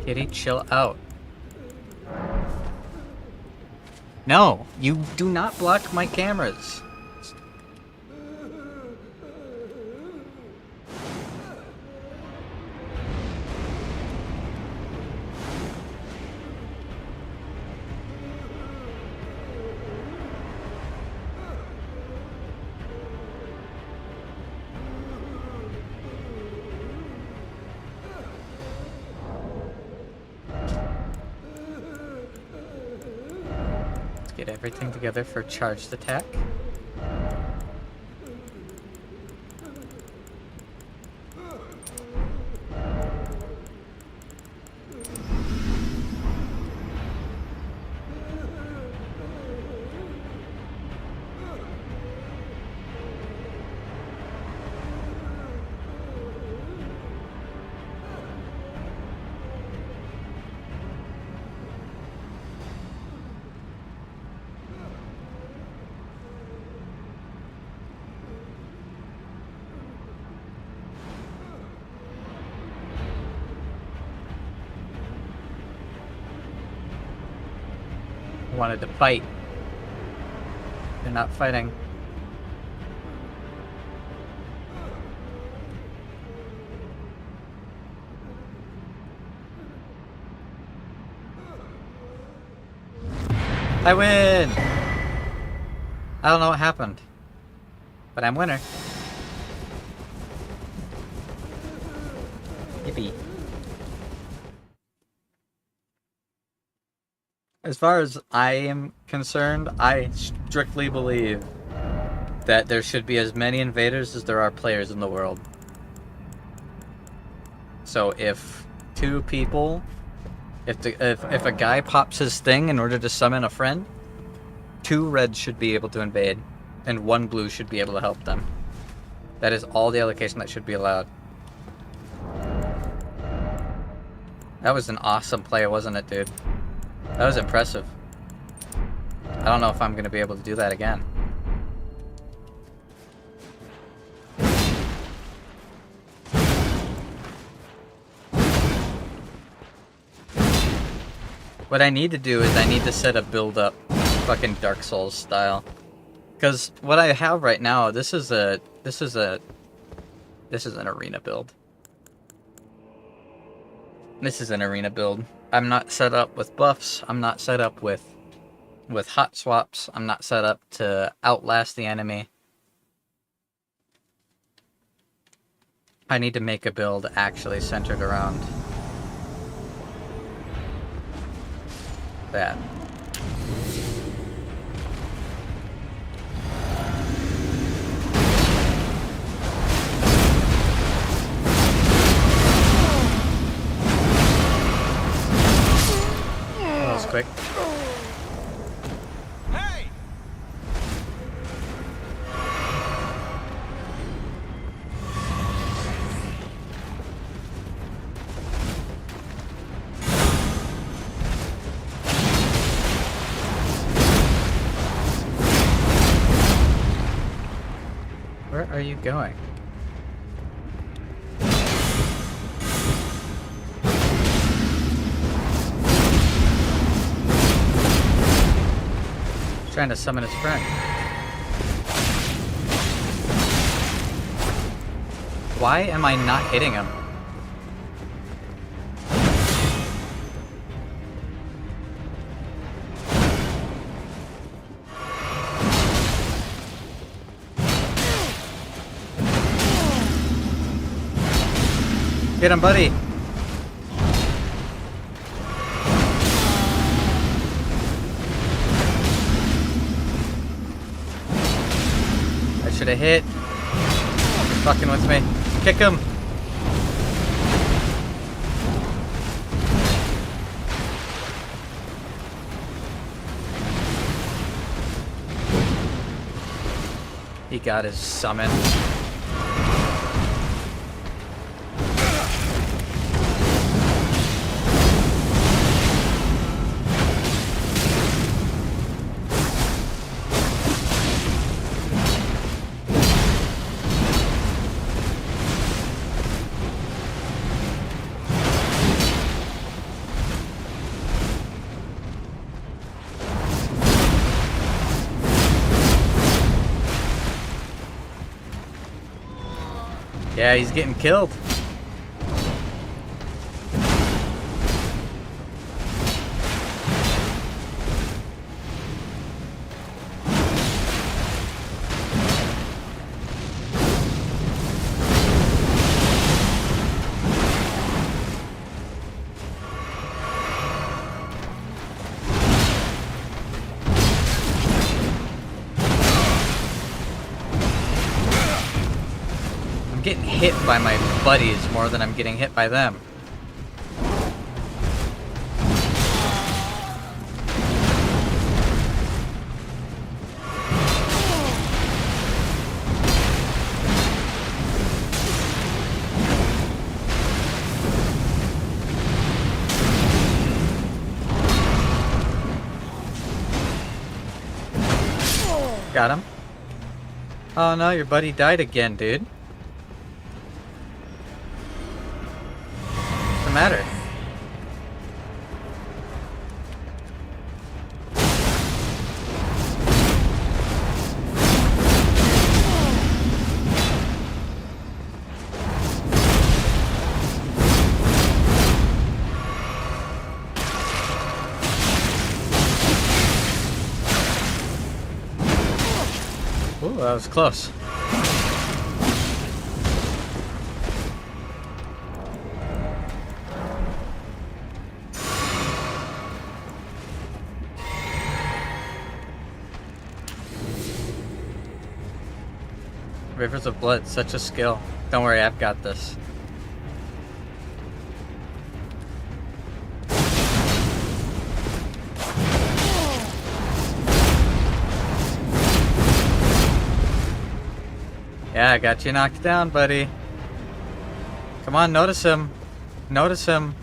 S1: Kitty, chill out. No, you do not block my cameras. Get everything together for charged attack. Wanted to fight. They're not fighting. I win! I don't know what happened, but I'm winner. Yippee. As far as I am concerned, I strictly believe that there should be as many invaders as there are players in the world. So if two people, if a guy pops his thing in order to summon a friend, 2 reds should be able to invade, and 1 blue should be able to help them. That is all the allocation that should be allowed. That was an awesome play, wasn't it, dude? That was impressive. I don't know if I'm going to be able to do that again. What I need to do is I need to set a build up, fucking Dark Souls style. Because what I have right now, this is an arena build. This is an arena build. I'm not set up with buffs. I'm not set up with hot swaps. I'm not set up to outlast the enemy. I need to make a build actually centered around that. That was quick.
S3: Hey!
S1: Where are you going? Trying to summon his friend. Why am I not hitting him? Get him, buddy. I should have hit. You're fucking with me. Kick him. He got his summon. Yeah, he's getting killed. I'm getting hit by my buddies more than I'm getting hit by them. Got him. Oh no, your buddy died again, dude. What's the matter? Ooh, that was close. Rivers of Blood, such a skill. Don't worry, I've got this. Yeah, I got you knocked down, buddy. Come on, notice him. Notice him.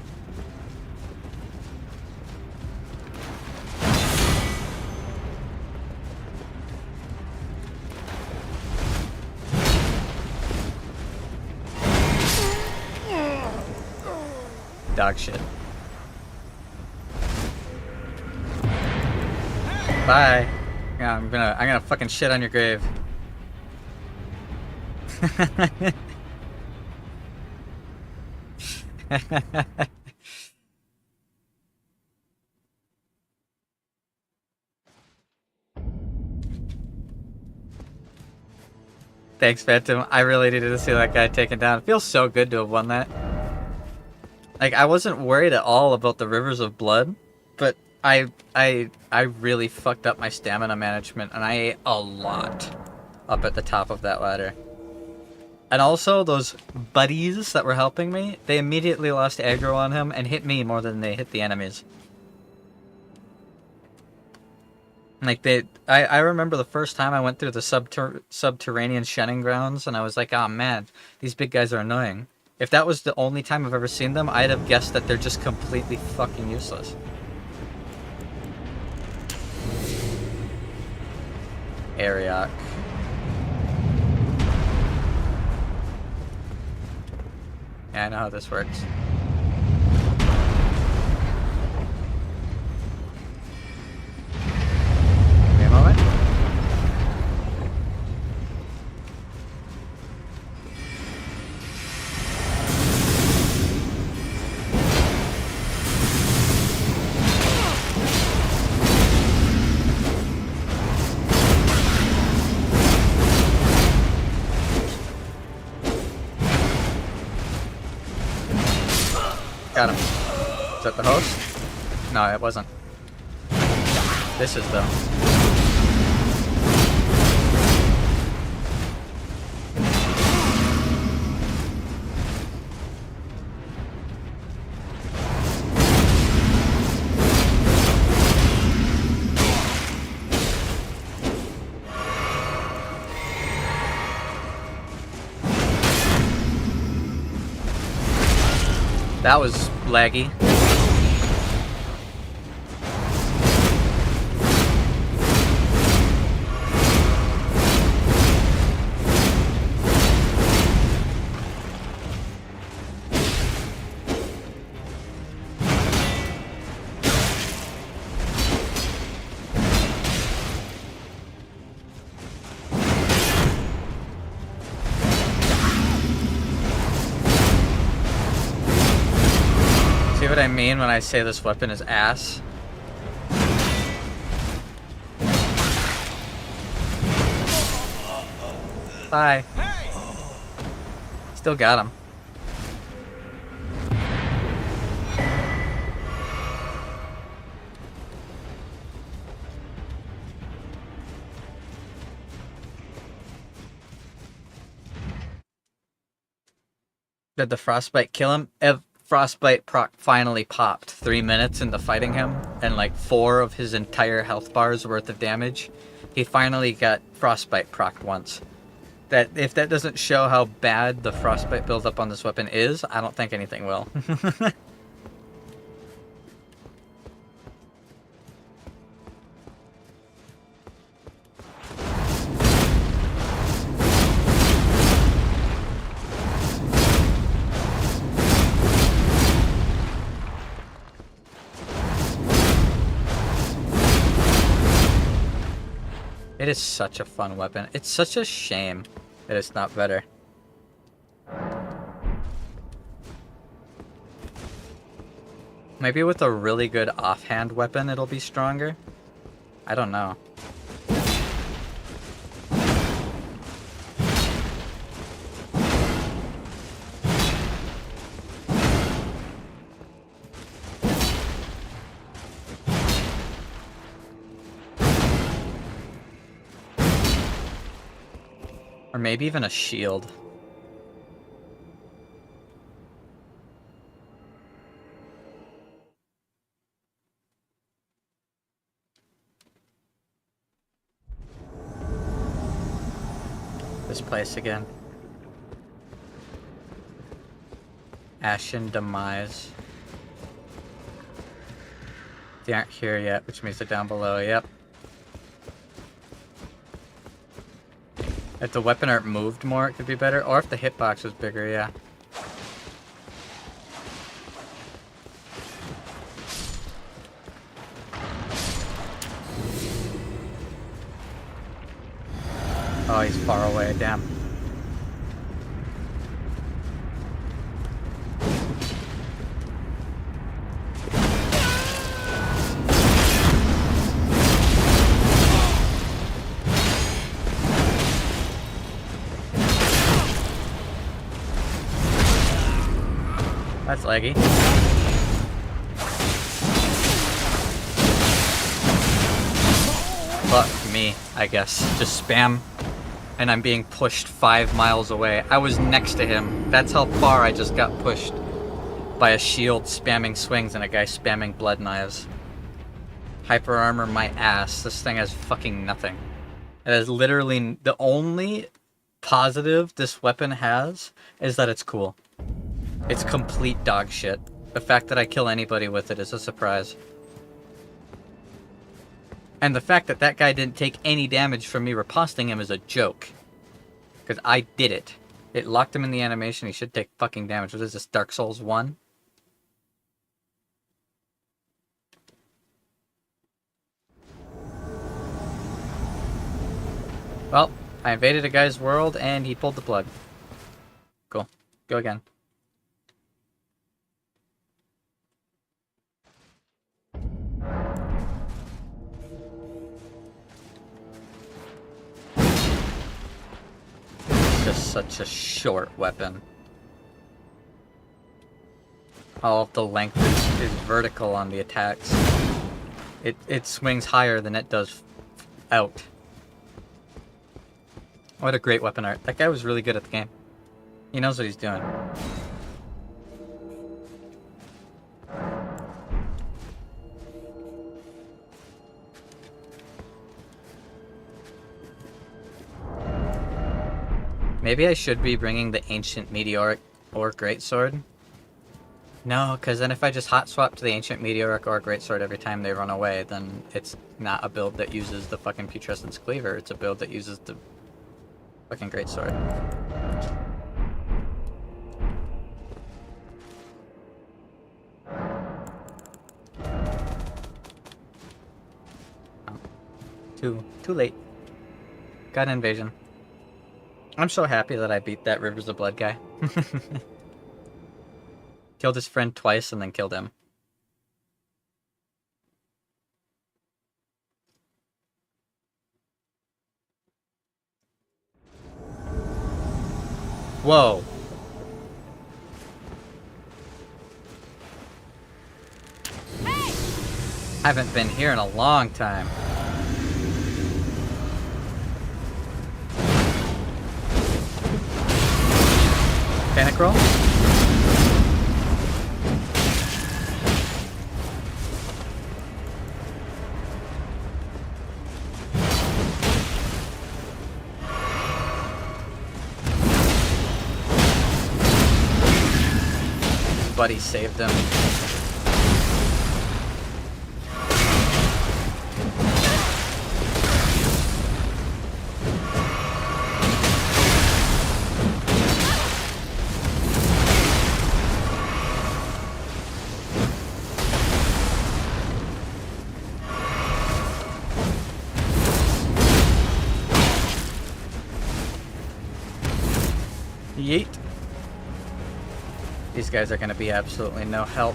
S1: Dog shit. Bye. Yeah, I'm gonna fucking shit on your grave. Thanks, Phantom. I really needed to see that guy taken down. It feels so good to have won that. Like, I wasn't worried at all about the Rivers of Blood, but I really fucked up my stamina management, and I ate a lot up at the top of that ladder. And also, those buddies that were helping me, they immediately lost aggro on him and hit me more than they hit the enemies. Like, I remember the first time I went through the subterranean shunning grounds, and I was like, oh man, these big guys are annoying. If that was the only time I've ever seen them, I'd have guessed that they're just completely fucking useless. Ariok. Yeah, I know how this works. Wait a moment. Is that the host? No, it wasn't. This is though. That was laggy. See what I mean when I say this weapon is ass? Bye. Still got him. Did the frostbite kill him? Frostbite proc finally popped 3 minutes into fighting him, and like 4 of his entire health bars worth of damage. He finally got frostbite procced once. That if that doesn't show how bad the frostbite buildup on this weapon is, I don't think anything will. It is such a fun weapon. It's such a shame that it's not better. Maybe with a really good offhand weapon it'll be stronger? I don't know. Or maybe even a shield. This place again. Ashen Demise. They aren't here yet, which means they're down below, yep. If the weapon art moved more, it could be better. Or if the hitbox was bigger, yeah. Oh, he's far away, damn. That's laggy. Fuck me, I guess. Just spam, and I'm being pushed 5 miles away. I was next to him. That's how far I just got pushed by a shield spamming swings and a guy spamming blood knives. Hyper armor my ass. This thing has fucking nothing. It is literally the only positive this weapon has is that it's cool. It's complete dog shit. The fact that I kill anybody with it is a surprise. And the fact that that guy didn't take any damage from me riposting him is a joke. Because I did it. It locked him in the animation, he should take fucking damage. What is this, Dark Souls 1? Well, I invaded a guy's world and he pulled the plug. Cool. Go again. Just such a short weapon. All of the length is vertical on the attacks. It swings higher than it does out. What a great weapon art. That guy was really good at the game. He knows what he's doing. Maybe I should be bringing the Ancient Meteoric or Greatsword. No, because then if I just hot swap to the Ancient Meteoric or Greatsword every time they run away, then it's not a build that uses the fucking Putrescence Cleaver. It's a build that uses the fucking Greatsword. Oh. Too late. Got an invasion. I'm so happy that I beat that Rivers of Blood guy. Killed his friend twice and then killed him. Whoa.
S5: Hey!
S1: Haven't been here in a long time. Panic roll? Buddy saved him. Yeet. These guys are going to be absolutely no help.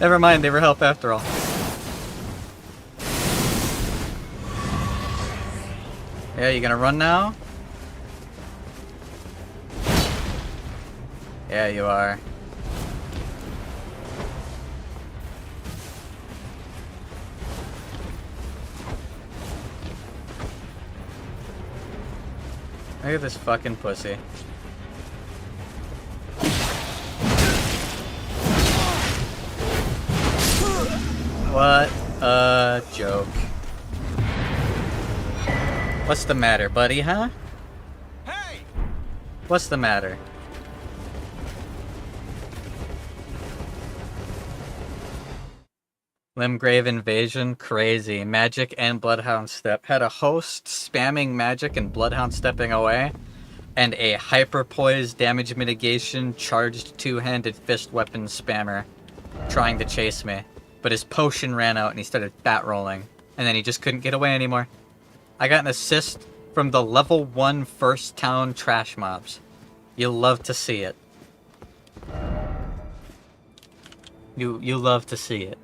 S1: Never mind, they were help after all. Yeah, you gonna run now? Yeah, you are. Look at this fucking pussy. What a joke. What's the matter, buddy, huh?
S3: Hey!
S1: What's the matter? Limgrave Invasion, crazy. Magic and Bloodhound Step. Had a host spamming magic and Bloodhound stepping away, and a hyper-poise damage mitigation charged two-handed fist weapon spammer trying to chase me. But his potion ran out and he started bat rolling, and then he just couldn't get away anymore. I got an assist from the level 1 first town trash mobs. You'll love to see it. You love to see it.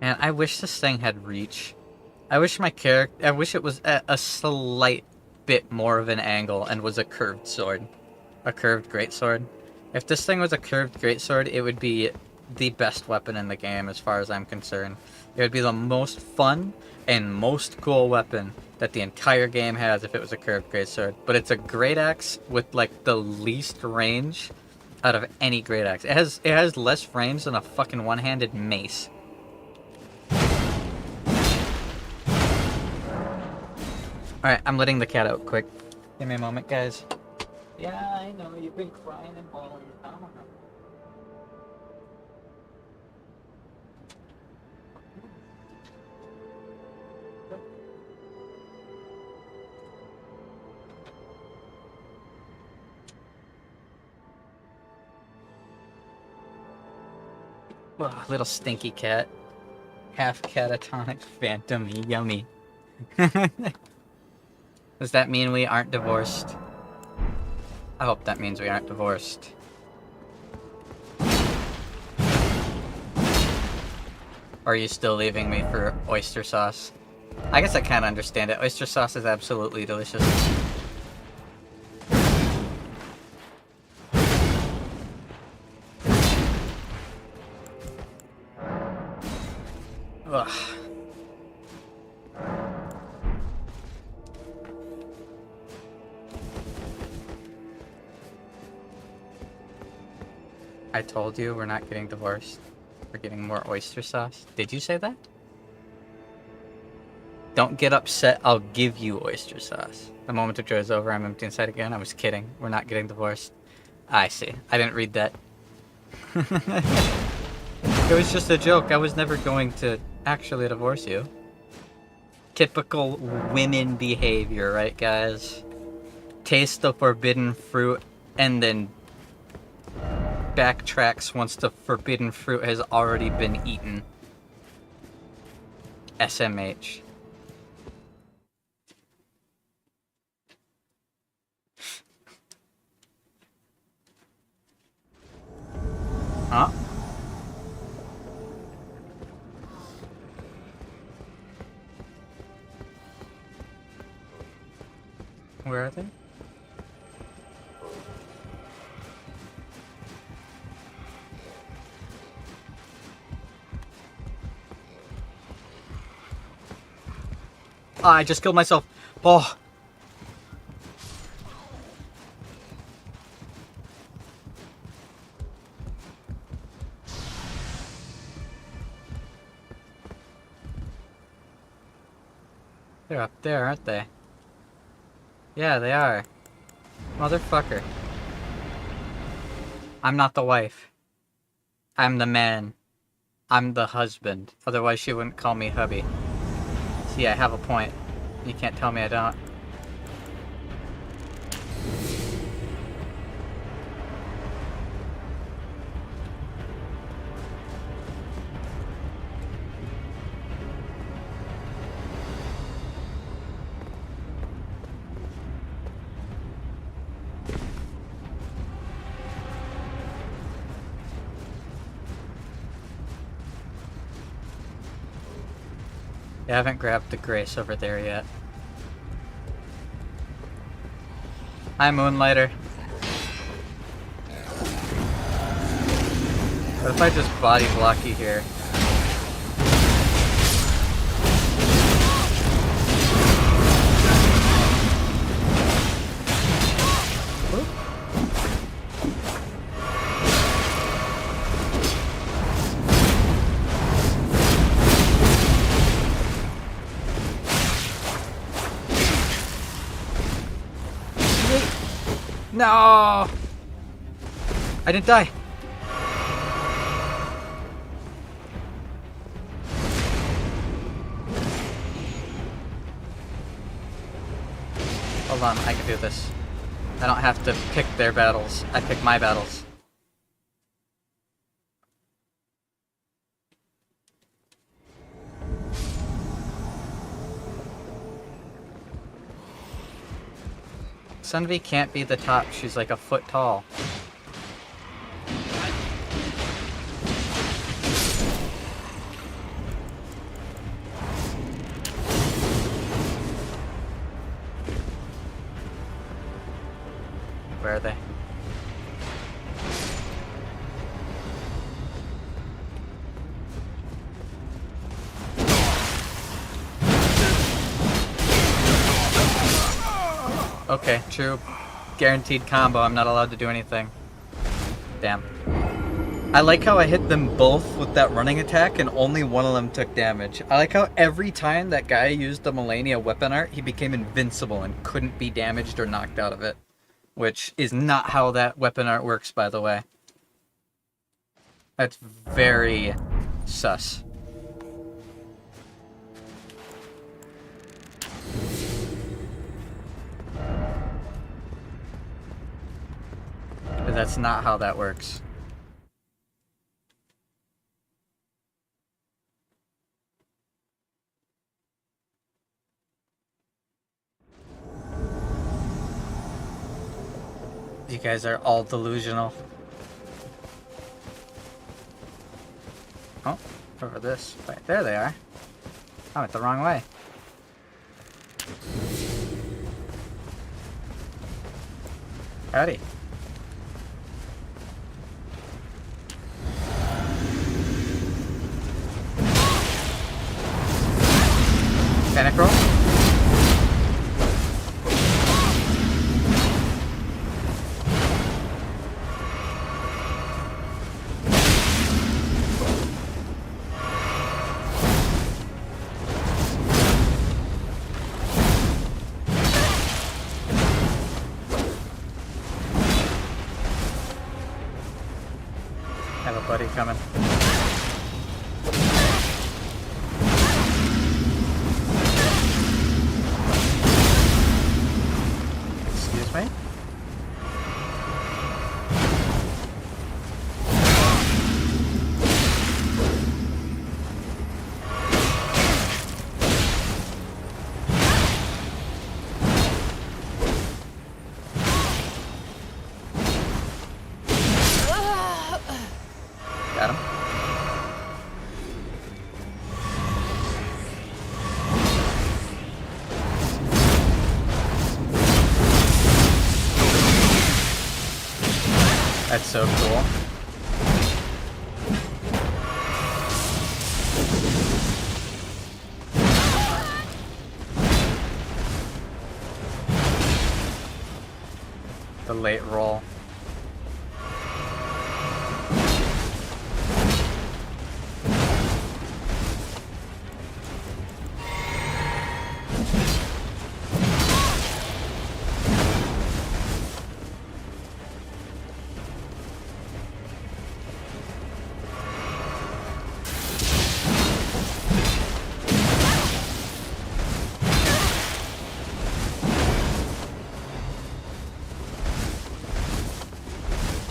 S1: Man, I wish this thing had reach. I wish my character... I wish it was a slight bit more of an angle and was a curved sword. A curved greatsword. If this thing was a curved greatsword, it would be the best weapon in the game as far as I'm concerned. It would be the most fun and most cool weapon that the entire game has if it was a curved greatsword. But it's a great axe with, like, the least range out of any great axe. It has less range than a fucking one-handed mace. Alright, I'm letting the cat out quick. Give me a moment, guys. Yeah, I know, you've been crying and bawling. Ugh, little stinky cat. Half catatonic phantom, yummy. Does that mean we aren't divorced? I hope that means we aren't divorced. Or are you still leaving me for oyster sauce? I guess I kind of understand it. Oyster sauce is absolutely delicious. Ugh. I told you we're not getting divorced. We're getting more oyster sauce. Did you say that? Don't get upset, I'll give you oyster sauce. The moment of joy is over, I'm empty inside again. I was kidding. We're not getting divorced. I see. I didn't read that. It was just a joke. I was never going to actually divorce you. Typical women behavior, right, guys? Taste the forbidden fruit and then backtracks once the forbidden fruit has already been eaten. SMH. Huh? Where are they? I just killed myself. Oh. They're up there, aren't they? Yeah, they are. Motherfucker. I'm not the wife. I'm the man. I'm the husband. Otherwise she wouldn't call me hubby. See, I have a point. You can't tell me I don't. I haven't grabbed the Grace over there yet. Hi, Moonlighter. What if I just body block you here? No! I didn't die. Hold on, I can do this. I don't have to pick their battles. I pick my battles. Sunvi can't be the top. She's like a foot tall. Where are they? Okay, true. Guaranteed combo, I'm not allowed to do anything. Damn. I like how I hit them both with that running attack and only one of them took damage. I like how every time that guy used the Melania weapon art, he became invincible and couldn't be damaged or knocked out of it. Which is not how that weapon art works, by the way. That's very sus. But that's not how that works. You guys are all delusional. Oh, over this. Wait, there they are. I went the wrong way. Howdy. Panic roll? Have a buddy coming. Excuse me? Got him. That's so cool. The late roll.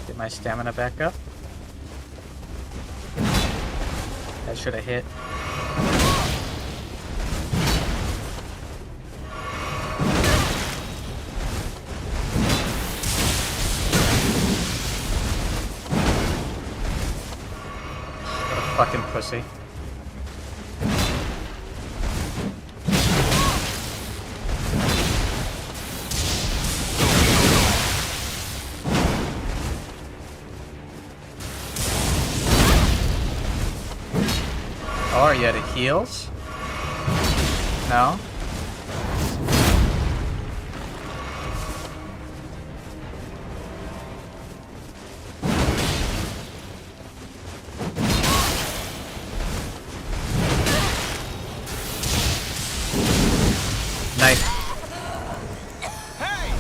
S1: Get my stamina back up. That should have hit. What a fucking pussy. Oh, are you out of heals? No? Nice.
S3: Hey!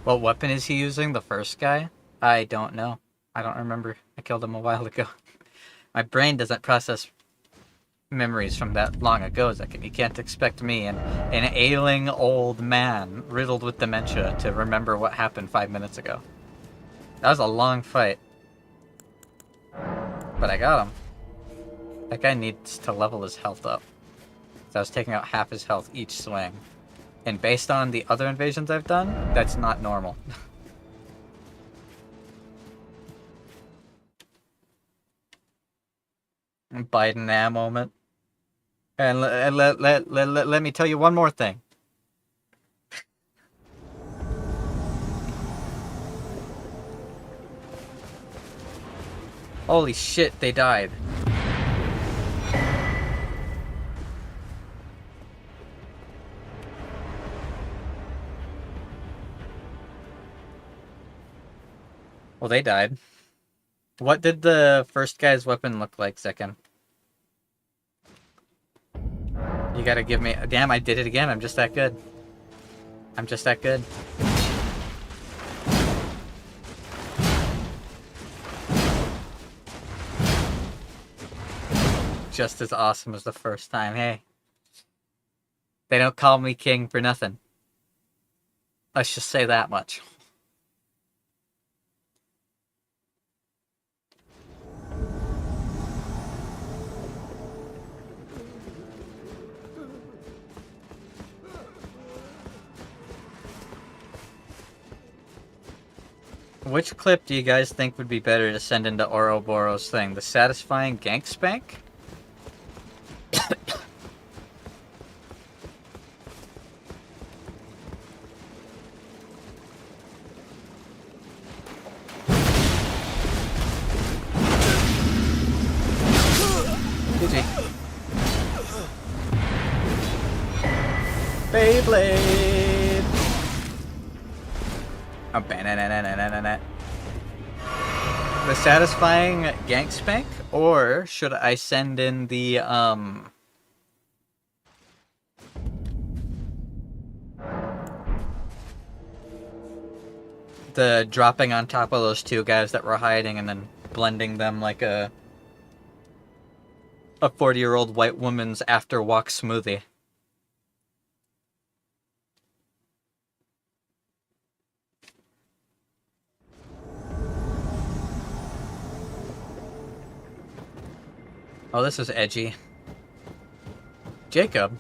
S1: What weapon is he using? The first guy? I don't know. I don't remember. I killed him a while ago. My brain doesn't process memories from that long ago, Zekin. You can't expect me, an ailing old man riddled with dementia, to remember what happened 5 minutes ago. That was a long fight. But I got him. That guy needs to level his health up. So I was taking out half his health each swing. And based on the other invasions I've done, that's not normal. Biden a moment. And let me tell you one more thing. Holy shit, they died. Well, they died. What did the first guy's weapon look like, Zekin? You gotta give me... Damn, I did it again. I'm just that good. I'm just that good. Just as awesome as the first time, hey. They don't call me king for nothing. Let's just say that much. Which clip do you guys think would be better to send into Oroboro's thing? The satisfying gank spank? GG. Beyblade! Oh, banana. The satisfying gank spank? Or should I send in the dropping on top of those two guys that were hiding and then blending them like a 40-year-old white woman's after walk smoothie? Oh, this is edgy. Jacob.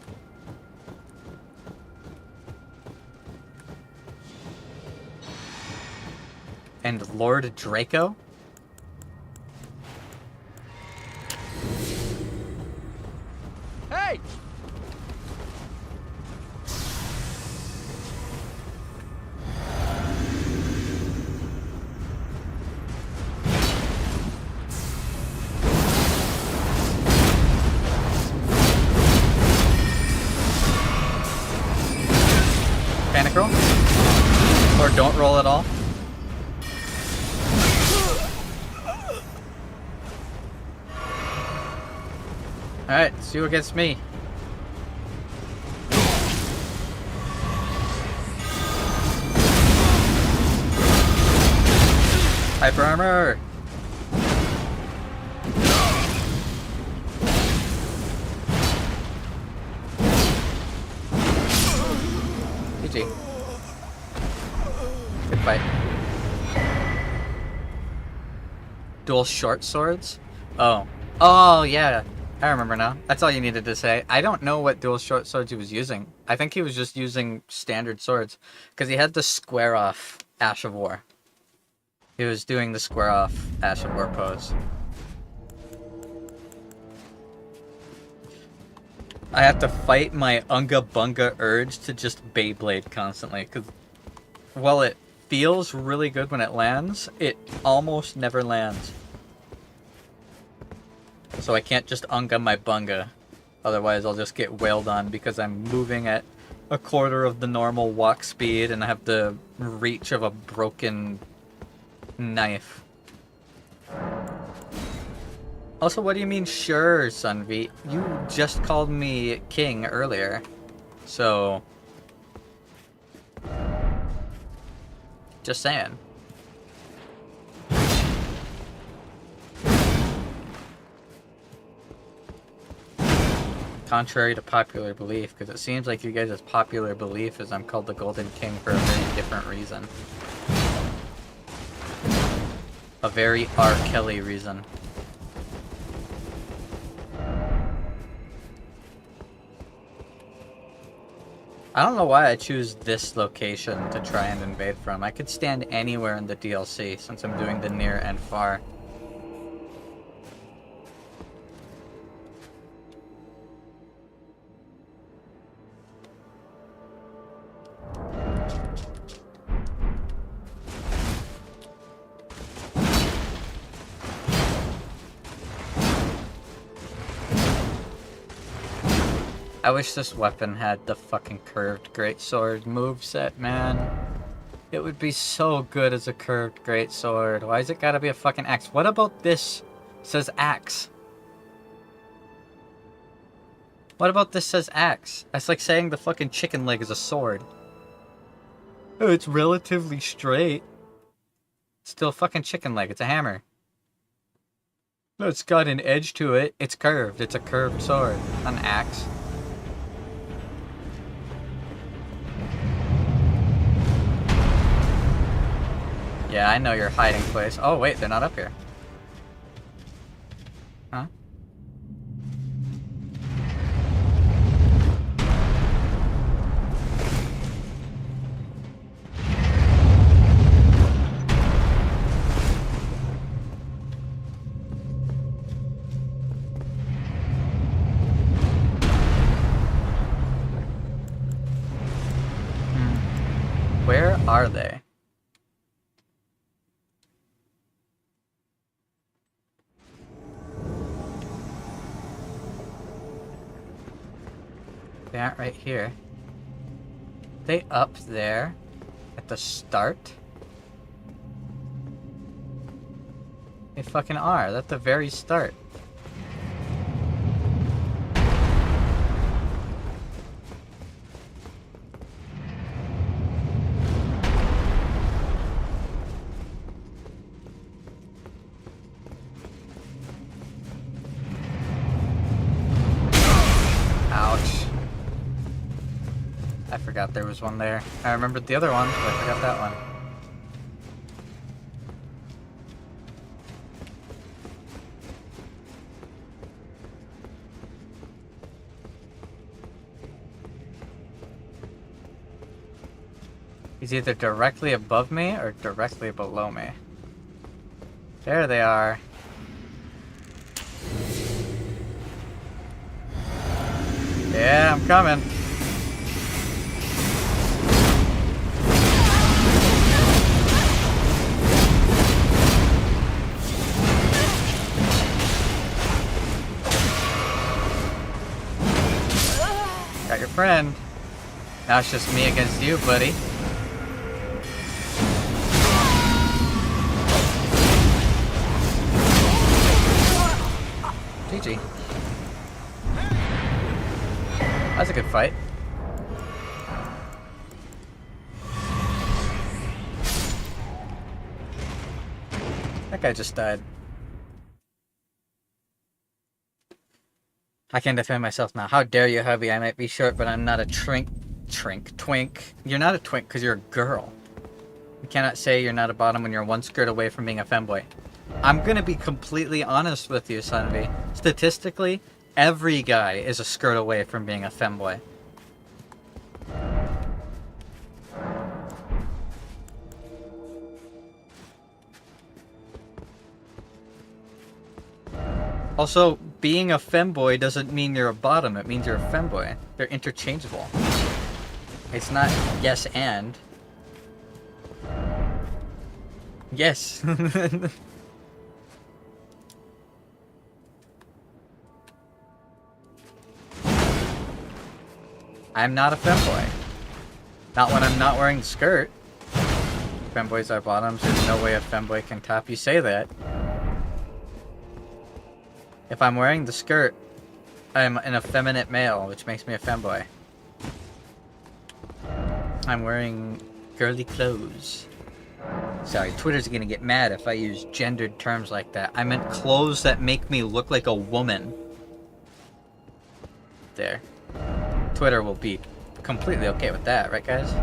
S1: And Lord Draco?
S3: Hey!
S1: Panic roll? Or don't roll at all? Alright, see who gets me. Hyper armor! GG. Good fight. Dual short swords? Oh. Oh, yeah. I remember now. That's all you needed to say. I don't know what dual short swords he was using. I think he was just using standard swords. Because he had the square off Ash of War. He was doing the square off Ash of War pose. I have to fight my Unga Bunga urge to just Beyblade constantly. Because while it feels really good when it lands, it almost never lands. So I can't just Unga my Bunga. Otherwise I'll just get wailed on because I'm moving at a quarter of the normal walk speed and I have the reach of a broken knife. Also, what do you mean sure, Sunvi? You just called me king earlier. So... just saying. Contrary to popular belief, because it seems like you guys' popular belief is I'm called the Golden King for a very different reason. A very R. Kelly reason. I don't know why I choose this location to try and invade from. I could stand anywhere in the DLC since I'm doing the near and far. I wish this weapon had the fucking curved greatsword moveset, man. It would be so good as a curved greatsword. Why is it gotta be a fucking axe? What about this says axe? What about this says axe? That's like saying the fucking chicken leg is a sword. Oh, it's relatively straight. It's still a fucking chicken leg. It's a hammer. No, it's got an edge to it. It's curved. It's a curved sword. Not an axe. Yeah, I know your hiding place. Oh, wait, they're not up here. Huh? are they? They aren't right here. They up there at the start? They fucking are. They're at the very start. Ouch. I forgot there was one there. I remembered the other one, but I forgot that one. He's either directly above me or directly below me. There they are. Yeah, I'm coming. Got your friend. Now it's just me against you, buddy. GG. That's a good fight. That guy just died. I can defend myself now. How dare you, hubby? I might be short, but I'm not a twink. You're not a twink because you're a girl. You cannot say you're not a bottom when you're one skirt away from being a femboy. I'm gonna be completely honest with you, Sunby. Statistically, every guy is a skirt away from being a femboy. Also, being a femboy doesn't mean you're a bottom, it means you're a femboy. They're interchangeable. It's not yes and. Yes. I'm not a femboy. Not when I'm not wearing the skirt. Femboys are bottoms, there's no way a femboy can top. You say that. If I'm wearing the skirt, I'm an effeminate male, which makes me a femboy. I'm wearing girly clothes. Sorry, Twitter's gonna get mad if I use gendered terms like that. I meant clothes that make me look like a woman. There. Twitter will be completely okay with that, right guys?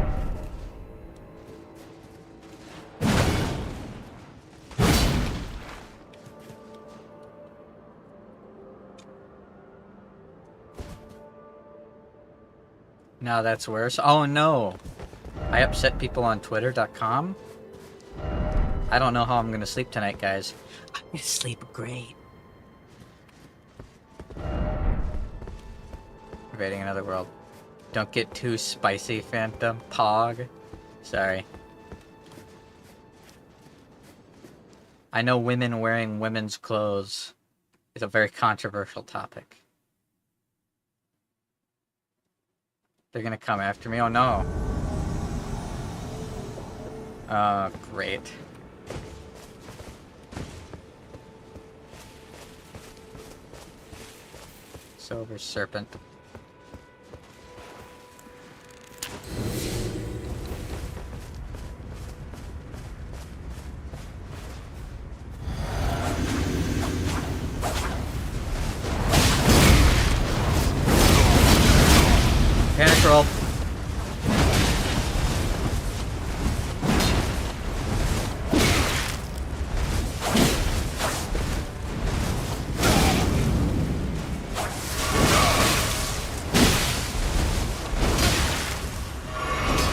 S1: Now that's worse. Oh no! I upset people on Twitter.com? I don't know how I'm gonna sleep tonight, guys. I'm gonna sleep great. Invading another world. Don't get too spicy, Phantom. Pog. Sorry. I know women wearing women's clothes is a very controversial topic. They're gonna come after me. Oh no. Oh, great. Silver Serpent. Panic roll.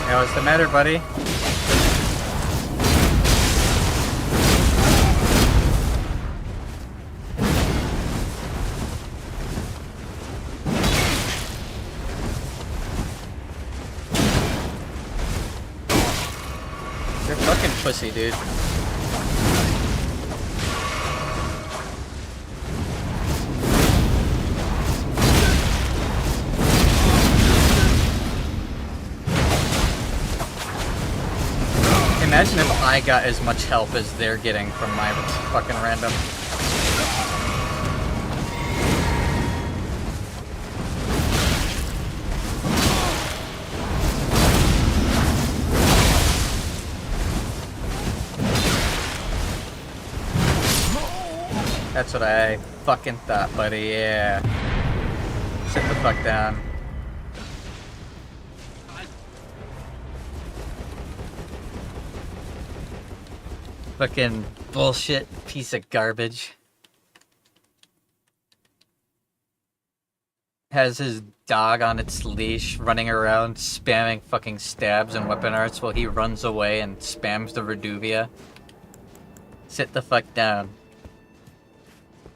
S1: Hey, what's the matter, buddy? pussy, dude. Imagine if I got as much help as they're getting from my fucking random. That's what I fucking thought, buddy, yeah. Sit the fuck down. Fucking bullshit piece of garbage. Has his dog on its leash running around spamming fucking stabs and weapon arts while he runs away and spams the Reduvia. Sit the fuck down.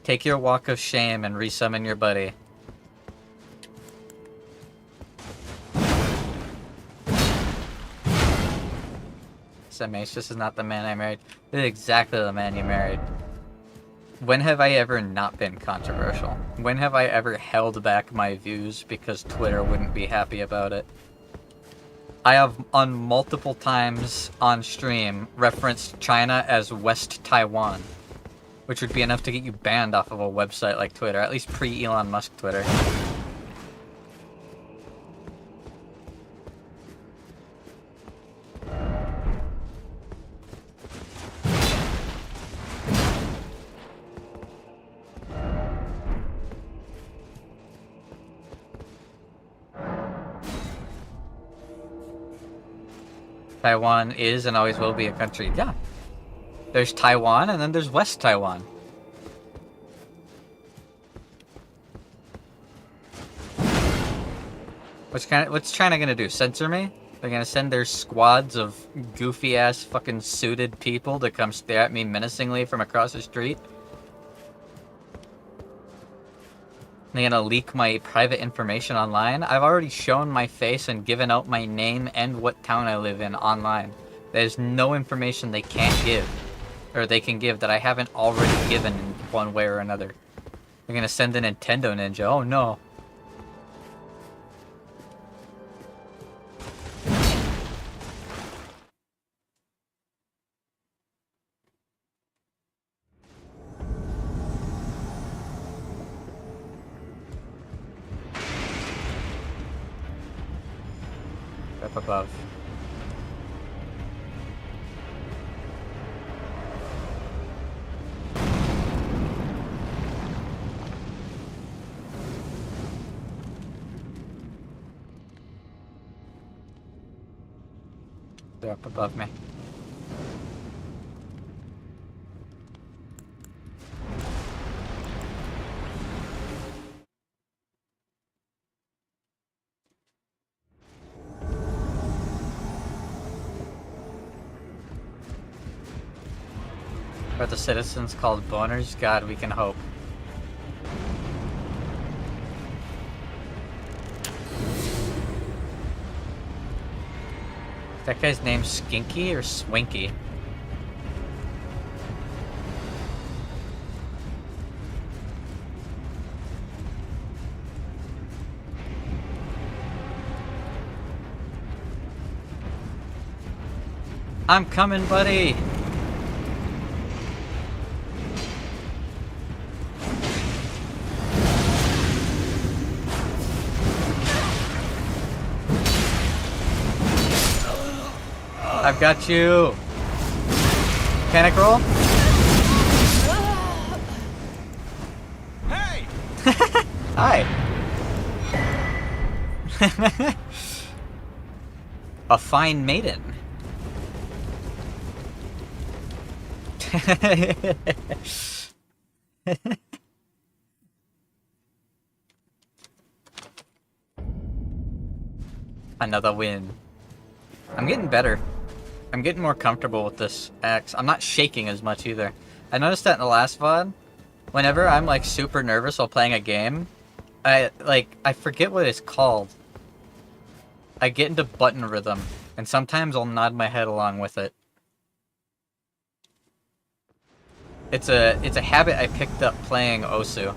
S1: Take your walk of shame and resummon your buddy. SMH, this is not the man I married. This is exactly the man you married. When have I ever not been controversial? When have I ever held back my views because Twitter wouldn't be happy about it? I have on multiple times on stream referenced China as West Taiwan, which would be enough to get you banned off of a website like Twitter, at least pre-Elon Musk Twitter. Taiwan is and always will be a country. Yeah. There's Taiwan and then there's West Taiwan. What's China gonna do? Censor me? They're gonna send their squads of goofy ass fucking suited people to come stare at me menacingly from across the street? They're gonna leak my private information online? I've already shown my face and given out my name and what town I live in online. There's no information they can't give, or they can give that I haven't already given in one way or another. They're gonna send a Nintendo Ninja. Oh no. Up above. They're up above me. Are the citizens called boners? God, we can hope. That guy's name's Skinky or Swinky? I'm coming, buddy! I've got you! Panic roll?
S3: Hey!
S1: Hi! A fine maiden. Another win. I'm getting better. I'm getting more comfortable with this axe. I'm not shaking as much either. I noticed that in the last VOD. Whenever I'm like super nervous while playing a game, I forget what it's called. I get into button rhythm, and sometimes I'll nod my head along with it. It's a habit I picked up playing Osu.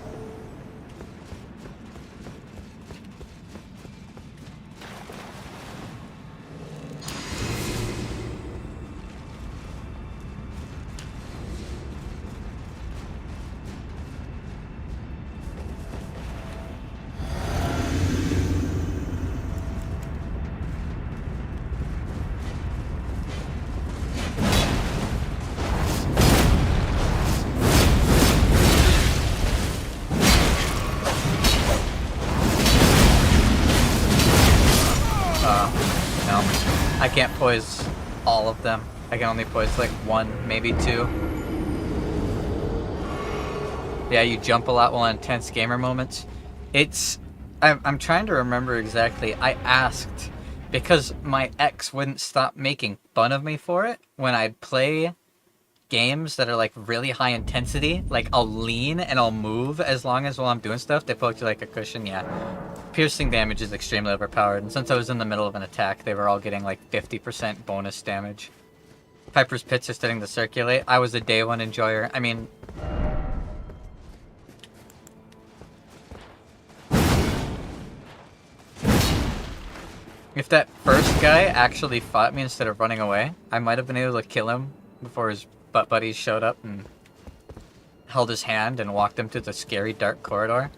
S1: No. I can't poise all of them. I can only poise like one, maybe two. Yeah, you jump a lot while in intense gamer moments. I'm trying to remember exactly. I asked because my ex wouldn't stop making fun of me for it when I'd play games that are like really high intensity. Like I'll lean and I'll move as long as while I'm doing stuff they poke you like a cushion. Yeah. Piercing damage is extremely overpowered, and since I was in the middle of an attack, they were all getting like 50% bonus damage. Piper's Pits are starting to circulate. I was a day one enjoyer. I mean... if that first guy actually fought me instead of running away, I might have been able to kill him before his butt buddies showed up and held his hand and walked him to the scary dark corridor.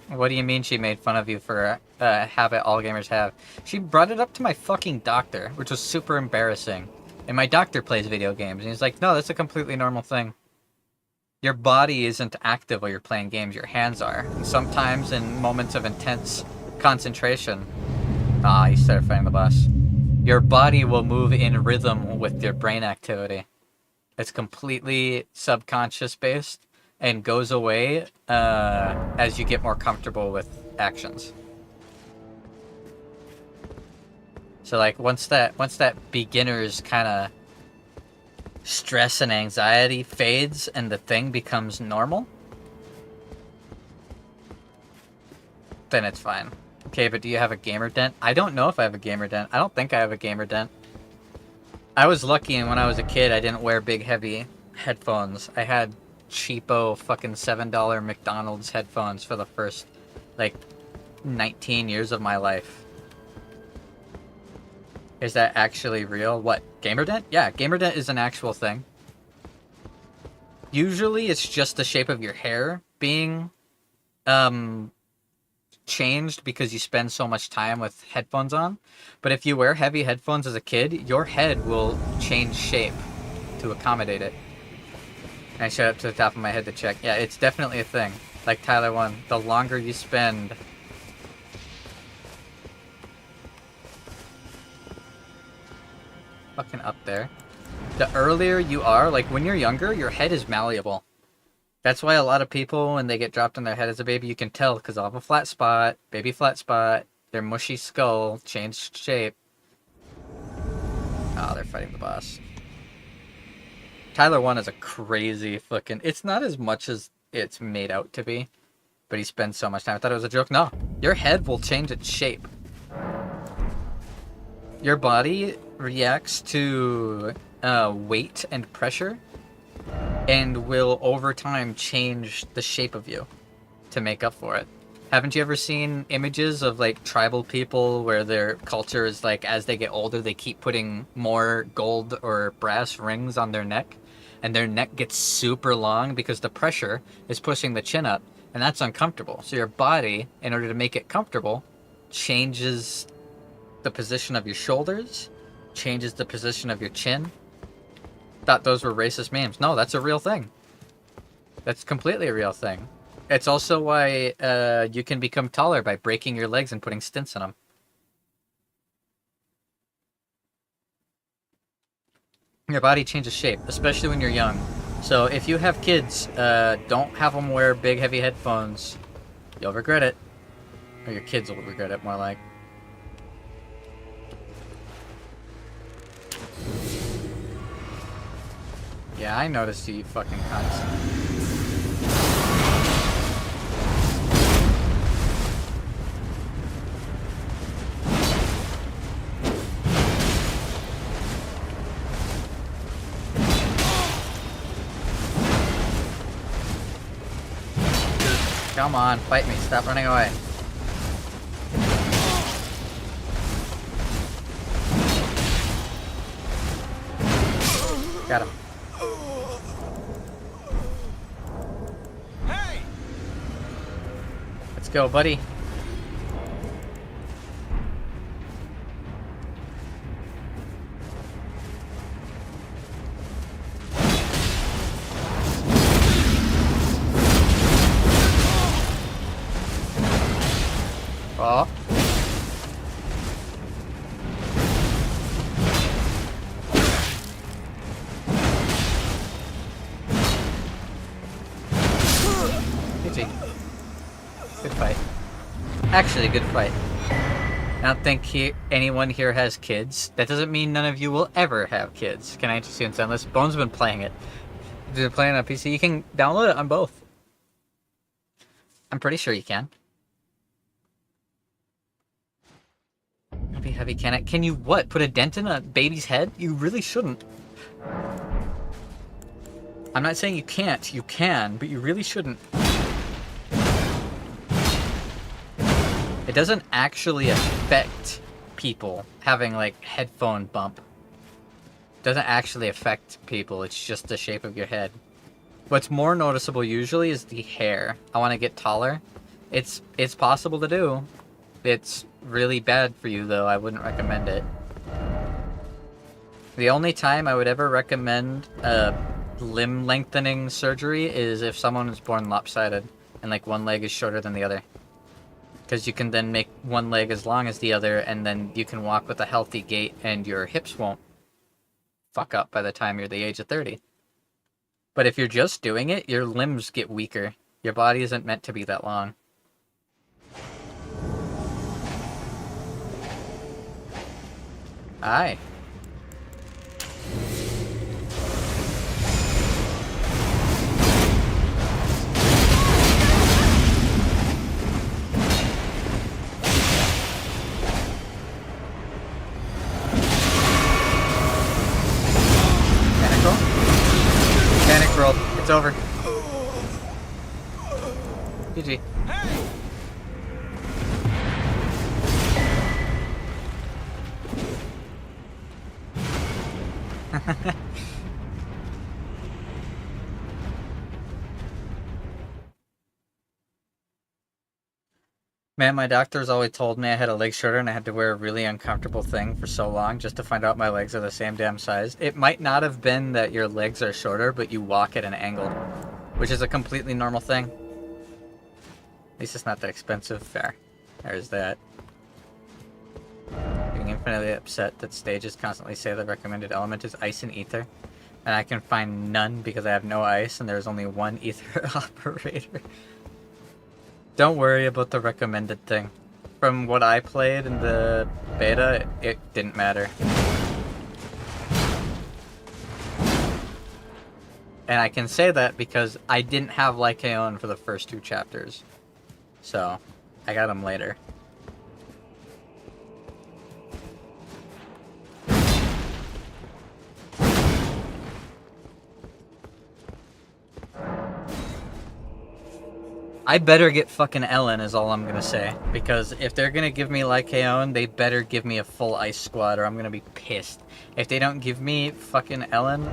S1: What do you mean she made fun of you for a habit all gamers have? She brought it up to my fucking doctor, which was super embarrassing. And my doctor plays video games, and he's like, no, that's a completely normal thing. Your body isn't active while you're playing games, your hands are. And sometimes in moments of intense concentration... Ah, you started fighting the boss. Your body will move in rhythm with your brain activity. It's completely subconscious based. And goes away as you get more comfortable with actions. So like once that beginner's kind of stress and anxiety fades and the thing becomes normal, then it's fine. Okay, but do you have a gamer dent? I don't know if I have a gamer dent. I don't think I have a gamer dent. I was lucky, and when I was a kid, I didn't wear big heavy headphones. I had cheapo fucking $7 McDonald's headphones for the first like 19 years of my life. Is that actually real? What, gamer dent? Yeah, gamer dent is an actual thing. Usually it's just the shape of your hair being changed because you spend so much time with headphones on. But if you wear heavy headphones as a kid, your head will change shape to accommodate it. I showed up to the top of my head to check. Yeah, it's definitely a thing. Like Tyler 1, the longer you spend... fucking up there. The earlier you are, like when you're younger, your head is malleable. That's why a lot of people, when they get dropped on their head as a baby, you can tell because they'll have a flat spot, baby flat spot, their mushy skull changed shape. Oh, they're fighting the boss. Tyler 1 is a crazy fucking... it's not as much as it's made out to be, but he spends so much time. I thought it was a joke. No, your head will change its shape. Your body reacts to weight and pressure and will over time change the shape of you to make up for it. Haven't you ever seen images of like tribal people where their culture is like as they get older they keep putting more gold or brass rings on their neck and their neck gets super long because the pressure is pushing the chin up and that's uncomfortable. So your body, in order to make it comfortable, changes the position of your shoulders, changes the position of your chin. Thought those were racist memes. No, that's a real thing. That's completely a real thing. It's also why you can become taller by breaking your legs and putting stints in them. Your body changes shape, especially when you're young. So if you have kids, don't have them wear big heavy headphones. You'll regret it. Or your kids will regret it, more like. Yeah, I noticed you fucking cunts. Come on, fight me. Stop running away. Got him.
S3: Hey!
S1: Let's go, buddy. Oh. GG. Good fight. Actually, good fight. I don't think anyone here has kids. That doesn't mean none of you will ever have kids. Can I introduce you on this? Bones has been playing it. If you're playing on PC, you can download it on both. I'm pretty sure you can. Don't be heavy, can it? Can you what? Put a dent in a baby's head? You really shouldn't. I'm not saying you can't. You can, but you really shouldn't. It doesn't actually affect people having, like, headphone bump. It doesn't actually affect people. It's just the shape of your head. What's more noticeable usually is the hair. I want to get taller. It's possible to do. It's really bad for you, though. I wouldn't recommend it. The only time I would ever recommend limb lengthening surgery is if someone is born lopsided and, like, one leg is shorter than the other. Because you can then make one leg as long as the other, and then you can walk with a healthy gait, and your hips won't fuck up by the time you're the age of 30. But if you're just doing it, your limbs get weaker. Your body isn't meant to be that long. Aye. Panic roll. It's over. GG. Man, my doctor's always told me I had a leg shorter and I had to wear a really uncomfortable thing for so long just to find out my legs are the same damn size. It might not have been that your legs are shorter, but you walk at an angle, which is a completely normal thing. At least it's not that expensive. Fair. There's that. Being infinitely upset that stages constantly say the recommended element is ice and ether, and I can find none because I have no ice and there's only one ether operator. Don't worry about the recommended thing. From what I played in the beta, it didn't matter. And I can say that because I didn't have Lycaon for the first 2 chapters. So, I got them later. I better get fucking Ellen is all I'm gonna say. Because if they're gonna give me Lycaon, they better give me a full ice squad or I'm gonna be pissed. If they don't give me fucking Ellen,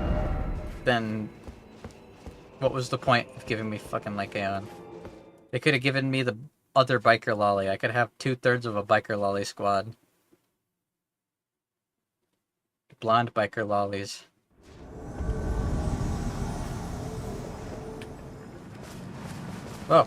S1: then what was the point of giving me fucking Lycaon? They could have given me the other biker lolly. I could have 2/3 of a biker lolly squad. Blonde biker lollies. Oh.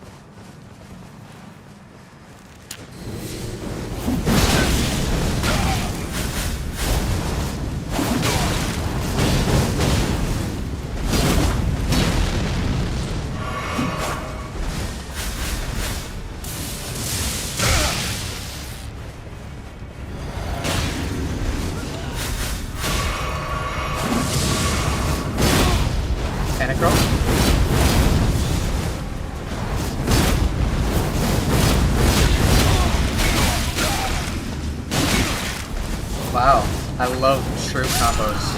S1: Panic roll? Wow, I love shrew combos.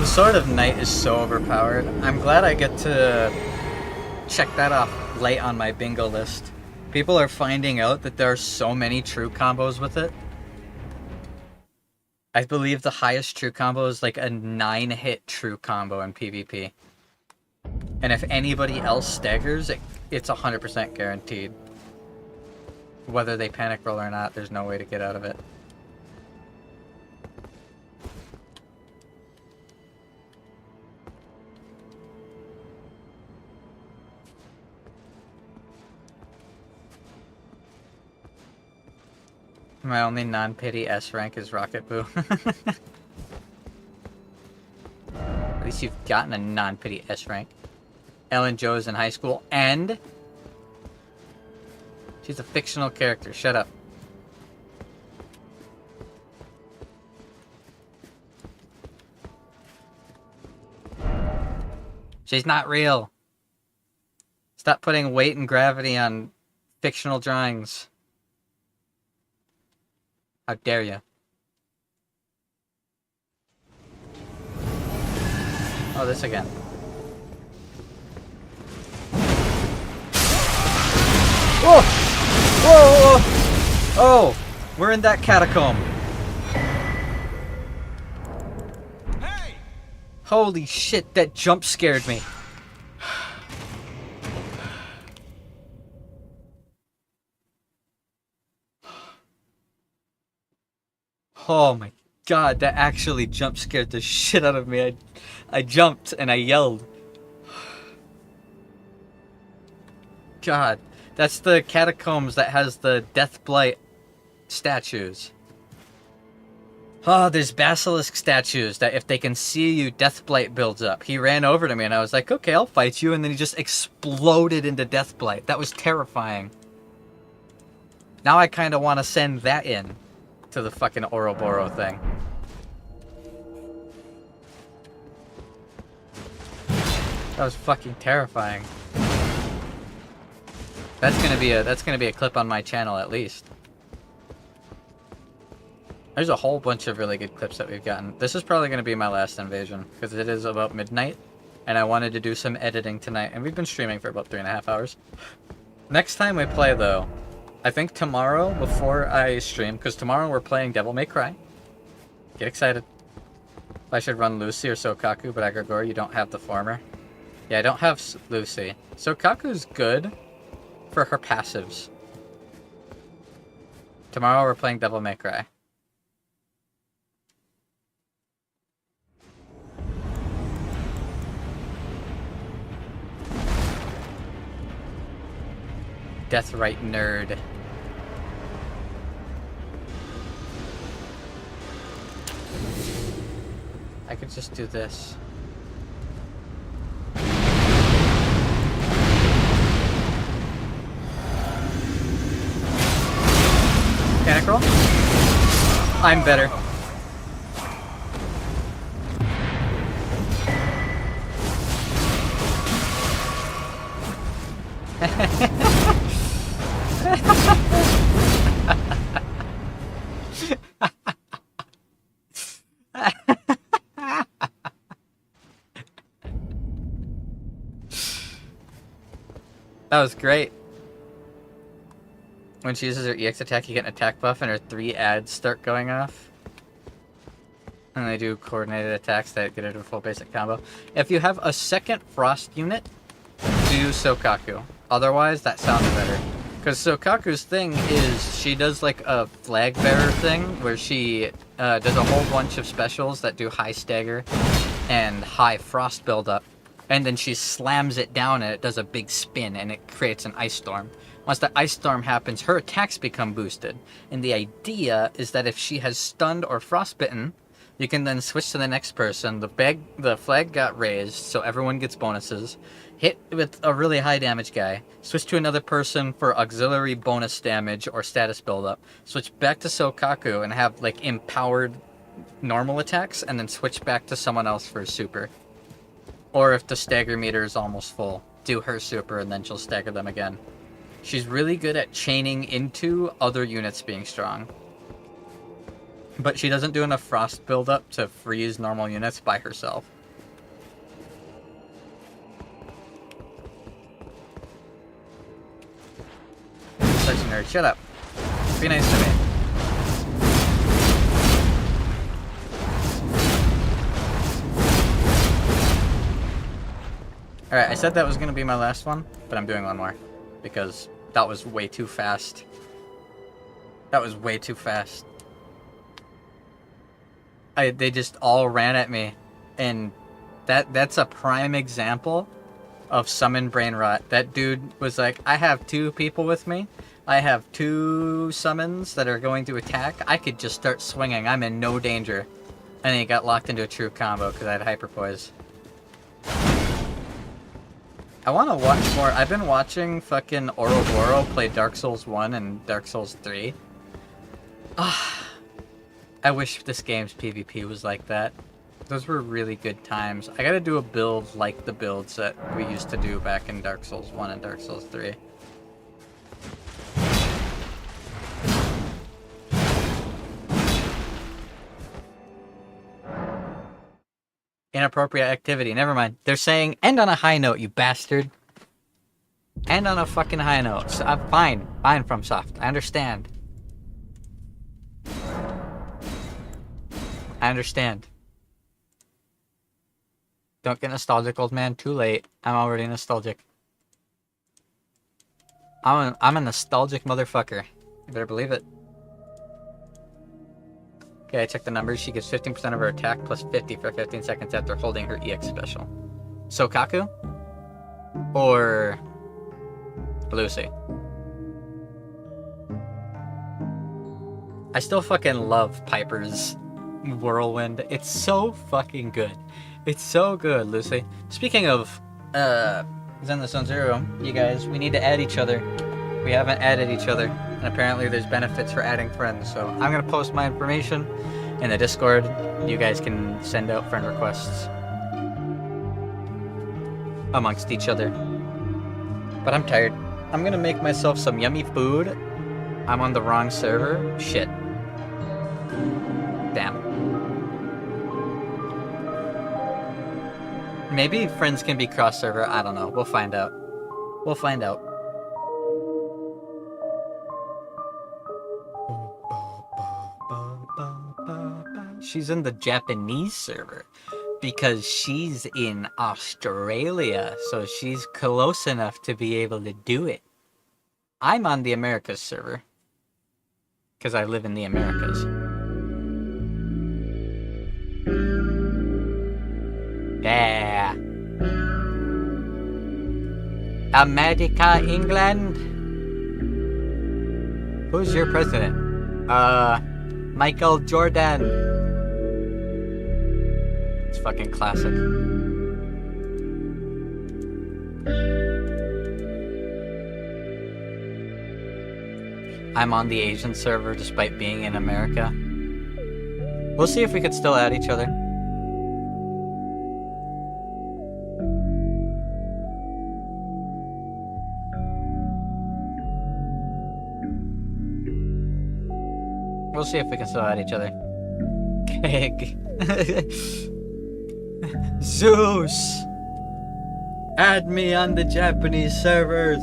S1: The Sword of Night is so overpowered. I'm glad I get to check that off light on my bingo list. People are finding out that there are so many true combos with it. I believe the highest true combo is like a 9-hit true combo in PvP. And if anybody else staggers, it's 100% guaranteed. Whether they panic roll or not, there's no way to get out of it. My only non-pity S rank is Rocket Boo. At least you've gotten a non-pity S rank. Ellen Jo is in high school, and she's a fictional character. Shut up. She's not real. Stop putting weight and gravity on fictional drawings. How dare you? Oh, this again. Whoa! Whoa! Whoa! Oh! We're in that catacomb.
S3: Hey!
S1: Holy shit, that jump scared me. Oh my god, that actually jump scared the shit out of me. I jumped and I yelled. God, that's the catacombs that has the Death Blight statues. Oh, there's basilisk statues that if they can see you, Death Blight builds up. He ran over to me and I was like, okay, I'll fight you. And then he just exploded into Death Blight. That was terrifying. Now I kind of want to send that in to the fucking Oroboro thing. That was fucking terrifying. That's gonna be a clip on my channel at least. There's a whole bunch of really good clips that we've gotten. This is probably gonna be my last invasion because it is about midnight, and I wanted to do some editing tonight, and we've been streaming for about 3.5 hours. Next time we play though, I think tomorrow before I stream, because tomorrow we're playing Devil May Cry. Get excited. I should run Lucy or Sokaku, but Agregor, you don't have the former. Yeah, I don't have Lucy. Sokaku's good for her passives. Tomorrow we're playing Devil May Cry. Deathrite nerd. I could just do this. Panic roll? I'm better. That was great. When she uses her EX attack, you get an attack buff and her 3 ads start going off. And they do coordinated attacks that get her to a full basic combo. If you have a second Frost unit, do Sokaku. Otherwise, that sounds better. Because Sokaku's thing is, she does like a flag bearer thing, where she does a whole bunch of specials that do high stagger and high frost buildup. And then she slams it down and it does a big spin and it creates an ice storm. Once the ice storm happens, her attacks become boosted. And the idea is that if she has stunned or frostbitten, you can then switch to the next person. The flag got raised, so everyone gets bonuses. Hit with a really high damage guy. Switch to another person for auxiliary bonus damage or status buildup. Switch back to Sokaku and have like empowered normal attacks, and then switch back to someone else for a super. Or if the stagger meter is almost full, do her super and then she'll stagger them again. She's really good at chaining into other units being strong. But she doesn't do enough frost buildup to freeze normal units by herself. nerd. Shut up. Be nice to me. Alright, I said that was going to be my last one, but I'm doing one more. Because that was way too fast. That was way too fast. They just all ran at me. And that's a prime example of summon brain rot. That dude was like, I have 2 people with me. I have 2 summons that are going to attack. I could just start swinging. I'm in no danger. And he got locked into a true combo because I had hyperpoise. I want to watch more. I've been watching fucking Oroboro play Dark Souls 1 and Dark Souls 3. I wish this game's PvP was like that. Those were really good times. I gotta do a build like the builds that we used to do back in Dark Souls 1 and Dark Souls 3. Inappropriate activity. Never mind. They're saying, end on a high note, you bastard. End on a fucking high note. So, fine. Fine, FromSoft. I understand. I understand. Don't get nostalgic, old man. Too late. I'm already nostalgic. I'm a nostalgic motherfucker. You better believe it. Okay, I checked the numbers. She gets 15% of her attack plus 50 for 15 seconds after holding her EX special. Sokaku? Or Lucy? I still fucking love Piper's Whirlwind. It's so fucking good. It's so good, Lucy. Speaking of Zen the Sun Zero, you guys, we need to add each other. We haven't added each other. And apparently there's benefits for adding friends. So I'm going to post my information in the Discord. You guys can send out friend requests amongst each other. But I'm tired. I'm going to make myself some yummy food. I'm on the wrong server. Shit. Damn. Maybe friends can be cross-server. I don't know. We'll find out. We'll find out. She's in the Japanese server because she's in Australia, so she's close enough to be able to do it. I'm on the Americas server because I live in the Americas. Yeah. America, England. Who's your president? Michael Jordan. It's fucking classic. I'm on the Asian server despite being in America. We'll see if we could still add each other. We'll see if we can still add each other. Keg. Zeus! Add me on the Japanese servers,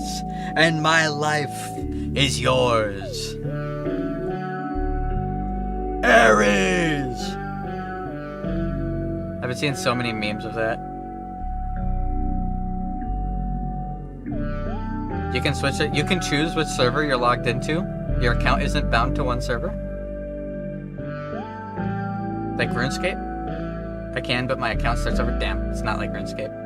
S1: and my life is yours. Ares! I've been seeing so many memes of that. You can switch it. You can choose which server you're logged into. Your account isn't bound to one server. Like RuneScape? I can, but my account starts over. Damn, it's not like RuneScape.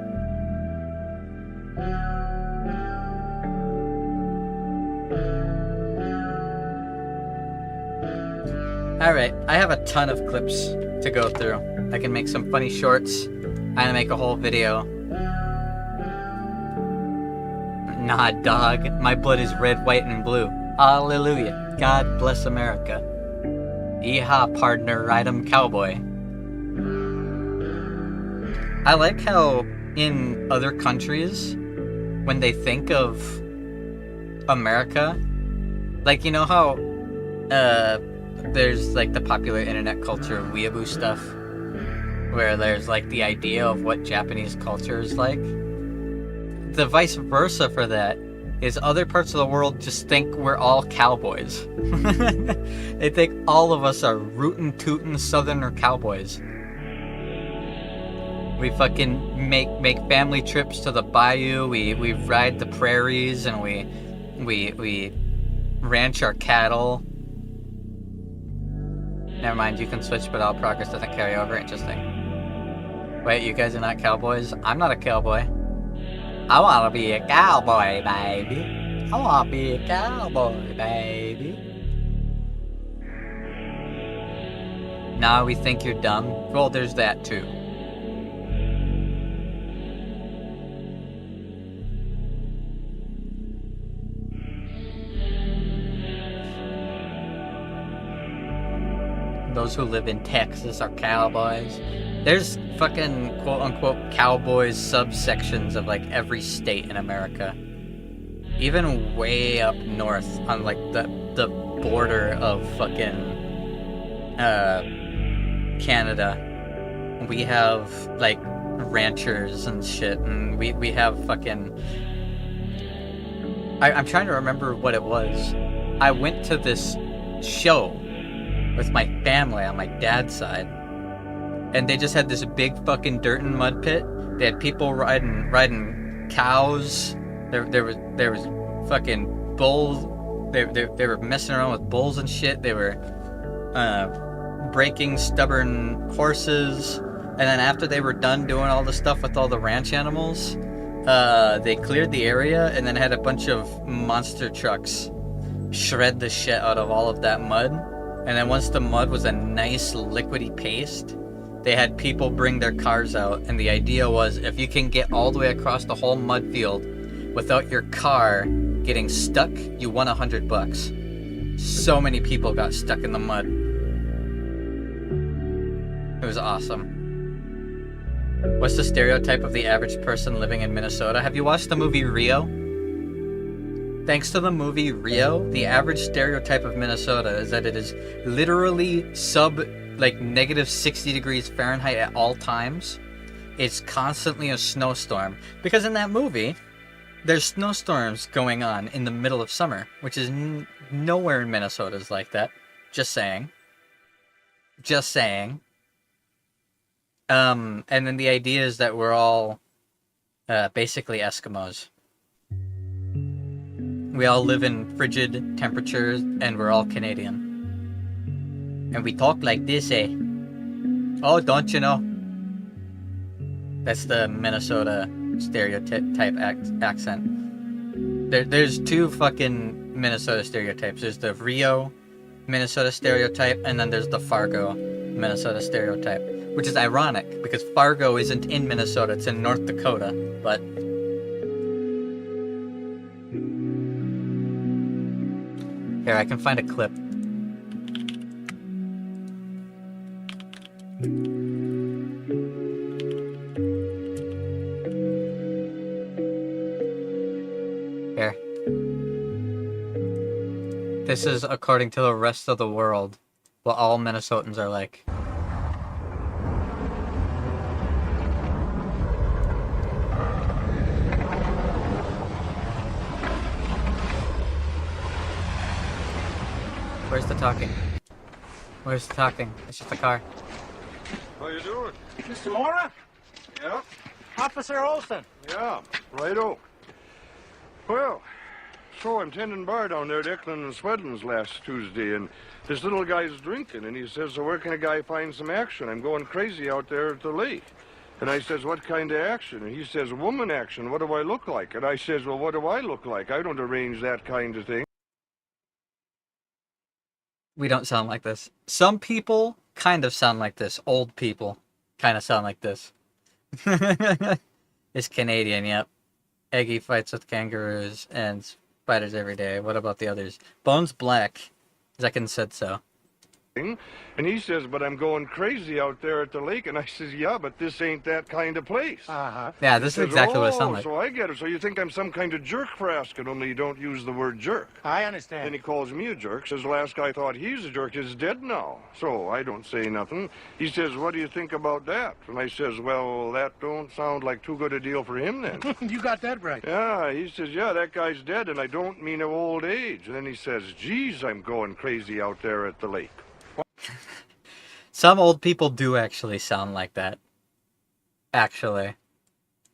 S1: Alright, I have a ton of clips to go through. I can make some funny shorts. I'm gonna make a whole video. Nah, dog. My blood is red, white, and blue. Hallelujah. God bless America. Yeehaw, partner, ride 'em cowboy. I like how in other countries, when they think of America, like, you know how there's like the popular internet culture of weeaboo stuff, where there's like the idea of what Japanese culture is like. The vice versa for that is other parts of the world just think we're all cowboys. They think all of us are rootin' tootin' southerner cowboys. We fucking make family trips to the bayou. We ride the prairies and we ranch our cattle. Never mind, you can switch, but all progress doesn't carry over. Interesting. Wait, you guys are not cowboys? I'm not a cowboy. I wanna be a cowboy, baby. I wanna be a cowboy, baby. Nah, we think you're dumb. Well, there's that too. Those who live in Texas are cowboys. There's fucking quote-unquote cowboys subsections of like every state in America. Even way up north on like the border of fucking Canada. We have like ranchers and shit, and we have fucking... I'm trying to remember what it was. I went to this show with my family on my dad's side, and they just had this big fucking dirt and mud pit. They had people riding cows. There was fucking bulls. They were messing around with bulls and shit. They were breaking stubborn horses. And then after they were done doing all the stuff with all the ranch animals, they cleared the area and then had a bunch of monster trucks shred the shit out of all of that mud. And then once the mud was a nice liquidy paste, they had people bring their cars out. And the idea was, if you can get all the way across the whole mud field without your car getting stuck, you won $100. So many people got stuck in the mud. It was awesome. What's the stereotype of the average person living in Minnesota? Have you watched the movie Rio? Thanks to the movie Rio, the average stereotype of Minnesota is that it is literally negative 60 degrees Fahrenheit at all times. It's constantly a snowstorm. Because in that movie, there's snowstorms going on in the middle of summer, which is nowhere in Minnesota is like that. Just saying. Just saying. And then the idea is that we're all basically Eskimos. We all live in frigid temperatures, and we're all Canadian. And we talk like this, eh? Oh, don't you know? That's the Minnesota stereotype accent. There's two fucking Minnesota stereotypes. There's the Rio Minnesota stereotype, and then there's the Fargo Minnesota stereotype. Which is ironic, because Fargo isn't in Minnesota, it's in North Dakota, but... Here, I can find a clip. Here. This is according to the rest of the world, what all Minnesotans are like. Where's the talking? Where's the talking? It's just a car.
S3: How you doing?
S6: Mr. Mora?
S3: Yeah?
S6: Officer Olson.
S3: Yeah, righto. Well, so I'm tending bar down there at Eklund and Swedlin's last Tuesday, and this little guy's drinking, and he says, so where can a guy find some action? I'm going crazy out there at the lake. And I says, what kind of action? And he says, woman action. What do I look like? And I says, well, what do I look like? I don't arrange that kind of thing.
S1: We don't sound like this. Some people kind of sound like this. Old people kind of sound like this. It's Canadian, yep. Eggy fights with kangaroos and spiders every day. What about the others? Bones Black. Zekin said so.
S3: And he says, but I'm going crazy out there at the lake. And I says, yeah, but this ain't that kind of place.
S6: Uh-huh.
S1: Yeah, this is exactly what it sounds like.
S3: So I get it. So you think I'm some kind of jerk for asking, only you don't use the word jerk.
S6: I
S3: Then
S6: understand.
S3: he calls me a jerk, says the last guy thought he's a jerk is dead now. So I don't say nothing. He says, what do you think about that? And I says, well, that don't sound like too good a deal for him then.
S6: You got that right.
S3: Yeah, he says, yeah, that guy's dead, and I don't mean of old age. And then he says, geez, I'm going crazy out there at the lake.
S1: Some old people do actually sound like that. Actually.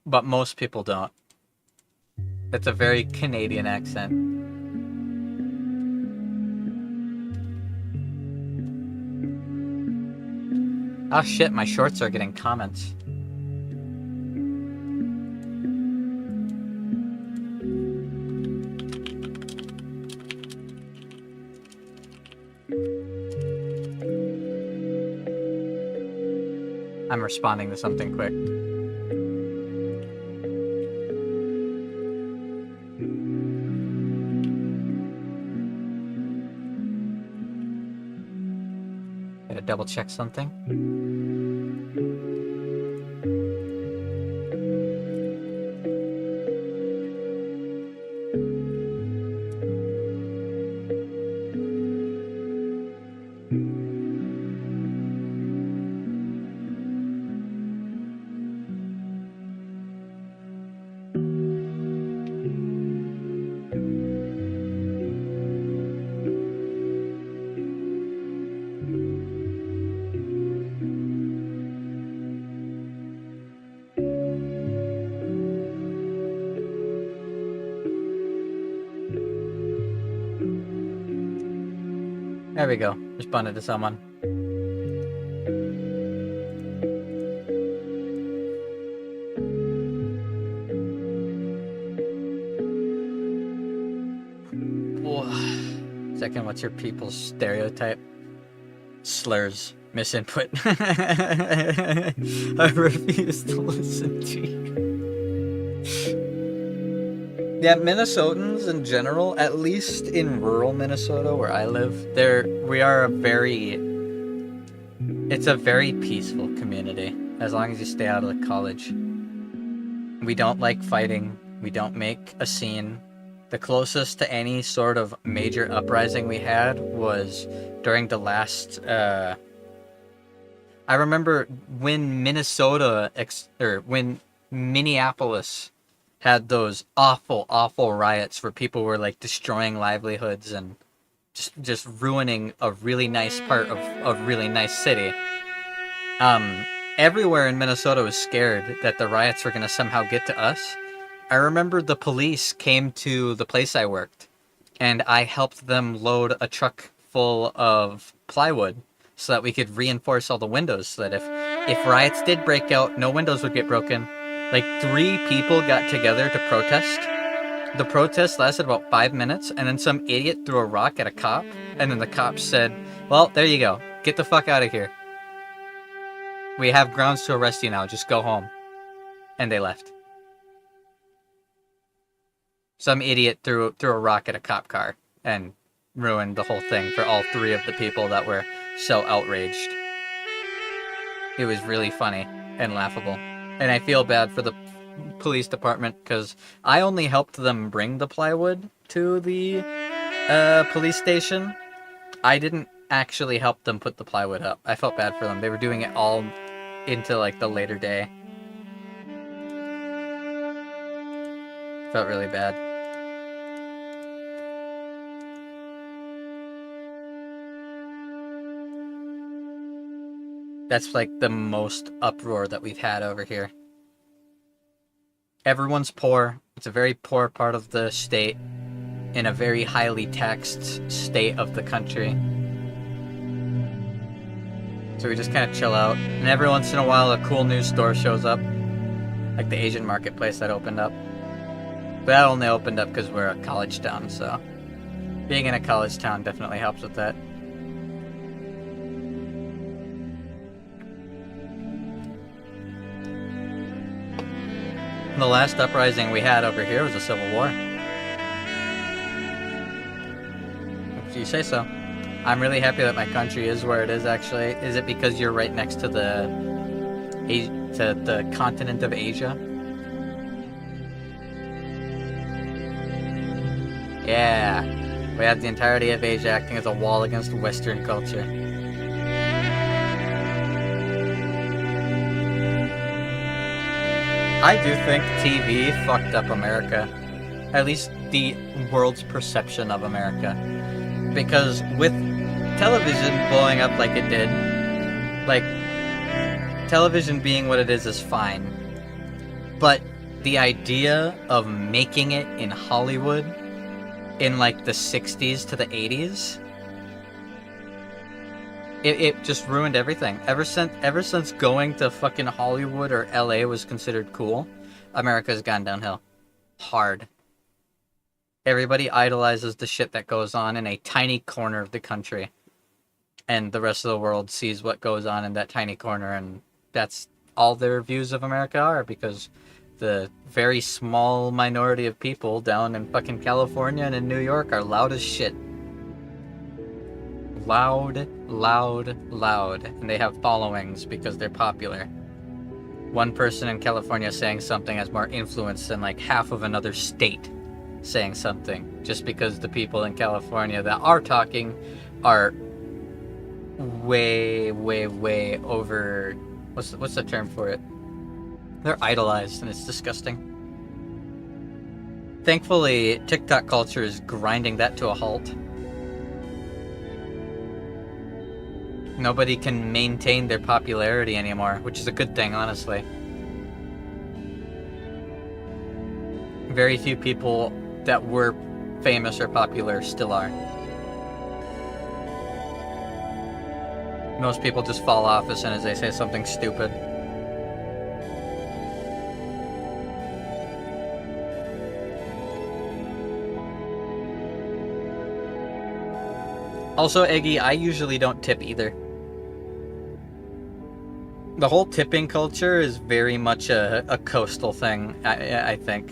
S1: But most people don't. It's a very Canadian accent. Oh shit, my shorts are getting comments. I'm responding to something quick. Gotta double check something. There we go. Responded to someone. Second, what's your people's stereotype? Slurs. Misinput. I refuse to listen to you. Yeah, Minnesotans in general, at least in rural Minnesota where I live, it's a very peaceful community, as long as you stay out of the college. We don't like fighting, we don't make a scene. The closest to any sort of major uprising we had was during the last, I remember when when Minneapolis had those awful riots where people were like destroying livelihoods and just ruining a really nice part of a really nice city. Everywhere in Minnesota was scared that the riots were going to somehow get to us. I remember the police came to the place I worked, and I helped them load a truck full of plywood so that we could reinforce all the windows, so that if riots did break out, no windows would get broken. Like 3 people got together to protest. The protest lasted about 5 minutes, and then some idiot threw a rock at a cop, and then the cop said, well, there you go. Get the fuck out of here. We have grounds to arrest you now. Just go home. And they left. Some idiot threw a rock at a cop car and ruined the whole thing for all 3 of the people that were so outraged. It was really funny and laughable. And I feel bad for the police department because I only helped them bring the plywood to the police station. I didn't actually help them put the plywood up. I felt bad for them. They were doing it all into like the later day. Felt really bad. That's like the most uproar that we've had over here. Everyone's poor. It's a very poor part of the state in a very highly taxed state of the country. So we just kind of chill out. And every once in a while a cool new store shows up. Like the Asian marketplace that opened up. But that only opened up because we're a college town, so being in a college town definitely helps with that. The last uprising we had over here was a civil war. If you say so. I'm really happy that my country is where it is, actually. Is it because you're right next to the continent of Asia? Yeah. We have the entirety of Asia acting as a wall against Western culture. I do think TV fucked up America. At least the world's perception of America. Because with television blowing up like it did, like, television being what it is fine. But the idea of making it in Hollywood in like the 60s to the 80s, it just ruined everything. Ever since going to fucking Hollywood or LA was considered cool, America's gone downhill. Hard. Everybody idolizes the shit that goes on in a tiny corner of the country. And the rest of the world sees what goes on in that tiny corner, and that's all their views of America are, because the very small minority of people down in fucking California and in New York are loud as shit. Loud, loud, loud. And they have followings because they're popular. One person in California saying something has more influence than like half of another state saying something, just because the people in California that are talking are way, way, way over... What's the term for it? They're idolized, and it's disgusting. Thankfully, TikTok culture is grinding that to a halt. Nobody can maintain their popularity anymore, which is a good thing, honestly. Very few people that were famous or popular still are. Most people just fall off as soon as they say something stupid. Also, Eggy, I usually don't tip either. The whole tipping culture is very much a coastal thing, I think.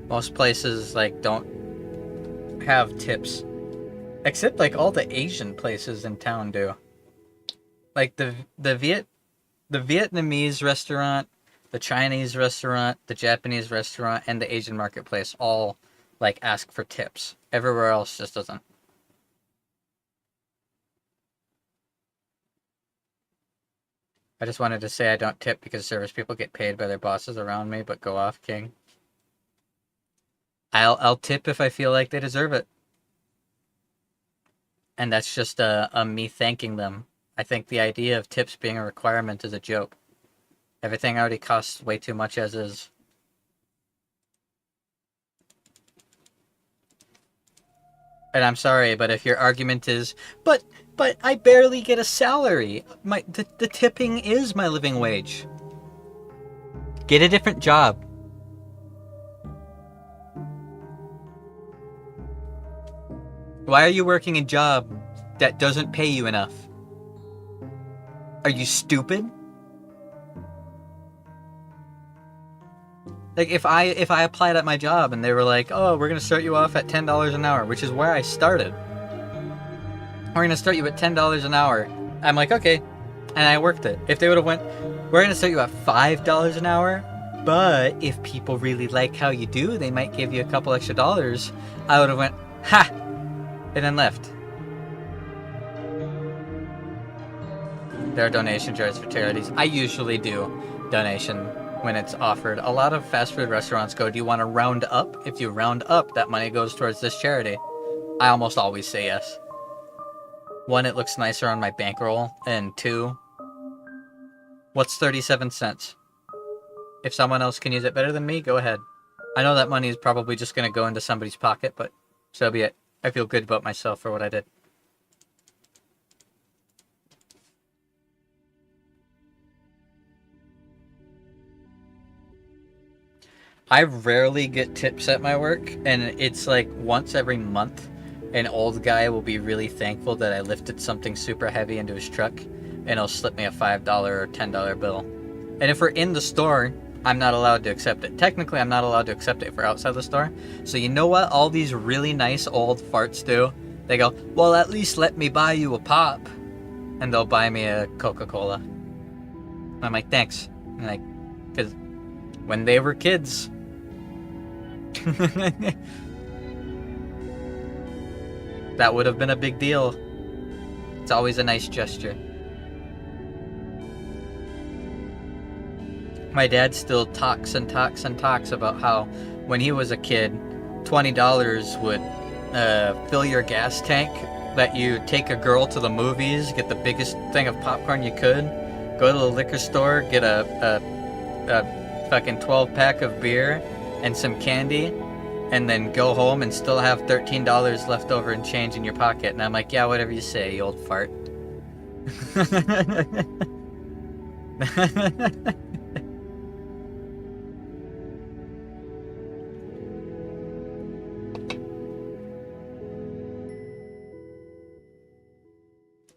S1: Most places, like, don't have tips. Except, like, all the Asian places in town do. Like, the Vietnamese restaurant, the Chinese restaurant, the Japanese restaurant, and the Asian marketplace all, like, ask for tips. Everywhere else just doesn't. I just wanted to say I don't tip because service people get paid by their bosses around me, but go off, King. I'll tip if I feel like they deserve it. And that's just a me thanking them. I think the idea of tips being a requirement is a joke. Everything already costs way too much as is. And I'm sorry, but if your argument is, but I barely get a salary. The tipping is my living wage. Get a different job. Why are you working a job that doesn't pay you enough? Are you stupid? Like, if I applied at my job and they were like, oh, we're going to start you off at $10 an hour, which is where I started. We're going to start you at $10 an hour. I'm like, okay. And I worked it. If they would have went, we're going to start you at $5 an hour, but if people really like how you do, they might give you a couple extra dollars. I would have went, ha! And then left. There are donation jars for charities. I usually do donation when it's offered. A lot of fast food restaurants go, do you want to round up? If you round up, that money goes towards this charity. I almost always say yes. One, it looks nicer on my bankroll. And two, what's 37 cents? If someone else can use it better than me, go ahead. I know that money is probably just going to go into somebody's pocket, but so be it. I feel good about myself for what I did. I rarely get tips at my work, and it's like once every month, an old guy will be really thankful that I lifted something super heavy into his truck, and he'll slip me a $5 or $10 bill. And if we're in the store, I'm not allowed to accept it. Technically, I'm not allowed to accept it if we're outside the store. So you know what all these really nice old farts do? They go, well, at least let me buy you a pop. And they'll buy me a Coca-Cola. And I'm like, thanks. And like, because when they were kids, that would have been a big deal. It's always a nice gesture. My dad still talks and talks and talks about how when he was a kid, $20 would fill your gas tank, let you take a girl to the movies, get the biggest thing of popcorn you could, go to the liquor store, get a fucking 12-pack of beer and some candy, and then go home and still have $13 left over in change in your pocket. And I'm like, yeah, whatever you say, you old fart.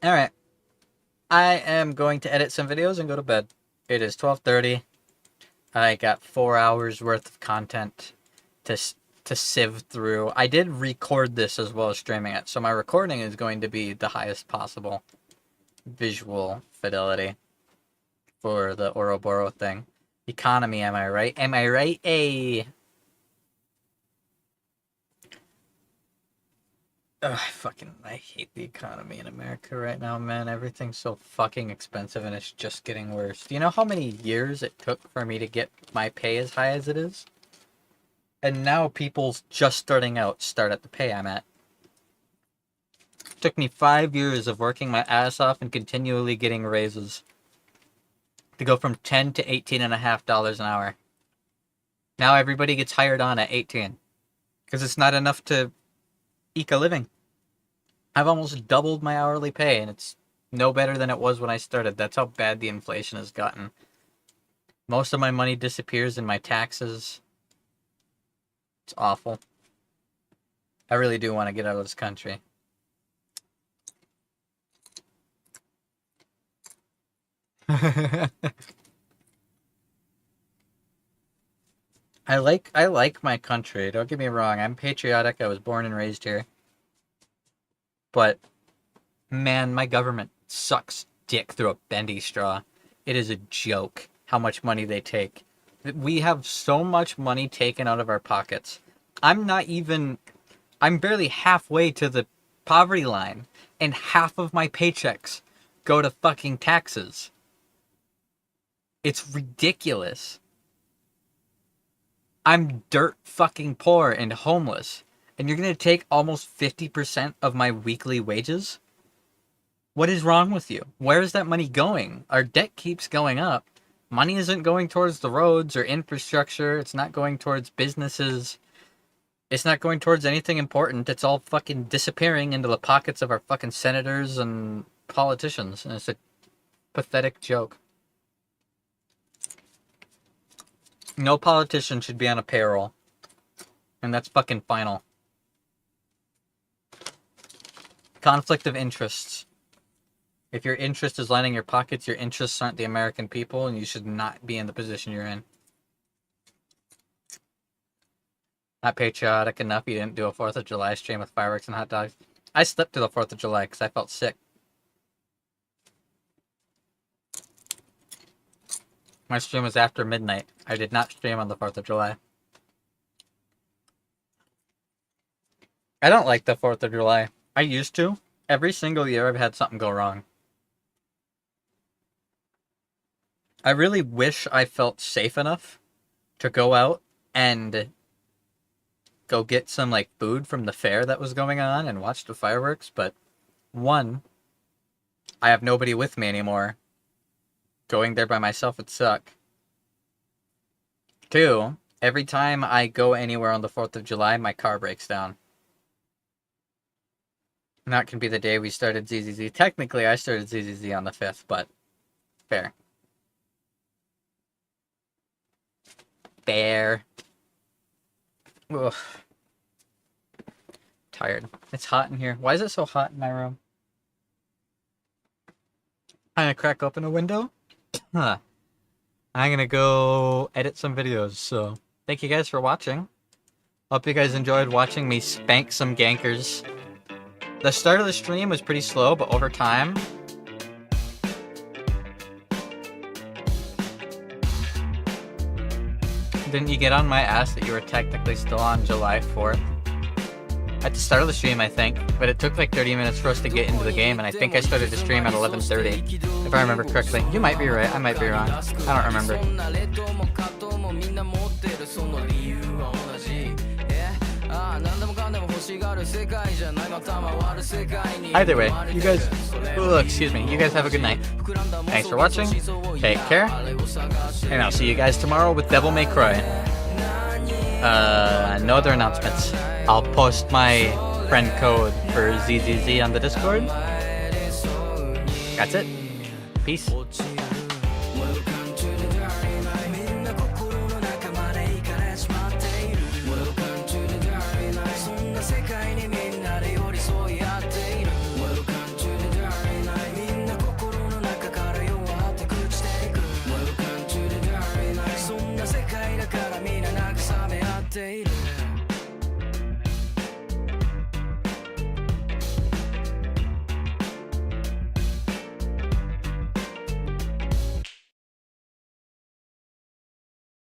S1: Alright. I am going to edit some videos and go to bed. It is 12:30. I got 4 hours worth of content to sieve through. I did record this as well as streaming it, so my recording is going to be the highest possible visual fidelity for the Oroboro thing. Economy, am I right? Am I right? Ugh, I hate the economy in America right now, man. Everything's so fucking expensive and it's just getting worse. Do you know how many years it took for me to get my pay as high as it is? And now people just starting out start at the pay I'm at. It took me 5 years of working my ass off and continually getting raises to go from $10 to $18.50 an hour. Now everybody gets hired on at 18 because it's not enough to eke a living. I've almost doubled my hourly pay, and it's no better than it was when I started. That's how bad the inflation has gotten. Most of my money disappears in my taxes. It's awful. I really do want to get out of this country. I like my country. Don't get me wrong. I'm patriotic. I was born and raised here. But, man, my government sucks dick through a bendy straw. It is a joke how much money they take. We have so much money taken out of our pockets. I'm barely halfway to the poverty line, and half of my paychecks go to fucking taxes. It's ridiculous. I'm dirt fucking poor and homeless. And you're going to take almost 50% of my weekly wages? What is wrong with you? Where is that money going? Our debt keeps going up. Money isn't going towards the roads or infrastructure. It's not going towards businesses. It's not going towards anything important. It's all fucking disappearing into the pockets of our fucking senators and politicians. And it's a pathetic joke. No politician should be on a payroll. And that's fucking final. Conflict of interests. If your interest is lining your pockets, your interests aren't the American people, and you should not be in the position you're in. Not patriotic enough, you didn't do a 4th of July stream with fireworks and hot dogs. I slept through the 4th of July because I felt sick. My stream was after midnight. I did not stream on the 4th of July. I don't like the 4th of July. I used to. Every single year I've had something go wrong. I really wish I felt safe enough to go out and go get some like food from the fair that was going on and watch the fireworks, but one, I have nobody with me anymore. Going there by myself would suck. 2, every time I go anywhere on the 4th of July, my car breaks down. And that can be the day we started ZZZ. Technically, I started ZZZ on the 5th, but fair. Fair. Ugh. Tired. It's hot in here. Why is it so hot in my room? I'm gonna crack open a window. I'm gonna go edit some videos, so thank you guys for watching. Hope you guys enjoyed watching me spank some gankers. The start of the stream was pretty slow, but over time... Didn't you get on my ass that you were technically still on July 4th? At the start of the stream, I think, but it took like 30 minutes for us to get into the game, and I think I started the stream at 11:30, if I remember correctly. You might be right, I might be wrong. I don't remember. Either way, you guys... Oh, excuse me. You guys have a good night. Thanks for watching. Take care. And I'll see you guys tomorrow with Devil May Cry. No other announcements. I'll post my friend code for ZZZ on the Discord. That's it. Peace.